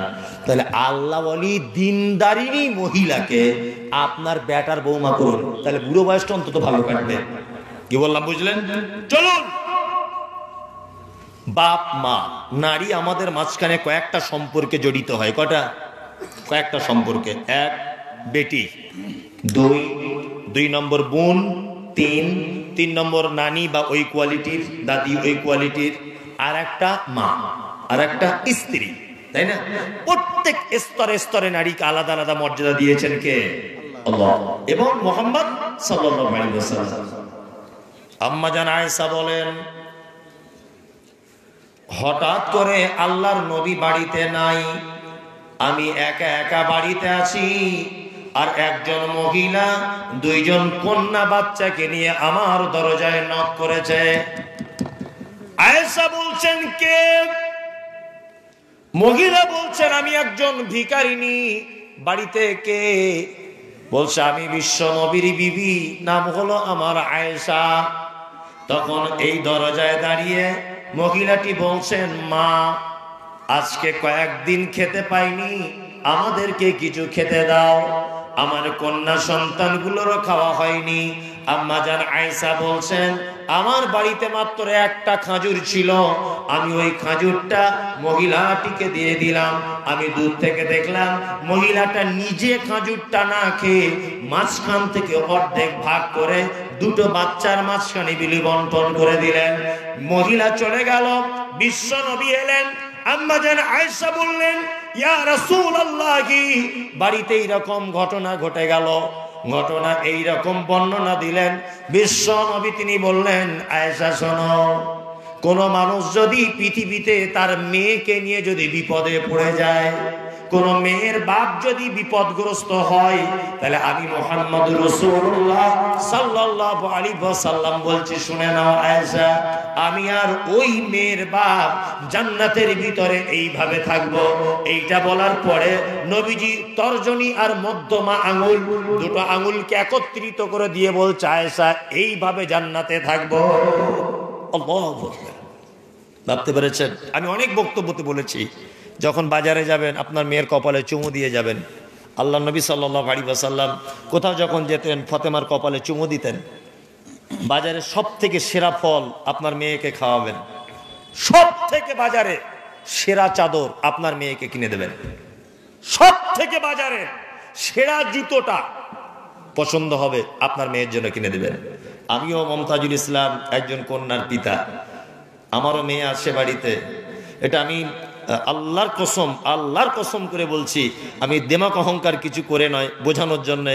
তাহলে আল্লাহ বলি দিনদারিনী মহিলাকে আপনার বেটার বৌমা করুন, তাহলে বুড়ো বয়সটা অন্তত ভালো কাটবে। কি বললাম বুঝলেন? চলুন, বাপ মা নারী আমাদের মাঝখানে কয়েকটা সম্পর্কে জড়িত হয়। কয়েকটা সম্পর্কে। এক, বেটি। দুই নম্বর বোন। তিন নম্বর নানি বা ওই কোয়ালিটির দাদি, ওই কোয়ালিটির। আর একটা মা, আর একটা স্ত্রী, তাই না? প্রত্যেক স্তরে স্তরে নারীকে আলাদা আলাদা মর্যাদা দিয়েছেন কে? আল্লাহ এবং মুহাম্মদ সাল্লাল্লাহু আলাইহি ওয়াসাল্লাম। আম্মা জান আয়েশা বলেন, হঠাৎ করে আল্লাহর নবী বাড়িতে নাই, আমি একা একা বাড়িতে আছি, আর একজন মহিলা 2জন কন্যা বাচ্চাকে নিয়ে আমার দরজায় নক করেছে। আয়েশা বলছেন কে? মহিলা বলছেন আমি একজন ভিখারিনী। বাড়িতে কে? বলছে আমি বিশ্ব নবীর বিবি, নাম হলো আমার আয়েশা। তখন এই দরজায় দাঁড়িয়ে মহিলাটি বলছেন, মা আজকে কয়েকদিন খেতে পাইনি, আমাদেরকে কিছু খেতে দাও, আমার কন্যা সন্তানগুলোরও খাওয়া হয়নি। আম্মা জান আয়েশা বলছেন, আমার বাড়িতে মাত্র একটা খাজুর ছিল, আমি ওই খাজুরটা মহিলাটিকে দিয়ে দিলাম। আমি দূর থেকে দেখলাম মহিলাটা নিজে খাজুরটা না খেয়ে মাঝখান থেকে অর্ধেক ভাগ করে 2টো বাচ্চার মাঝখানে বিলি বন্টন করে দিলেন। মহিলা চলে গেল, বিশ্ব নবী এলেন। আম্মা জান আয়েশা বললেন, ইয়া রাসূলুল্লাহ, বাড়িতে এইরকম ঘটনা ঘটে গেল। ঘটনা এইরকম বর্ণনা দিলেন বিশ্ব নবী। তিনি বললেন, আয়েশা শোনো, কোন মানুষ যদি পৃথিবীতে তার মেয়েকে নিয়ে যদি বিপদে পড়ে যায়, কোন মেয়ের বাপ যদি বিপদগ্রস্ত হয়, তাহলে আমি মুহাম্মদুর রাসূলুল্লাহ সাল্লাল্লাহু আলাইহি ওয়াসাল্লাম বলছি, শুনে নাও আয়েশা, আমি আর ওই মেয়ের বাপ জান্নাতের ভিতরে এইভাবে থাকবো। এইটা বলার পরে নবীজি তর্জনী আর মধ্যমা আঙ্গুল, 2টো আঙ্গুলকে একত্রিত করে দিয়ে বলছে, আয়েশা এইভাবে জান্নাতে থাকবো। আল্লাহু আকবার। ভাবতে পেরেছেন? আমি অনেক বক্তব্যতে বলেছি, যখন বাজারে যাবেন আপনার মেয়ের কপালে চুমু দিয়ে যাবেন। আল্লাহ নবী সাল্লাল্লাহু আলাইহি ওয়াসাল্লাম কোথাও যখন যেতেন ফাতেমার কপালে চুমু দিতেন। বাজারে সব থেকে সেরা ফল আপনার মেয়েকে খাওয়াবেন, সব থেকে বাজারে সেরা চাদর আপনার মেয়েকে কিনে দেবেন, সব থেকে বাজারে সেরা জুতোটা পছন্দ হবে আপনার মেয়ের জন্য কিনে দেবেন। আমিও মমতাজুল ইসলাম একজন কন্যার পিতা, আমারও মেয়ে আসে বাড়িতে। এটা আমি আল্লাহর কসম করে বলছি, আমি দেমাক অহংকার কিছু করে নয়, বোঝানোর জন্যে।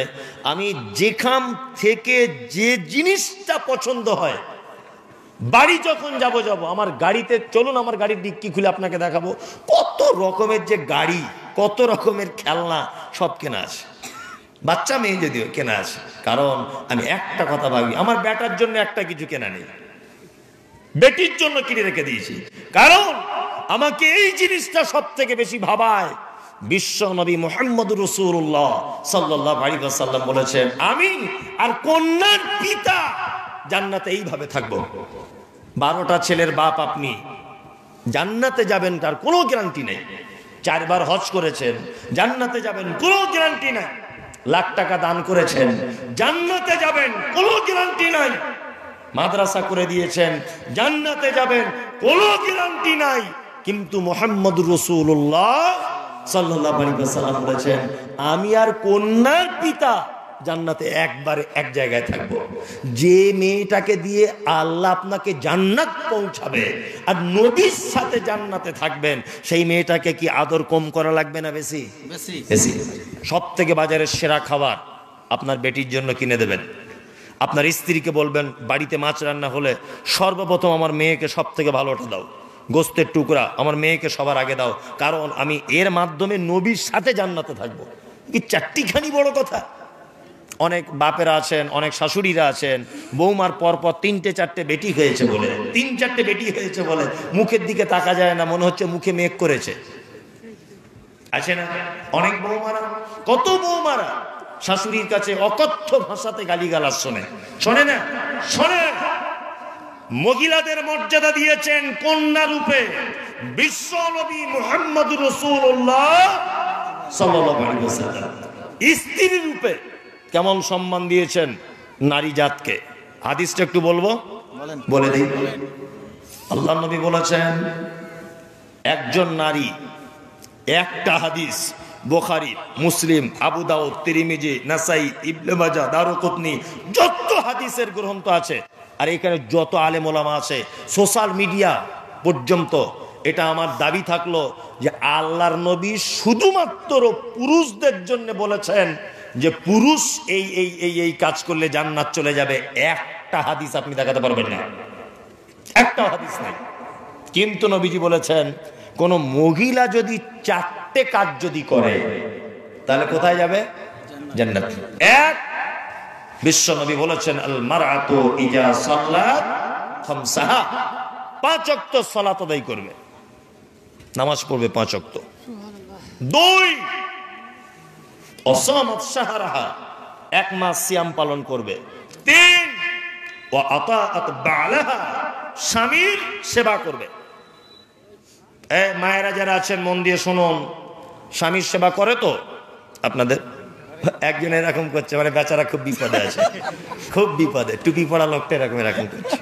আমি যেখান থেকে যে জিনিসটা পছন্দ হয়, বাড়ি যখন যাব আমার গাড়িতে, চলুন আমার গাড়ির ডিক্কি খুলে আপনাকে দেখাবো, কত রকমের যে গাড়ি, কত রকমের খেলনা সব কেনা আছে, বাচ্চা মেয়ে যদিও কেনা আছে। কারণ আমি একটা কথা ভাবি, আমার বেটার জন্য একটা কিছু কেনা নেই, বেটির জন্য কিনে রেখে দিয়েছি। কারণ আমাকে এই জিনিসটা সব থেকে বেশি ভাবায়। বিশ্ব নবী মুহাম্মদুর রাসূলুল্লাহ সাল্লাল্লাহু আলাইহি ওয়াসাল্লাম বলেছেন, আমি আর কন্যার পিতা জান্নাতে এইভাবে থাকবো। 12টা ছেলের বাপ আপনি, জান্নাতে যাবেন তার কোনো গ্যারান্টি নেই। 4 বার হজ করেছেন, জান্নাতে যাবেন কোনো গ্যারান্টি নাই। লাখ টাকা দান করেছেন, জান্নাতে যাবেন কোনো গ্যারান্টি নাই। মাদ্রাসা করে দিয়েছেন, জান্নাতে যাবেন কোনো গ্যারান্টি নাই। কিন্তু মুহাম্মদুর রাসূলুল্লাহ সাল্লাল্লাহু আলাইহি ওয়াসাল্লাম বলেছেন, আমি আর কন্যার পিতা জান্নাতে একবারে এক জায়গায় থাকবো। যে মেয়েটাকে দিয়ে আল্লাহ আপনাকে জান্নাত পৌঁছাবে আর নবীর সাথে জান্নাতে থাকবেন, সেই মেয়েটাকে কি আদর কম করা লাগবে না বেশি? বেশি। সব থেকে বাজারের সেরা খাবার আপনার বেটির জন্য কিনে দেবেন। আপনার স্ত্রীকে বলবেন, বাড়িতে মাছ রান্না হলে সর্বপ্রথম আমার মেয়েকে সব থেকে ভালোটা দাও, গোস্তের টুকরা আমার মেয়েকে সবার আগে দাও, কারণ আমি এর মাধ্যমে নবীর সাথে জান্নাতে থাকবো। কি চারটিখানি বড় কথা! অনেক বাপেরা আছেন, অনেক শাশুড়িরা আছেন, বৌমার পরপর 3-4টে বেটি হয়েছে বলে, 3-4টে বেটি হয়েছে বলে মুখের দিকে তাকা যায় না, মনে হচ্ছে মুখে মেঘ করেছে। আছে না অনেক বৌমারা? কত বৌমারা শাশুড়ির কাছে অকথ্য ভাষাতে গালিগালাজ শোনে, শোনে না? শোনে। মহিলাদের মর্যাদা দিয়েছেন কন্যা রূপে বিশ্ব নবী মুহাম্মদুর রাসূলুল্লাহ সাল্লাল্লাহু আলাইহি ওয়াসাল্লাম। স্ত্রী রূপে কেমন সম্মান দিয়েছেন নারী জাতকে, হাদিসটা একটু বলবো, বলে দিই। আল্লাহ নবী বলেছেন একজন নারী, একটা হাদিস বুখারী, মুসলিম, আবু দাউদ, তিরমিজি, নাসাই, ইবনে মাজাহ, দারুকুতনি, যত হাদিসের গ্রন্থ আছে আর এখানে যত আলেম ওলামা আছে, সোশ্যাল মিডিয়া পর্যন্ত, এটা আমার দাবি থাকলো যে আল্লাহর নবী শুধুমাত্র পুরুষদের জন্য বলেছেন যে পুরুষ এই এই এই এই কাজ করলে জান্নাত চলে যাবে। একটা হাদিস আপনি দেখাতে পারবেন না, একটা হাদিস নাই। কিন্তু নবীজি বলেছেন কোন মহিলা যদি 4টে কাজ যদি করে তাহলে কোথায় যাবে? জান্নাত। এক, বিশ্ব নবী বলেছেন আল মারআতু ইজা সাল্লাত খামসাহা, 5 ওয়াক্ত সালাত আদায় করবে, নামাজ পড়বে 5 ওয়াক্ত। 2, অসামাত শাহরাহা, 1 মাস সিয়াম পালন করবে। 3, ওয়া আতাআত বালাহা, স্বামীর সেবা করবে। মায়েরা যারা আছেন মন দিয়ে শুনুন, স্বামীর সেবা করে তো আপনাদের? একজন এরকম করছে, মানে বেচারা খুব বিপদে আছে, খুব বিপদে, টুপি পড়া লোকটা এরকম এরকম করছে।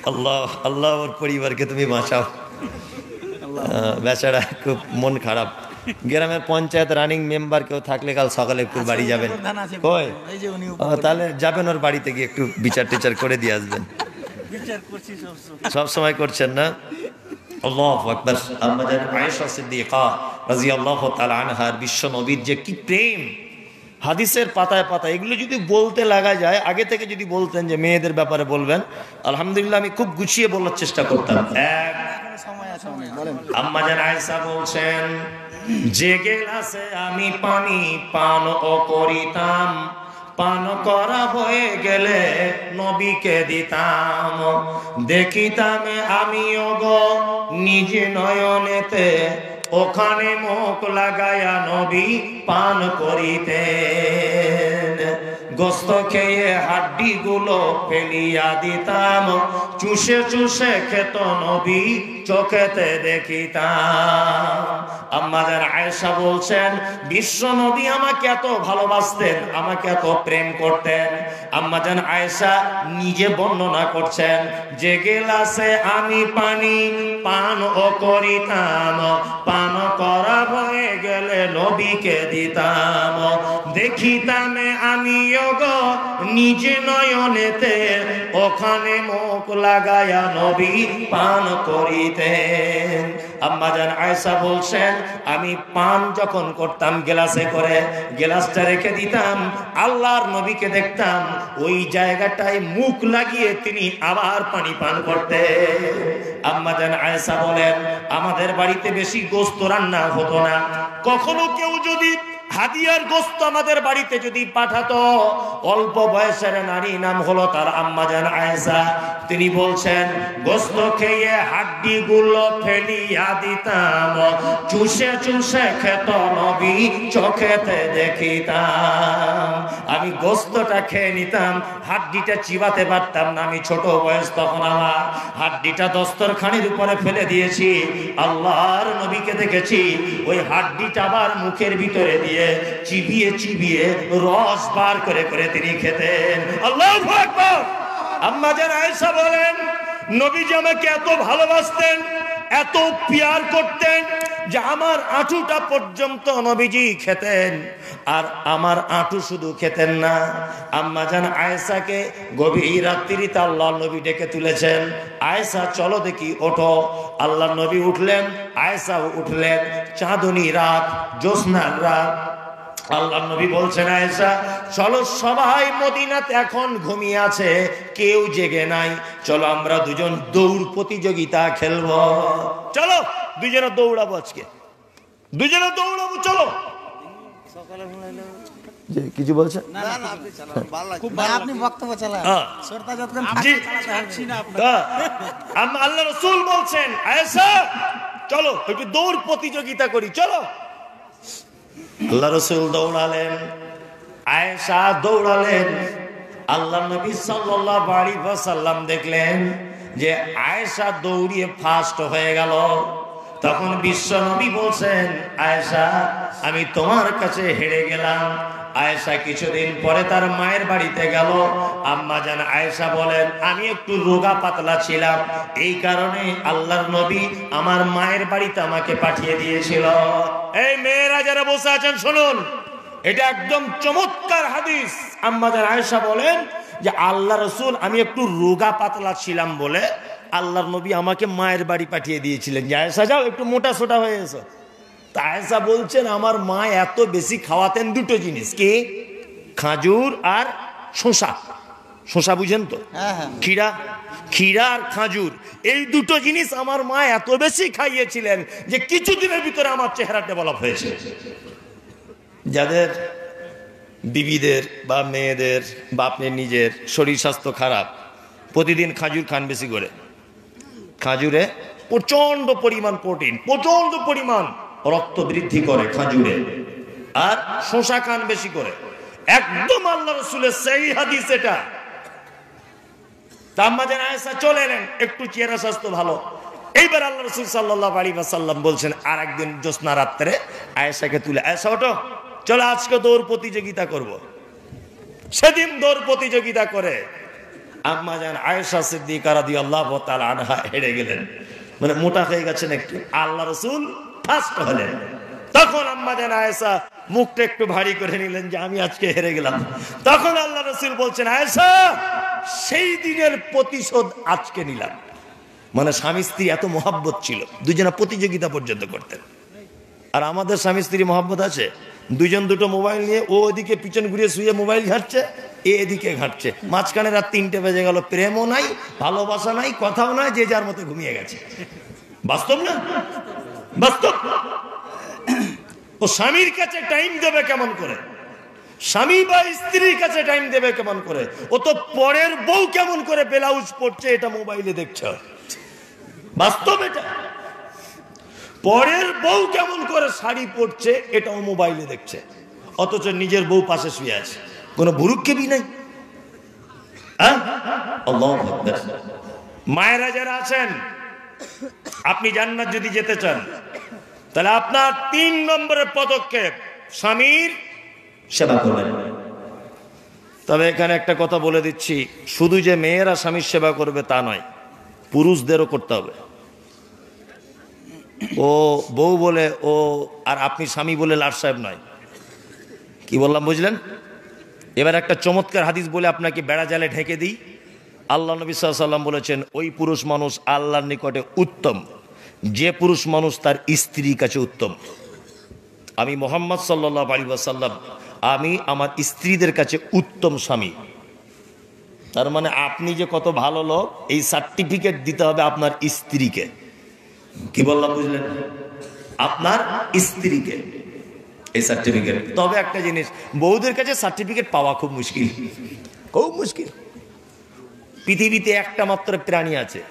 আল্লাহ আল্লাহ, ওর পরিবারকে তুমি বাঁচাও। বেচারা খুব মন খারাপ। গ্রামের পঞ্চায়েত রানিং মেম্বার কেউ থাকলে কাল সকালে একটু বাড়ি যাবেন, কই তাহলে যাবেন ওর বাড়িতে গিয়ে একটু বিচার টিচার করে দিয়ে আসবেন। সব সময় করছেন না? আল্লাহু আকবার। আমাদের আয়েশা সিদ্দিকা রাদিয়াল্লাহু তাআলা আনহার বিশ্ব নবীর যে কি প্রেম, হাদিসের পাতায় পাতায় এগুলো যদি বলতে লাগা যায়, আগে থেকে যদি বলতেন যে মেয়েদের ব্যাপারে বলবেন, আলহামদুলিল্লাহ আমি খুব গুছিয়ে বলার চেষ্টা করতাম। আম্মা জান আয়েশা বলছেন যে গেলাসে আমি পানি পান ও করিতাম, পান করা হয়ে গেলে নবীকে দিতাম, দেখিতাম আমিও গো নিজ নয়নেতে, ওখানে মুখ লাগায়া নবী পান করিতেন। গোস্ত খেয়ে হাড্ডি গুলো ফেলিয়া দিতাম, চুষে চুষে খেত নবী চোখেতে দেখিতাম। আম্মাজান আয়েশা বলছেন বিশ্ব নবী আমাকে এত ভালোবাসতেন, আমাকে এত প্রেম করতেন। আম্মাজান আয়েশা নিজে বর্ণনা করছেন যে গেলাসে আমি পানি পান ও করিতাম, পান করা হয়ে গেলে নবীকে দিতাম, দেখিতাম আমিও গো নিজে নয়নেতে, ওখানে মুখ লাগায়া নবী পান করিতেন। আম্মাজান আয়েশা বলছেন আমি পান যখন করতাম গ্লাসে করে, গ্লাসটা রেখে দিতাম, আল্লাহর নবীকে দেখতাম ওই জায়গাটায় মুখ লাগিয়ে তিনি আবার পানি পান করতেন। আম্মাজান আয়েশা বলেন আমাদের বাড়িতে বেশি গোশত রান্না হতো না, কখনো কেউ যদি হাদিয়ার গোশত আমাদের বাড়িতে যদি পাঠাতো, অল্প বয়সের নারী, নাম হলো তার আম্মাজান আয়েশা, তিনি বলছেন গোশত খেয়ে হাড্ডি গুলো ফেলিয়া দিতাম, চুষে চুষে খেত নবী চোখেতে দেখিতাম। আমি গোশতটা খেয়ে নিতাম, হাড্ডিটা চিবাতে পারতাম না, আমি ছোট বয়স তখন, আমার হাড্ডিটা দস্তরখানির উপরে ফেলে দিয়েছি, আল্লাহর নবীকে দেখেছি ওই হাড্ডিটা আবার মুখের ভিতরে দিয়ে চিবিয়ে চিবিয়ে রস বার করে করে তিনি খেতেন। আল্লাহু আকবার। আম্মা জান আয়েশা বলেন নবীজি আমাকে এত ভালোবাসতেন, এত প্যার করতেন যে আমার আঁটুটা পর্যন্ত নবীজি খেতেন। আর আমার আঁটু শুধু খেতেন না, আম্মা জান আয়েশাকে গভীর রাত্রিতে আল্লাহর নবী ডেকে তুলেছেন, আয়েশা চলো দেখি ওঠো। আল্লাহর নবী উঠলেন, আয়েশাও উঠলেন। চাঁদনী রাত, জ্যোৎস্নার রাত। আল্লাহর নবী বলছেন আয়েশা চলো, সবাই মদিনাতে এখন ঘুমিয়ে আছে, কেউ জেগে নাই, চলো আমরা দুজন দৌড় প্রতিযোগিতা খেলবো, চলো দুজনে দৌড়াবো, আজকে দুজনে দৌড়াবো, চলো। যে কিছু বলছেন? আপনি বক্তব্য চালান, শ্রোতা যতক্ষণ জি। থাকছি না আপনার। তা, আল্লাহ রাসূল বলছেন, আয়েশা চলো একটু দৌড় প্রতিযোগিতা করি, চলো। আল্লাহ রাসূল দৌড়ালেন, আয়েশা দৌড়ালেন। আল্লাহ নবী সাল্লাল্লাহু আলাইহি ওয়াসাল্লাম দেখলেন যে আয়েশা দৌড়িয়ে ফার্স্ট হয়ে গেল। তখন বিশ্ব নবী বলছেন, আয়েশা আমি তোমার কাছে হেরে গেলাম। আয়েশা কিছুদিন পরে তার মায়ের বাড়িতে গেল। আম্মা জান আয়েশা বলেন, আমি একটু রোগা পাতলা ছিলাম, এই কারণে আল্লাহর নবী আমার মায়ের বাড়িতে আমাকে পাঠিয়ে দিয়েছিল। এই মেয়েরা যারা বসে আছেন শুনুন, এটা একদম চমৎকার হাদিস। আম্মা জান আয়েশা বলেন যে আল্লাহ রাসূল আমি একটু রোগা পাতলা ছিলাম বলে আল্লাহর নবী আমাকে মায়ের বাড়ি পাঠিয়ে দিয়েছিলেন যে আয়েশা যাও একটু মোটা সোটা হয়ে এসো। আয়েশা বলছেন আমার মা এত বেশি খাওয়াতেন দুটো জিনিস, কি? খাজুর আর শসা। শসা বুঝেন তো? ক্ষীরা, ক্ষীরা আর খাজুর, এই দুটো জিনিস আমার মা এত বেশি খাইয়েছিলেন যে কিছুদিনের ভিতরে আমার চেহারা ডেভেলপ হয়েছে। যাদের বিবিদের বা মেয়েদের বা আপনি নিজের শরীর স্বাস্থ্য খারাপ, প্রতিদিন খাজুর খান বেশি করে। খাজুরে প্রচন্ড পরিমাণ প্রোটিন, প্রচন্ড পরিমাণ রক্ত বৃদ্ধি করে খাজুরে। আর শসা খান বেশি করে, একদম আল্লাহ রাসূলের সেই হাদিস এটা। আম্মা জান আয়েশা চলে এলেন, একটু চেহারা স্বাস্থ্য ভালো। এইবার আল্লাহ রাসূল সাল্লাল্লাহু আলাইহি ওয়াসাল্লাম বলছেন, আর একদিন জ্যোৎস্না রাত্রে আয়েশাকে তুলে, আয়েশা ওঠো, চলো আজকে দৌড় প্রতিযোগিতা করব। সেদিন দৌড় প্রতিযোগিতা করে আম্মা জান আয়েশা সিদ্দিকা রাদিয়াল্লাহু তাআলা আনহা হেরে গেলেন, মানে মোটা হয়ে গেছেন একটু। আল্লাহ রাসূল ফার্স্ট হলেন। তখন আম্মা জান আয়েশা মুখটা একটু ভারী করে নিলেন যে আমি আজকে হেরে গেলাম। তখন আল্লাহ রাসূল বলছেন, আয়েশা সেই দিনের প্রতিশোধ আজকে নিলাম। মানে স্বামী স্ত্রী এত মহব্বত ছিল, দুজনা প্রতিযোগিতা পর্যন্ত করতেন। আর আমাদের স্বামী স্ত্রী মহব্বত আছে? দুজন দুটো মোবাইল নিয়ে, ও ওদিকে পিছন ঘুরিয়ে শুয়ে মোবাইল ঘাঁটছে, এদিকে ঘাঁটছে, মাঝখানে রাত 3টে বেজে গেল, প্রেমও নাই, ভালোবাসা নাই, কথাও নাই, যে যার মতো ঘুমিয়ে গেছে। বাস্তব না? বাস্তব। ও স্বামীর কাছে টাইম দেবে কেমন করে? স্বামী বা স্ত্রীর কাছে টাইম দেবে কেমন করে? ও তো পরের বউ কেমন করে ব্লাউজ পড়ছে এটা মোবাইলে দেখছে। বাস্তব এটা। পরের বউ কেমন করে শাড়ি পরছে এটাও মোবাইলে দেখছে, অথচ নিজের বউ পাশে শুয়ে আছে, কোনো ভুরুক্ষেপই নাই। আল্লাহু আকবার। মায়েরা যারা আছেন, আপনি জান্নাত যদি যেতে চান তাহলে আপনার 3 নম্বরের পদক্ষেপ স্বামীর সেবা করবেন। তবে এখানে একটা কথা বলে দিচ্ছি, শুধু যে মেয়েরা স্বামীর সেবা করবে তা নয়, পুরুষদেরও করতে হবে। ও বউ বলে ও আর আপনি স্বামী বলে লাট সাহেব নয়। কি বললাম বুঝলেন? এবার একটা চমৎকার হাদিস বলে আপনাকে বেড়া জালে ঢেকে দিই। আল্লাহ নবী সাল্লাল্লাহু আলাইহি ওয়াসাল্লাম বলেছেন, ওই পুরুষ মানুষ আল্লাহর নিকটে উত্তম যে পুরুষ মানুষ তার স্ত্রীর কাছে উত্তম। আমি মুহাম্মদ সাল্লাল্লাহু আলাইহি ওয়াসাল্লাম, আমি আমার স্ত্রীদের কাছে উত্তম স্বামী। তার মানে আপনি যে কত ভালো লোক এই সার্টিফিকেট দিতে হবে আপনার স্ত্রীকে। কি বললাম বুঝলেন? আপনার স্ত্রীকে এই সার্টিফিকেট। তবে একটা জিনিস, বউদের কাছে সার্টিফিকেট পাওয়া খুব মুশকিল, খুব মুশকিল। পৃথিবীতে একটা মাত্র প্রাণী আছে,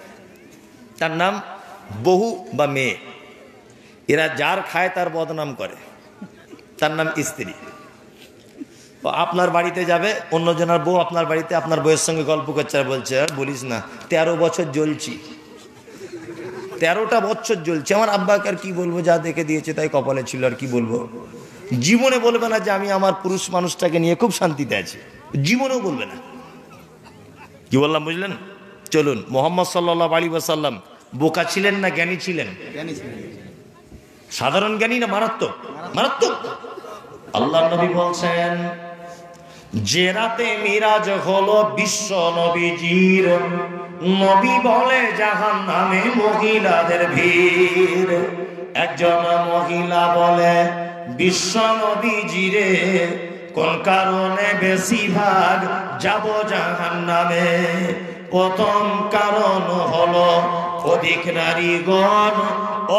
তার নাম বহু বা মেয়ে। এরা যার খায় তার বদনাম করে, তার নাম স্ত্রী। আপনার বাড়িতে যাবে, অন্যজনের বউ আপনার বাড়িতে আপনার বউয়ের সঙ্গে গল্প করছে আর বলছে, আর বলিস না 13 বছর জ্বলছি, 13টা বছর জ্বলছে, আমার আব্বাকে আর কি বলবো, যা দেখে দিয়েছে তাই কপালে ছিল, আর কি বলবো। জীবনে বলবে না যে আমি আমার পুরুষ মানুষটাকে নিয়ে খুব শান্তিতে আছি, জীবনেও বলবে না। কি বললাম বুঝলেন? চলুন, মুহাম্মদ সাল্লাল্লাহু আলাইহি ওয়াসাল্লাম বোকা ছিলেন না জ্ঞানী ছিলেন? সাধারণ জ্ঞানী না মারাত্মক? মারাত্মক। আল্লাহ নবী বলছেন, যে রাতে মিরাজ হলো বিশ্ব নবীজির, নবী বলে জাহান্নামে মহিলাদের ভিড়। একজন মহিলা বলে, বিশ্ব নবীজিরে কোন কারণে বেশিরভাগ যাব জাহান্নামে? প্রথম কারণ হলো অধিক নারীগণ,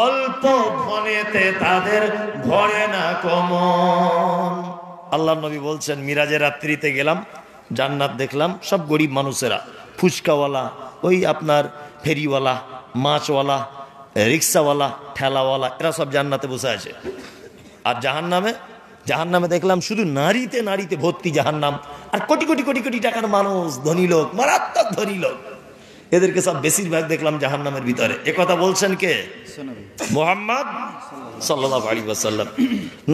অল্প ধনেতে তাদের ভরে না কমন। আল্লাহ নবী বলছেন মিরাজের রাত্রিতে গেলাম, জান্নাত দেখলাম, সব গরিব মানুষেরা, ফুচকাওয়ালা, ওই আপনার ফেরিওয়ালা, মাছওয়ালা, রিক্সাওয়ালা, ঠেলাওয়ালা, এরা সব জান্নাতে বসে আছে। আর জাহান্নামে দেখলাম শুধু নারীতে নারীতে ভর্তি জাহান্নাম, আর কোটি কোটি কোটি কোটি টাকার মানুষ, ধনী লোক, মারাত্মক ধনী লোক, এদেরকে সব বেশিরভাগ দেখলাম জাহান্নামের ভিতরে। এ কথা বলছেন কে? মুহাম্মদ সাল্লাল্লাহু আলাইহি ওয়াসাল্লাম।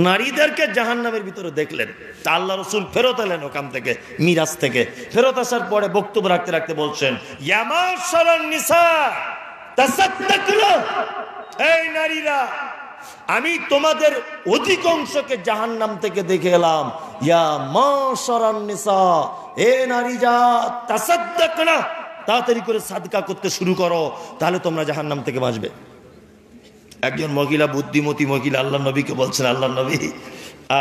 নারীদেরকে জাহান্নামের ভিতরে দেখলেন, তা আল্লাহ রাসূল ফেরত এলেন ওখান থেকে, মিরাজ থেকে ফেরত আসার পরে বক্তব্য রাখতে রাখতে বলছেন, ইয়া মাশারান নিসা তাসাদ্দাকনা, এই নারীরা, আমি তোমাদের অধিকাংশকে জাহান্নাম থেকে দেখে এলাম। ইয়া মাশারান নিসা, এ নারী জাত, তাসাদ্দাকনা, তাড়াতাড়ি করে সাদকা করতে শুরু করো, তাহলে তোমরা জাহান্নাম থেকে বাঁচবে। একজন মহিলা, বুদ্ধিমতী মহিলা আল্লাহ নবীকে বলছেন, আল্লাহ নবী,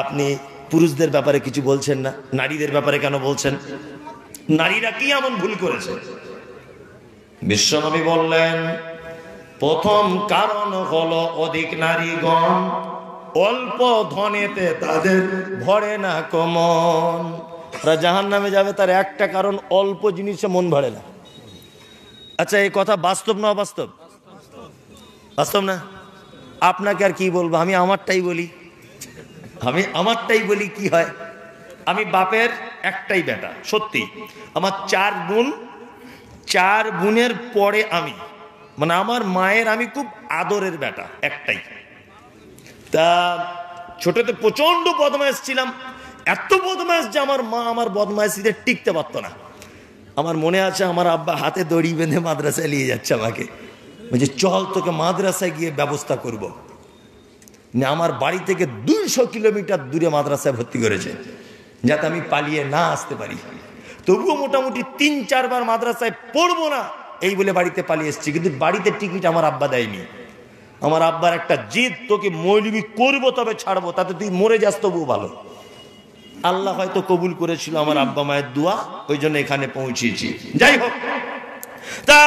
আপনি পুরুষদের ব্যাপারে কিছু বলছেন না, নারীদের ব্যাপারে কেন বলছেন? নারীরা কি এমন ভুল করেছে? বিশ্বনবী বললেন, প্রথম কারণ হলো অধিক নারীগণ, অল্প ধনেতে তাদের ভরে না মন। তারা জাহান্নামে যাবে, তার একটা কারণ, অল্প জিনিসে মন ভরে না। আচ্ছা, এই কথা বাস্তব না অবাস্তব? বাস্তব না? আপনাকে আর কি বলবো, আমি আমারটাই বলি। কি হয়, আমি বাপের একটাই বেটা, সত্যি। আমার 4 বোন, 4 বোনের পরে আমি, মানে আমার মায়ের আমি খুব আদরের বেটা একটাই। তা ছোটতে প্রচন্ড বদমাইশ ছিলাম, এত বদমাইশ যে আমার মা আমার বদমাইশিতে টিকতে পারত না। আমার মনে আছে, আমার আব্বা হাতে দড়ি বেঁধে মাদ্রাসায় নিয়ে যাচ্ছে আমাকে, বলছে চল তোকে মাদ্রাসায় গিয়ে ব্যবস্থা করব। আমার বাড়ি থেকে 200 কিলোমিটার দূরে মাদ্রাসায় ভর্তি করেছে, যাতে আমি পালিয়ে না আসতে পারি। তবুও মোটামুটি 3-4 বার মাদ্রাসায় পড়বো না এই বলে বাড়িতে পালিয়ে এসেছি, কিন্তু বাড়িতে টিকিট আমার আব্বা দেয়নি। আমার আব্বার একটা জিদ, তোকে মৌলবি করবো তবে ছাড়বো, তাতে তুই মরে যাস তবুও ভালো। আল্লাহ হয়তো কবুল করেছিল আমার আব্বা মায়ের দোয়া, ওই জন্য এখানে পৌঁছেছি। যাই হোক, তা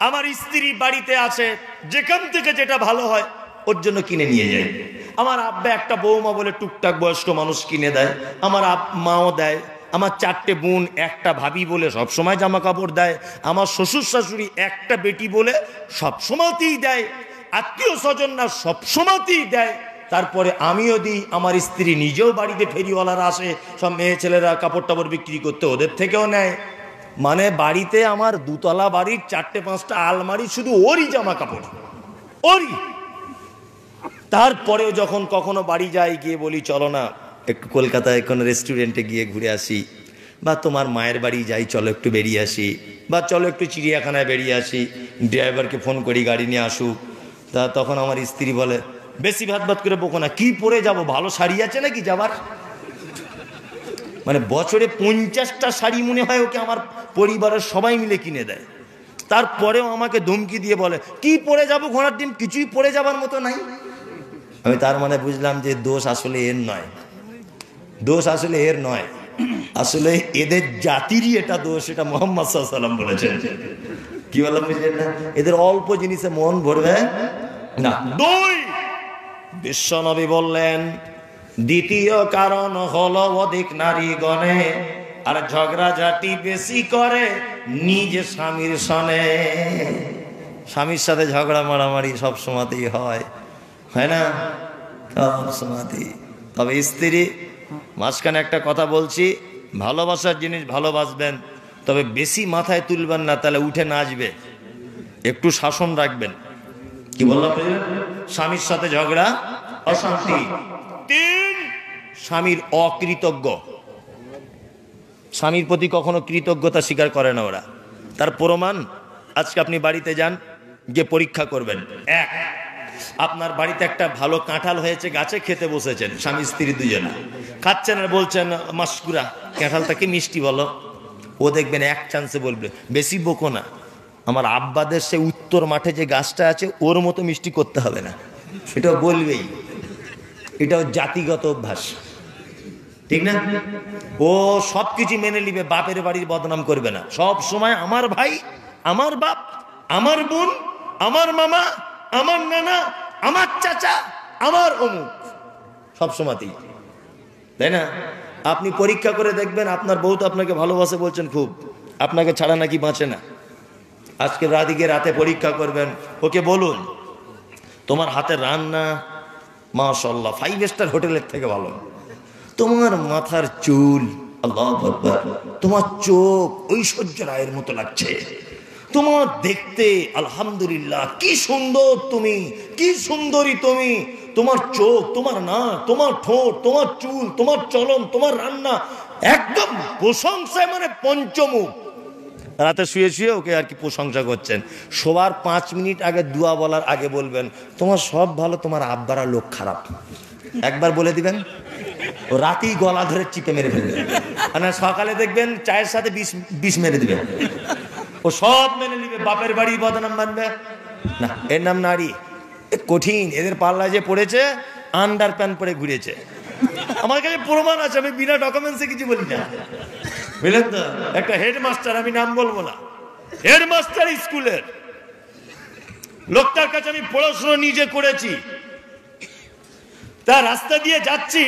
আমার স্ত্রী বাড়িতে আছে, যেখান থেকে যেটা ভালো হয় ওর জন্য কিনে নিয়ে যায়। আমার আব্বা একটা বৌমা বলে টুকটাক বয়স্ক মানুষ কিনে দেয়, আমার মাও দেয়। আমার 4টে বোন, একটা ভাবি বলে সবসময় জামা কাপড় দেয়। আমার শ্বশুর শাশুড়ি একটা বেটি বলে সবসময়তেই দেয়। আত্মীয় স্বজনরা সবসময়তেই দেয়। তারপরে আমিও দিই, আমার স্ত্রী নিজেও, বাড়িতে ফেরিওয়ালারা আসে, সব মেয়ে ছেলেরা কাপড় টাপড় বিক্রি করতে, ওদের থেকেও নেয়। মানে বাড়িতে আমার 2 তলা বাড়ির 4-5টা আলমারি শুধু ওরই জামা কাপড়, ওরই। তারপরেও যখন কখনো বাড়ি যাই, গিয়ে বলি চলো না একটু কলকাতায় কোনো রেস্টুরেন্টে গিয়ে ঘুরে আসি, বা তোমার মায়ের বাড়ি যাই, চলো একটু বেরিয়ে আসি, বা চলো একটু চিড়িয়াখানায় বেরিয়ে আসি, ড্রাইভারকে ফোন করি গাড়ি নিয়ে আসুক। তা তখন আমার স্ত্রী বলে, বেশি ভাত করে বকো না, কি পরে যাব, ভালো শাড়ি আছে নাকি যাবার? মানে বছরে 50টা শাড়ি মনে হয় ওকে আমার পরিবারের সবাই মিলে কিনে দেয়। তারপরেও আমাকে ধমকি দিয়ে বলে, কি পরে যাব, ঘোড়ার ডিম, কিছুই পরে যাবার মতো নাই। আমি তার মানে বুঝলাম যে দোষ আসলে এর নয়, আসলে এদের জাতিরই এটা দোষ। এটা মুহাম্মদ সাল্লাল্লাহু আলাইহি ওয়াসাল্লাম বলেছেন। কি বললাম বুঝলেন না? এদের অল্প জিনিসে মন ভরবে না। 2, বিশ্বনবী বললেন, দ্বিতীয় কারণ হলো অধিক নারীগণে, আর ঝগড়াঝাটি বেশি করে নিজ স্বামীর সনে। স্বামীর সাথে ঝগড়া মারামারি সব সময়তেই হয় না? সব সময়তেই। তবে স্ত্রী, মাঝখানে একটা কথা বলছি, ভালোবাসার জিনিস ভালোবাসবেন, তবে বেশি মাথায় তুলবেন না, তাহলে উঠে নাচবে। একটু শাসন রাখবেন। কি বললাম? স্বামীর সাথে ঝগড়া, অশান্তি। 3, স্বামীর অকৃতজ্ঞ, স্বামীর প্রতি কখনো কৃতজ্ঞতা স্বীকার করে না ওরা। তার প্রমাণ, আজকে আপনি বাড়িতে যান, গিয়ে পরীক্ষা করবেন। 1, আপনার বাড়িতে একটা ভালো কাঁঠাল হয়েছে, গাছে খেতে বসেছেন, স্বামী স্ত্রী দুজনে খাচ্ছেন, আর বলছেন, মাসকুরা কাঁঠালটা কি মিষ্টি বলো। ও দেখবেন এক চান্সে বলবে, বেশি বকো না, আমার আব্বাদের সে উত্তর মাঠে যে গাছটা আছে ওর মতো মিষ্টি করতে হবে না, এটা বলবেই। এটাও জাতিগত অভ্যাস, ঠিক না? ও সবকিছু মেনে নিবে, বাপের বাড়ির বদনাম করবে না। সব সময় আমার ভাই, আমার বাপ, আমার বোন, আমার মামা, আমার নানা, আমার চাচা, আমার অমুক, সব সময়তেই। তাই না? আপনি পরীক্ষা করে দেখবেন, আপনার বউ তো আপনাকে ভালোবাসে বলছেন খুব, আপনাকে ছাড়া নাকি বাঁচে না। আজকে রাতে পরীক্ষা করবেন, ওকে বলুন তোমার হাতের রান্না মাশাআল্লাহ 5 স্টার হোটেলের থেকে ভালো, তোমার মাথার চুল আল্লাহু আকবার, তোমার চোখ ঐশ্বর্য রায়ের মতো লাগছে, তোমার দেখতে আলহামদুলিল্লাহ কি সুন্দর তুমি, কি সুন্দরী তুমি, তোমার চোখ, তোমার নাক, তোমার ঠোঁট, তোমার চুল, তোমার চলন, তোমার রান্না, একদম প্রশংসায় মানে পঞ্চমুখ। রাতে শুয়ে শুয়ে ওকে আর কি প্রশংসা করছেন। শোবার 5 মিনিট আগে দোয়া বলার আগে বলবেন তোমার সব ভালো, তোমার আব্বারা লোক খারাপ। একবার বলে দিবেন, ও রাতেই গলা ধরে চিপে মেরে ফেলবে। মানে সকালে দেখবেন চায়ের সাথে বিষ মেরে দিবে, ও সব মেনে নিবে, বাপের বাড়ির বদনাম মানবে না। এর নাম নারী। কঠিন, এদের পাল্লা যে পড়েছে, আন্ডার প্যান্ট পরে ঘুরেছে। আমার কাছে প্রমাণ আছে, আমি বিনা ডকুমেন্টসে কিছু বলি না, বুঝলেন তো? একটা হেডমাস্টার, আমি নাম বলবো না, হেডমাস্টার স্কুলের লোকটার কাছে আমি পড়াশোনা নিজে করেছি। তার রাস্তা দিয়ে যাচ্ছি,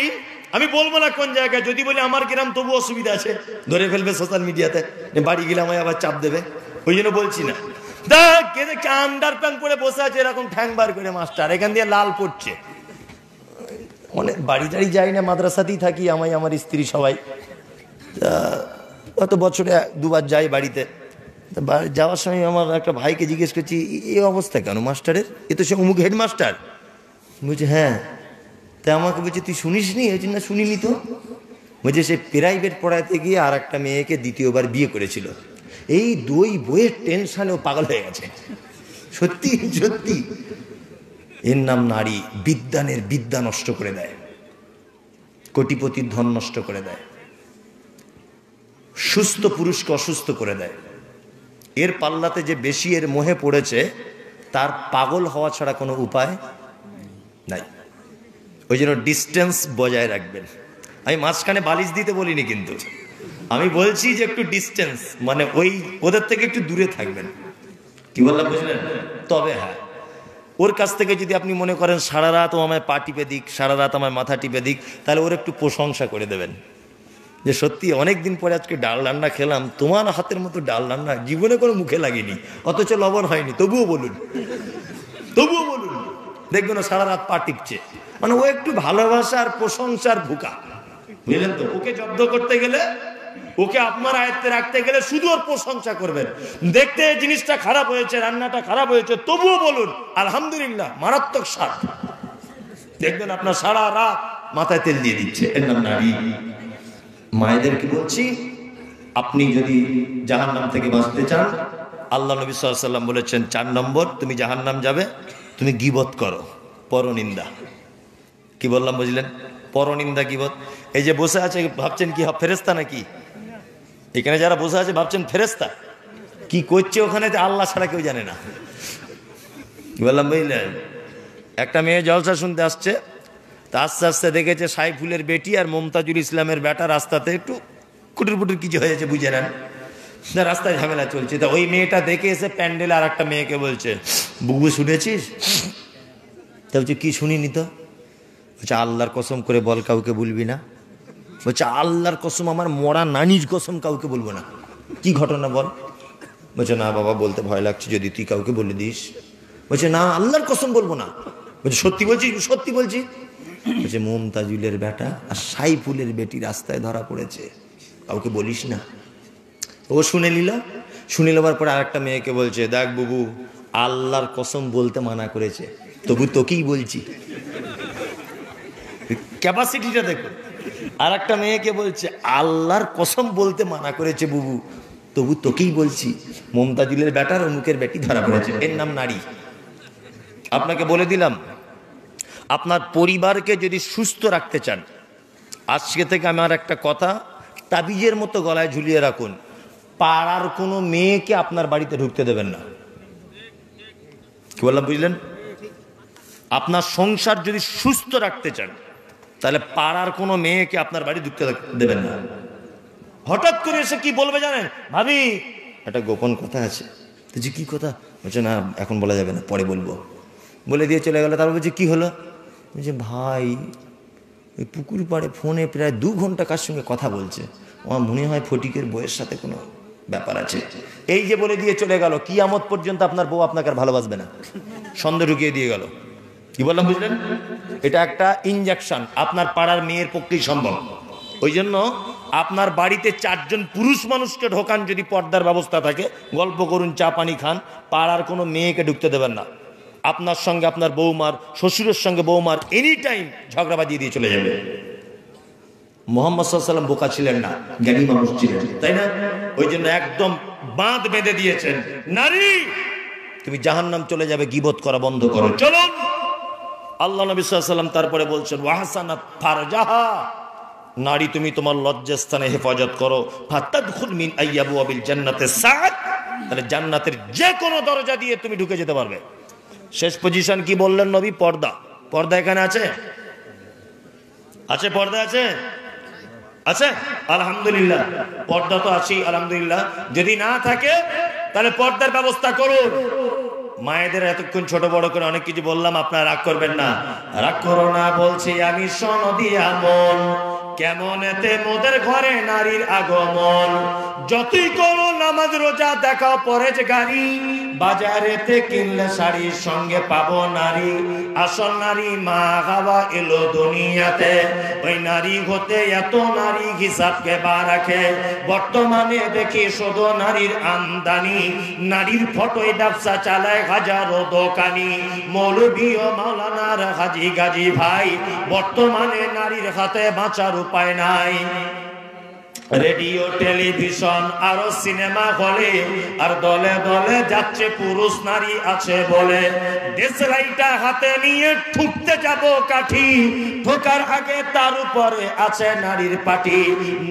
আমি বলবো না কোন জায়গায়, যদি বলি আমার গ্রাম তবু অসুবিধা আছে, ধরে ফেলবে সোশ্যাল মিডিয়াতে, বাড়ি গেলে আমায় আবার চাপ দেবে, ওই জন্য বলছি না। আন্ডার প্যান্ট পরে বসে আছে এরকম ঠ্যাং বার করে মাস্টার, এখান দিয়ে লাল পড়ছে। অনেক বাড়ি টাড়ি যাই না, মাদ্রাসাতেই থাকি আমি আমার স্ত্রী সবাই, অত বছরে 2 বার যাই বাড়িতে। যাওয়ার সময় আমার একটা ভাইকে জিজ্ঞেস করছি এই অবস্থা কেন মাস্টারের, এ তো সে অমুক হেডমাস্টার। বলছে হ্যাঁ, তাই আমাকে বলছে তুই শুনিস নি? এই জন্য শুনিনি তো। বলছে সে প্রাইভেট পড়াতে গিয়ে আর একটা মেয়েকে দ্বিতীয়বার বিয়ে করেছিল, এই 2 বইয়ের টেনশনে ও পাগল হয়ে গেছে। সত্যি সত্যি, এর নাম নারী। বিদ্যানের বিদ্যা নষ্ট করে দেয়, কোটিপতির ধন নষ্ট করে দেয়, সুস্থ পুরুষকে অসুস্থ করে দেয়। এর পাল্লাতে যে বেশি এর মোহে পড়েছে, তার পাগল হওয়া ছাড়া কোনো উপায় নাই। ওই জন্য ডিস্টেন্স বজায় রাখবেন। আমি মাঝখানে বালিশ দিতে বলিনি, কিন্তু আমি বলছি যে একটু ডিস্টেন্স, মানে ওদের থেকে একটু দূরে থাকবেন। কি বললাম বুঝলেন? তবে হ্যাঁ, ওর কাছ থেকে যদি আপনি মনে করেন সারা রাত ও আমায় পা টিপে দিক, সারা রাত আমার মাথা টিপে দিক, তাহলে ওর একটু প্রশংসা করে দেবেন যে সত্যি অনেকদিন পরে আজকে ডাল রান্না খেলাম, তোমার হাতের মতো ডাল রান্না জীবনে কোনো মুখে লাগেনি, অথচ লবণ হয়নি, তবুও বলুন, তবুও বলুন। দেখবেন ও সারা রাত পা টিপছে, মানে ও একটু ভালোবাসার প্রশংসার ভুকা, বুঝলেন তো? ওকে জব্দ করতে গেলে, ওকে আপনার আয়ত্তে রাখতে গেলে শুধু ওর প্রশংসা করবেন। দেখতে জিনিসটা খারাপ হয়েছে, রান্নাটা খারাপ হয়েছে, তবুও বলুন আলহামদুলিল্লাহ, মারাত্মক স্বাদ। দেখবেন আপনার সারা রাত মাথায় তেল দিয়ে দিচ্ছে। এর নাম নারী। মায়েদেরকে বলছি, আপনি যদি জাহান্নাম থেকে বাঁচতে চান, আল্লাহ নবী সাল্লাল্লাহু আলাইহি ওয়াসাল্লাম বলেছেন 4 নম্বর তুমি জাহান্নাম যাবে, তুমি গীবত করো, পরনিন্দা। কি বললাম বুঝলেন? পরনিন্দা, গীবত। এই যে বসে আছে ভাবছেন কি ফেরেশতা নাকি? এখানে যারা বসে আছে ভাবছেন ফেরেশতা, কি করছে ওখানে আল্লাহ ছাড়া কেউ জানে না। কি বললাম বুঝলেন? একটা মেয়ে জলসা শুনতে আসছে, তা আস্তে আস্তে দেখেছে সাইফুলের বেটি আর মমতাজুল ইসলামের বেটা রাস্তাতে একটু কুটুর পুটুর কিছু হয়েছে, বুঝে নেন, রাস্তায় ঝামেলা চলছে। তা ওই মেয়েটা দেখে এসে প্যান্ডেলে আর একটা মেয়েকে বলছে বুবু শুনেছিস? তা বলছে কি শুনিনি তো। বলছে আল্লাহর কসম করে বল কাউকে বলবি না। বলছে আল্লাহর কসম, আমার মরা নানির কসম কাউকে বলবো না। কি ঘটনা বল। বলছে না বাবা, বলতে ভয় লাগছে, যদি তুই কাউকে বলে দিস। বলছে না আল্লাহর কসম বলবো না। বলছে সত্যি বলছি? সত্যি বলছি। বলছে মমতাজুলের বেটা আর সাইফুলের বেটি রাস্তায় ধরা পড়েছে, কাউকে বলিস না। ও শুনে নিল। শুনে নেবার পরে আর একটা মেয়েকে বলছে দেখ বুবু, আল্লাহর কসম বলতে মানা করেছে, তবু তোকেই বলছি। ক্যাপাসিটিটা দেখো। আর একটা মেয়েকে বলছে আল্লাহর কসম বলতে মানা করেছে বুবু, তবু তোকেই বলছি। মমতাজুলের বেটার অমুকের বেটি ধরা পড়েছে। এর নাম নারী। আপনাকে বলে দিলাম, আপনার পরিবারকে যদি সুস্থ রাখতে চান, আজকে থেকে আমার একটা কথা তাবিজের মতো গলায় ঝুলিয়ে রাখুন, পাড়ার কোনো মেয়েকে আপনার বাড়িতে ঢুকতে দেবেন না। কি বললাম বুঝলেন? আপনার সংসার যদি সুস্থ রাখতে চান, তাহলে পাড়ার কোনো মেয়েকে আপনার বাড়ি ঢুকতে দেবেন না। হঠাৎ করে এসে কি বলবে জানেন? ভাবি একটা গোপন কথা আছে। বলছি কি কথা? বলছে না এখন বলা যাবে না, পরে বলবো। বলে দিয়ে চলে গেল। তারপর বলছে কি হলো? বলছে ভাই ওই পুকুর পাড়ে ফোনে প্রায় 2 ঘন্টা কার সঙ্গে কথা বলছে। আমার মনে হয় ফটিকের বউয়ের সাথে কোনো ব্যাপার আছে। এই যে বলে দিয়ে চলে গেল, কিয়ামত পর্যন্ত আপনার বউ আপনাকে আর ভালোবাসবে না, সন্দেহ ঢুকিয়ে দিয়ে গেল। কি বললাম বুঝলেন? এটা একটা ইনজেকশন, আপনার পাড়ার মেয়ের পক্ষেই সম্ভব। ওই জন্য আপনার বাড়িতে 4 জন পুরুষ মানুষকে ঢোকান, যদি পর্দার ব্যবস্থা থাকে, গল্প করুন, চা পানি খান, পাড়ার কোনো মেয়েকে ঢুকতে দেবেন না। আপনার সঙ্গে আপনার বৌমার, শ্বশুরের সঙ্গে বৌমার এনি টাইম ঝগড়া বাজিয়ে দিয়ে চলে যাবে। মুহাম্মদ সাল্লাল্লাহু আলাইহি ওয়াসাল্লাম বোকা ছিলেন না, জ্ঞানী মানুষ ছিলেন, তাই না? ওই জন্য একদম বাঁধ বেঁধে দিয়েছেন, নারী তুমি জাহান্নাম চলে যাবে, গীবত করা বন্ধ করো, চলো। আল্লাহ নবী সাল্লাল্লাহু আলাইহি ওয়াসাল্লাম তারপরে বলছেন, ওয়াহসানাত ফারজাহা, নারী তুমি তোমার লজ্জাস্থানে হেফাজত করো, ফাতাদখুল মিন আইয়াবুয়াবিল জান্নাতি সাআত, তাহলে জান্নাতের যে কোনো দরজা দিয়ে তুমি ঢুকে যেতে পারবে। শেষ পজিশন কি বললেন নবী? পর্দা। পর্দা এখানে আছে? আছে, পর্দা আছে? আছে, আলহামদুলিল্লাহ। পর্দা তো আছেই, আলহামদুলিল্লাহ। যদি না থাকে তাহলে পর্দার ব্যবস্থা করুন। মায়েদের এতক্ষণ ছোট বড় করে অনেক কিছু বললাম, আপনারা রাগ করবেন না। রাগ করো না বলছি আমি, সনদিয়া মন কেমন এতে মোদের ঘরে নারীর আগমন। যতই করো নামাজ রোজা দেখাও পরেজ গাড়ি, বাজারেতে কিনলে শাড়ির সঙ্গে পাবো নারী। আসল নারী মা হাওয়া এলো দুনিয়াতে, ওই নারী হতে এত নারী হিসাবকে বা রাখে। বর্তমানে দেখি শুধু নারীর আমদানি, নারীর ফটোয় ব্যবসা চালায় হাজারো দোকানি। মৌলভী ও মাওলানার হাজি গাজী ভাই, বর্তমানে নারীর হাতে বাঁচার উপায় নাই। রেডিও টেলিভিশন আরো সিনেমা হলে, আর দলে দলে যাচ্ছে পুরুষ নারী আছে বলে। দেশলাইটা হাতে নিয়ে ঠুকতে যাব কাঠি, ঠোকার আগে তার উপরে আছে নারীর পাটি।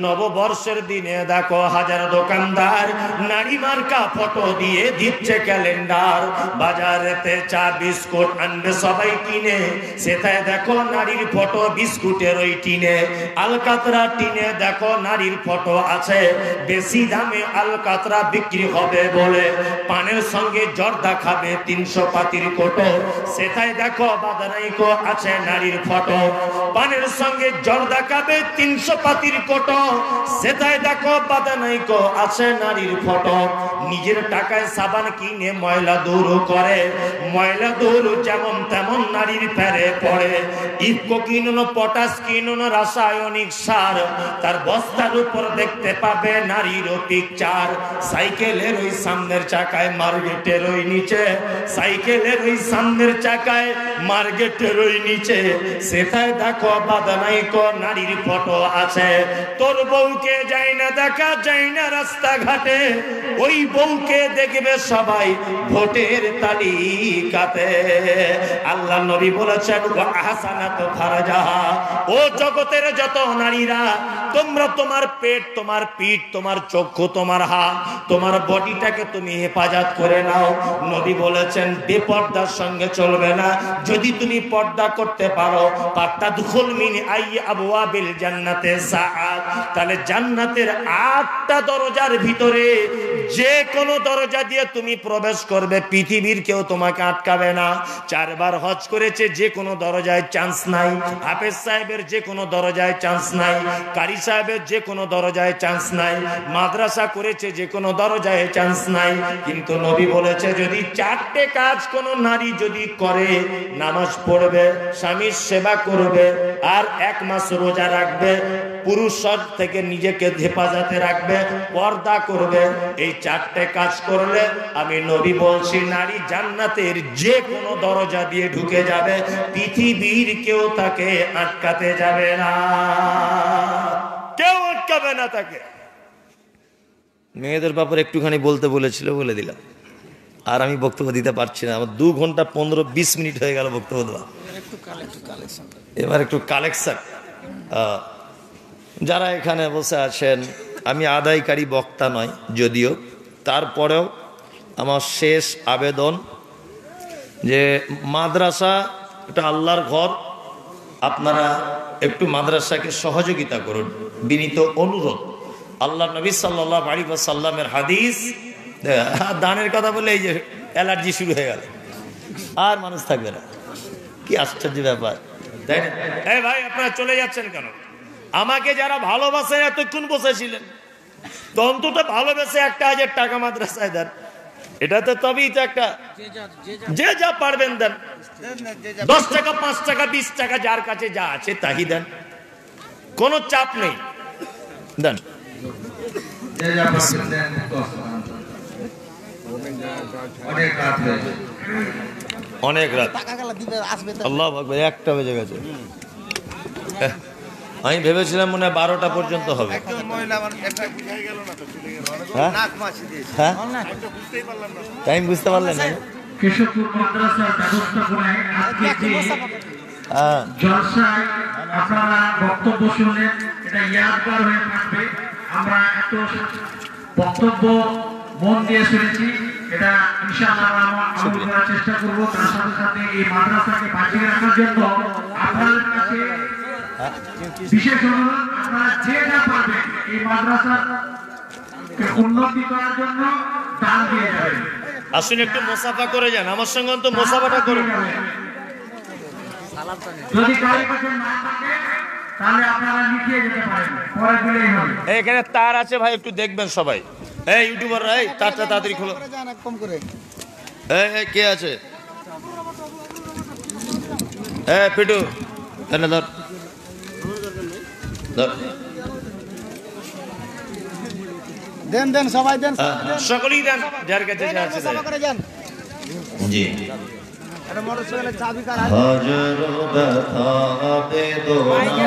নববর্ষের দিনে দেখো হাজার দোকানদার নারী মার্কা ফটো দিয়ে দিচ্ছে ক্যালেন্ডার। বাজারেতে চা বিস্কুট আনবে সবাই কিনে, সেটাই দেখো নারীর ফটো বিস্কুটের ওই টিনে। আলকাতরা টিনে দেখো নারীর ফটো আছে, বেশি দামে আলকাতরা বিক্রি হবে বলে। পানের সঙ্গে জর্দা খাবে 300 পাতির কোটো, সেটাই দেখো বাদানাইকো আছে নারীর ফটো। পানের সঙ্গে জর্দা খাবে 300 পাতির কোটো, সেটাই দেখো বাদানাইকো আছে নারীর ফটো। নিজের টাকায় সাবান কিনে ময়লা দূর করে, ময়লা দূর যেমন তেমন নারীর প্যারে পড়ে। ইফকো কিনুন, পটাশ কিনুন, রাসায়নিক সার, তার বস্তার উপর দেখতে পাবে নারীর পিকচার। সাইকেলের ওই সামনের চাকায় মার্কেটের ওই নিচে, সাইকেলের ওই সামনের চাকায় মার্কেটের ওই নিচে, সেটাই দেখো বাদানাইকো নারীর ফটো আছে। তোর বউকে যায় না দেখা যায় না রাস্তাঘাটে, ওই বউকে দেখবে সবাই ভোটের তালিকাতে। আল্লাহ নবী বলেছেন, ওয়াহসানাত ফারজাহা, ও জগতের যত নারীরা, তোমরা তোমার পেট, তোমার পিঠ, তোমার চক্ষু, তোমার হাত, তোমার বডিটাকে তুমি হেফাজত করে নাও। নবী বলেছেন বেপর্দার সঙ্গে চলবে না। যদি তুমি পর্দা করতে পারো, ফাতাদখুল মিন আইয়াবওয়াবিল জান্নাতি সাআত, তাহলে জান্নাতের 8টা দরজার ভিতরে যে কোনো দরজা দিয়ে তুমি প্রবেশ করবে, পৃথিবীর কেউ তোমাকে আটকাবে না। 4 বার হজ করেছে, যে কোনো দরজায় চান্স নাই। হাফেজ সাহেবের যে কোনো দরজায় চান্স নাই, কারি সাহেবের যে কোনো দরজায় চান্স নাই, মাদ্রাসা করেছে যে কোনো দরজায় চান্স নাই। কিন্তু নবী বলেছে যদি 4টে কাজ কোন নারী যদি করে, নামাজ পড়বে, স্বামীর সেবা করবে, আর 1 মাস রোজা রাখবে, পুরুষের থেকে নিজেকে হেফাজতে রাখবে, পর্দা করবে, এই 4টে কাজ করলে আমি নবী বলছি নারী জান্নাতের যে কোনো দরজা দিয়ে ঢুকে যাবে, পৃথিবীর কেউ তাকে আটকাতে যাবে না, কেউ আটকাবে না তাকে। মেয়েদের ব্যাপারে একটুখানি বলতে বলেছিল, বলে দিলাম। আর আমি বক্তব্য দিতে পারছি না, আমার 2 ঘন্টা 15-20 মিনিট হয়ে গেল বক্তব্য দেওয়া। এবার একটু কালেকশন। যারা এখানে বসে আছেন, আমি আদায়কারী বক্তা নয় যদিও, তারপরেও আমার শেষ আবেদন যে মাদ্রাসা এটা আল্লাহর ঘর, আপনারা একটু মাদ্রাসাকে সহযোগিতা করুন, বিনীত অনুরোধ। আল্লাহ নবী সাল্লাল্লাহু আলাইহি ওয়াসাল্লামের হাদিস, দানের কথা বলে এই যে অ্যালার্জি শুরু হয়ে গেল, আর মানুষ থাকবে না। কি আশ্চর্য ব্যাপার! তাই না? এই ভাই আপনারা চলে যাচ্ছেন কেন? আমাকে যারা ভালোবাসে এতক্ষণ বসেছিলেন, তো অন্তত ভালোবেসে 1000 টাকা মাদ্রাসায় দেন। এটাতে তবেই তো একটা, যে যা পারবেন দেন। 10 টাকা, 5 টাকা, 20 টাকা, যার কাছে যা আছে তাই দেন, কোনো চাপ নেই, দেন। অনেক রাত, আল্লাহ আকবার, 1টা বেজে গেছে। আমি ভেবেছিলাম মনে হয় 12টা পর্যন্ত হবে। টাইম বুঝতে পারলেন না? কেশবপুর মাদ্রাসার ব্যবস্থাপনায় আজকে যে জলসায় আপনারা বক্তব্য শুনলেন, এটা ইয়াদগার হয়ে থাকবে। আমরা এত বক্তব্য মন দিয়ে শুনেছি, এটা ইনশাআল্লাহ আমল করার চেষ্টা করব। তার সাথে সাথে এই মাদ্রাসাকে বাঁচিয়ে রাখার জন্য আপনাদের কাছে বিশেষ অনুরোধ, আপনারা যে যা পারবেন এই মাদ্রাসার উন্নতি করার জন্য দান দিয়ে যাবেন। আসুন একটু মুসাফা করে যান, আমার সঙ্গে তো মুসাফাটা করুন। যদি কারো কাছে না থাকে তাহলে আপনারা লিখিয়ে যেতে পারেন, পরে দিলেই হবে। এখানে তার আছে ভাই, একটু দেখবেন সবাই। এই ইউটিউবাররা, এই তারটা তাড়াতাড়ি খোলো। এই কে আছে? পিটু, এনে ধর ধর। দেন সবাই দেন, সকলেই দেন, যার কাছে যা আছে দেন। জি, মোটরসাইকেলের চাবি কার? হযরত ব্যথা বেদনা